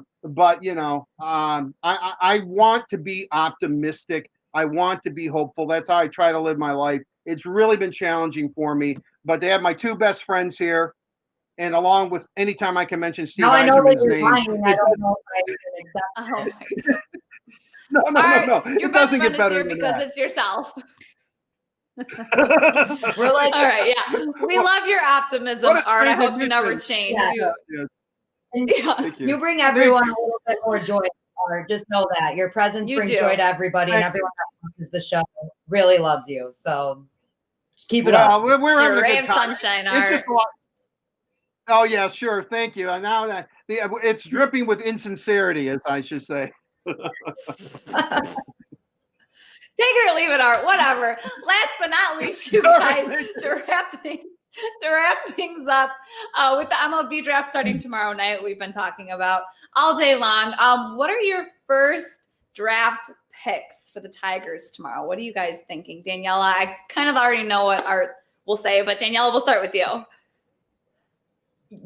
Speaker 4: I want to be optimistic. I want to be hopeful. That's how I try to live my life. It's really been challenging for me, but to have my two best friends here, and along with anytime I can mention Steve Eiserman's name.
Speaker 1: I don't know if I can accept
Speaker 2: Oh my God.
Speaker 4: No.
Speaker 2: Your
Speaker 4: It
Speaker 2: best
Speaker 4: doesn't
Speaker 2: friend
Speaker 4: get better
Speaker 2: is here
Speaker 4: than
Speaker 2: because
Speaker 4: that.
Speaker 2: it's yourself.
Speaker 1: We're like,
Speaker 2: all right, yeah. We love your optimism, Art. I hope you never change.
Speaker 1: You bring everyone a little bit more joy, Art. Just know that. Your presence brings joy to everybody, and everyone that watches the show really loves you. So keep it up.
Speaker 4: We're having
Speaker 2: You're a ray
Speaker 4: a good
Speaker 2: of
Speaker 4: time.
Speaker 2: sunshine,
Speaker 4: It's
Speaker 2: Art.
Speaker 4: just a lot. Oh, yeah, sure. Thank you. And now that it's dripping with insincerity, as I should say.
Speaker 2: Take it or leave it, Art. Whatever. Last but not least, you guys, to wrap things up with the MLB draft starting tomorrow night, we've been talking about all day long. What are your first draft picks for the Tigers tomorrow? What are you guys thinking? Daniela, I kind of already know what Art will say, but Daniela, we'll start with you.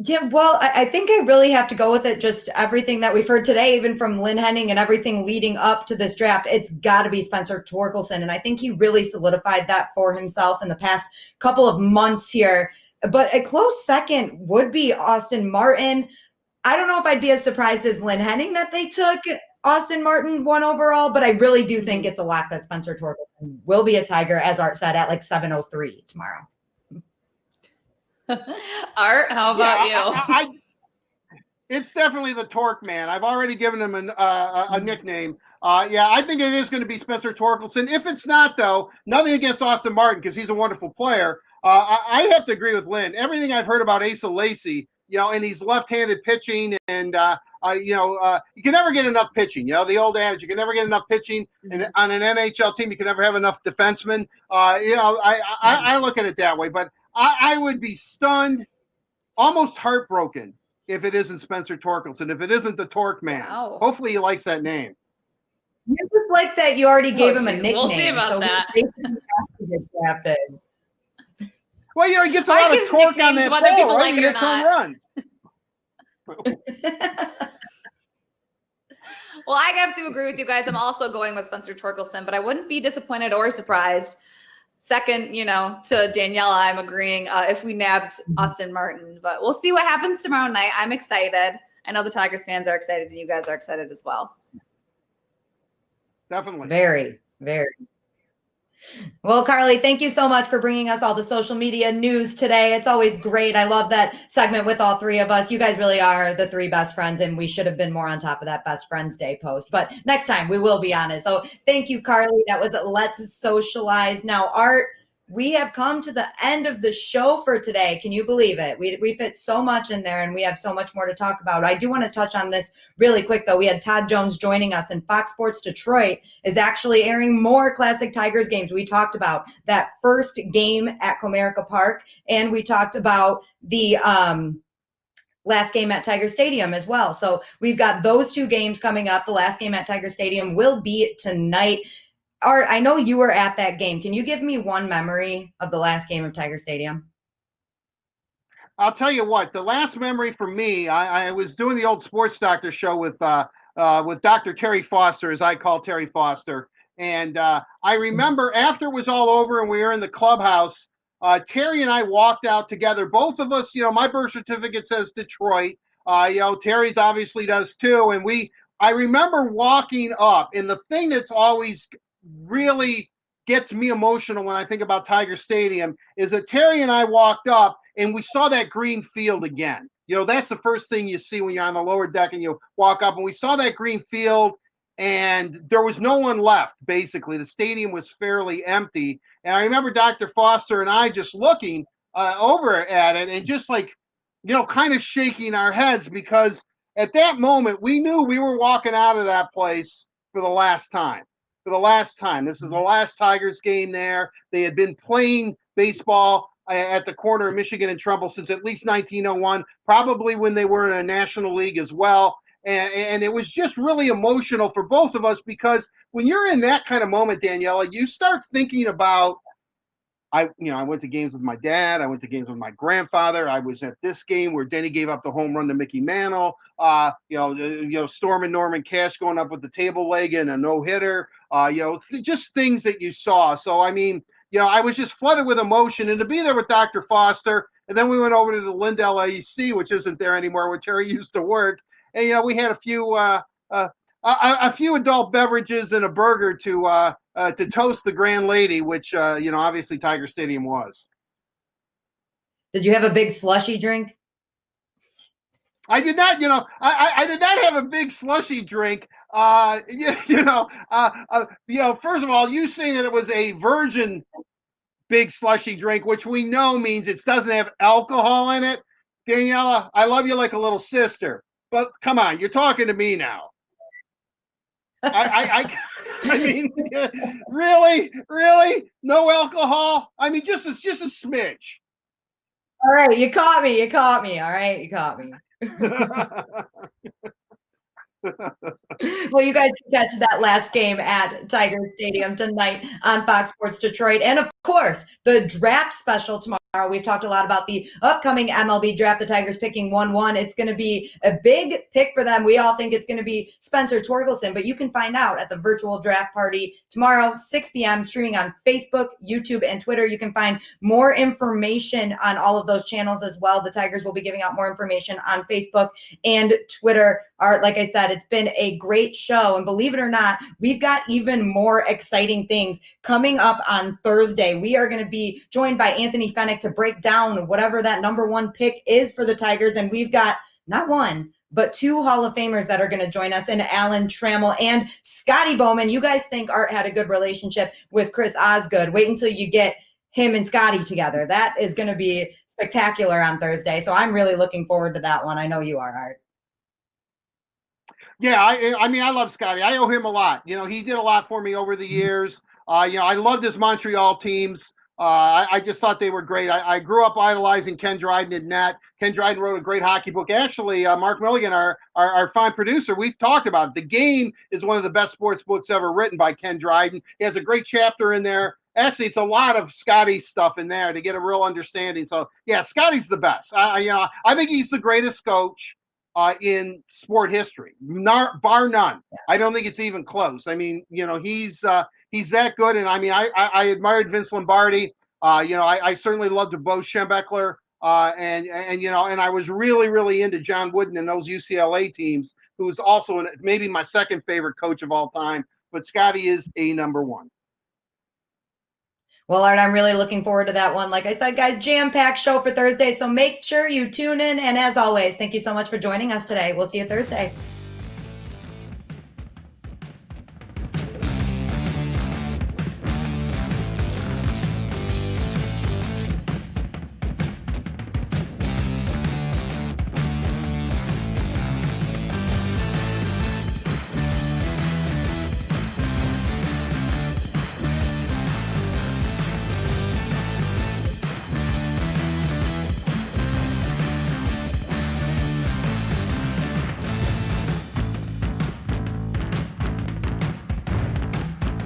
Speaker 1: Yeah, well, I think I really have to go with it. Just everything that we've heard today, even from Lynn Henning and everything leading up to this draft, it's got to be Spencer Torkelson. And I think he really solidified that for himself in the past couple of months here. But a close second would be Austin Martin. I don't know if I'd be as surprised as Lynn Henning that they took Austin Martin 1 overall, but I really do think it's a lock that Spencer Torkelson will be a Tiger, as Art said, at like 7:03 tomorrow.
Speaker 2: Art, how about you?
Speaker 4: It's definitely the Torque Man. I've already given him a nickname. I think it is going to be Spencer Torkelson. If it's not, though, nothing against Austin Martin because he's a wonderful player. I have to agree with Lynn. Everything I've heard about Asa Lacy, and he's left-handed pitching, and you can never get enough pitching. The old adage, you can never get enough pitching, and on an NHL team, you can never have enough defensemen. I look at it that way, but I would be stunned, almost heartbroken, if it isn't Spencer Torkelson, if it isn't the Torque Man.
Speaker 2: Wow.
Speaker 4: Hopefully he likes that name.
Speaker 1: You just like that you already gave him a nickname.
Speaker 2: We'll see about that.
Speaker 1: He get drafted.
Speaker 4: Well, he gets a lot of torque on that
Speaker 2: whether
Speaker 4: ball,
Speaker 2: people
Speaker 4: right?
Speaker 2: like
Speaker 4: He
Speaker 2: it or
Speaker 4: hits home runs.
Speaker 2: Well, I have to agree with you guys. I'm also going with Spencer Torkelson, but I wouldn't be disappointed or surprised. Second, to Daniela, I'm agreeing if we nabbed Austin Martin, but we'll see what happens tomorrow night. I'm excited. I know the Tigers fans are excited and you guys are excited as well.
Speaker 4: Definitely.
Speaker 1: Very, very. Well, Carly, thank you so much for bringing us all the social media news today. It's always great. I love that segment with all three of us. You guys really are the three best friends, and we should have been more on top of that Best Friends Day post. But next time we will be on it. So thank you, Carly. That was Let's Socialize. Now, Art, we have come to the end of the show for today. Can you believe it? We fit so much in there, and we have so much more to talk about. I do want to touch on this really quick, though. We had Todd Jones joining us, and Fox Sports Detroit is actually airing more Classic Tigers games. We talked about that first game at Comerica Park, and we talked about the last game at Tiger Stadium as well. So we've got those two games coming up. The last game at Tiger Stadium will be tonight. Art, I know you were at that game. Can you give me one memory of the last game of Tiger Stadium?
Speaker 4: I'll tell you what, the last memory for me, I was doing the old Sports Doctor show with Dr. Terry Foster, as I call Terry Foster. And I remember after it was all over and we were in the clubhouse, Terry and I walked out together. Both of us, my birth certificate says Detroit. Terry's obviously does too. And I remember walking up, and the thing that's always really gets me emotional when I think about Tiger Stadium is that Terry and I walked up and we saw that green field again. That's the first thing you see when you're on the lower deck and you walk up, and we saw that green field and there was no one left. Basically, the stadium was fairly empty. And I remember Dr. Foster and I just looking over at it and just kind of shaking our heads, because at that moment we knew we were walking out of that place for the last time. This is the last Tigers game there. They had been playing baseball at the corner of Michigan and Trumbull since at least 1901, probably when they were in a National League as well. And it was just really emotional for both of us, because when you're in that kind of moment, Daniela, you start thinking about, I went to games with my dad. I went to games with my grandfather. I was at this game where Denny gave up the home run to Mickey Mantle. Storm and Norman Cash going up with the table leg and a no hitter. Just things that you saw. So I was just flooded with emotion, and to be there with Dr. Foster, and then we went over to the Lindell AEC, which isn't there anymore, where Terry used to work, and we had a few adult beverages and a burger to toast the grand lady, which obviously Tiger Stadium was.
Speaker 1: Did you have a big slushy drink?
Speaker 4: I did not. I did not have a big slushy drink. First of all, you saying that it was a virgin big slushy drink, which we know means it doesn't have alcohol in it. Daniela, I love you like a little sister, but come on, you're talking to me now. I mean, really, no alcohol. I mean, just a smidge.
Speaker 1: All right, you caught me. All right, you caught me. Well, you guys can catch that last game at Tiger Stadium tonight on Fox Sports Detroit. And of course, the draft special tomorrow. We've talked a lot about the upcoming MLB draft, the Tigers picking 1-1. It's going to be a big pick for them. We all think it's going to be Spencer Torkelson, but you can find out at the virtual draft party tomorrow, 6 p.m., streaming on Facebook, YouTube, and Twitter. You can find more information on all of those channels as well. The Tigers will be giving out more information on Facebook and Twitter. Art, like I said, it's been a great show. And believe it or not, we've got even more exciting things coming up on Thursday. We are going to be joined by Anthony Fennick to break down whatever that number one pick is for the Tigers. And we've got not one, but two Hall of Famers that are going to join us, in Alan Trammell and Scotty Bowman. You guys think Art had a good relationship with Chris Osgood. Wait until you get him and Scotty together. That is going to be spectacular on Thursday. So I'm really looking forward to that one. I know you are, Art.
Speaker 4: Yeah, I love Scotty. I owe him a lot. He did a lot for me over the years. I loved his Montreal teams. I just thought they were great. I grew up idolizing Ken Dryden and Nat. Ken Dryden wrote a great hockey book. Actually, Mark Milligan, our fine producer, we've talked about it. The Game is one of the best sports books ever written by Ken Dryden. He has a great chapter in there. Actually, it's a lot of Scotty's stuff in there to get a real understanding. So, yeah, Scotty's the best. I think he's the greatest coach in sport history, bar none. I don't think it's even close. I mean, he's that good. And I admired Vince Lombardi. I certainly loved Bo Schembechler. And I was really, really into John Wooden and those UCLA teams, who was also maybe my second favorite coach of all time. But Scotty is a number one.
Speaker 1: Well, Art, I'm really looking forward to that one. Like I said, guys, jam-packed show for Thursday. So make sure you tune in. And as always, thank you so much for joining us today. We'll see you Thursday.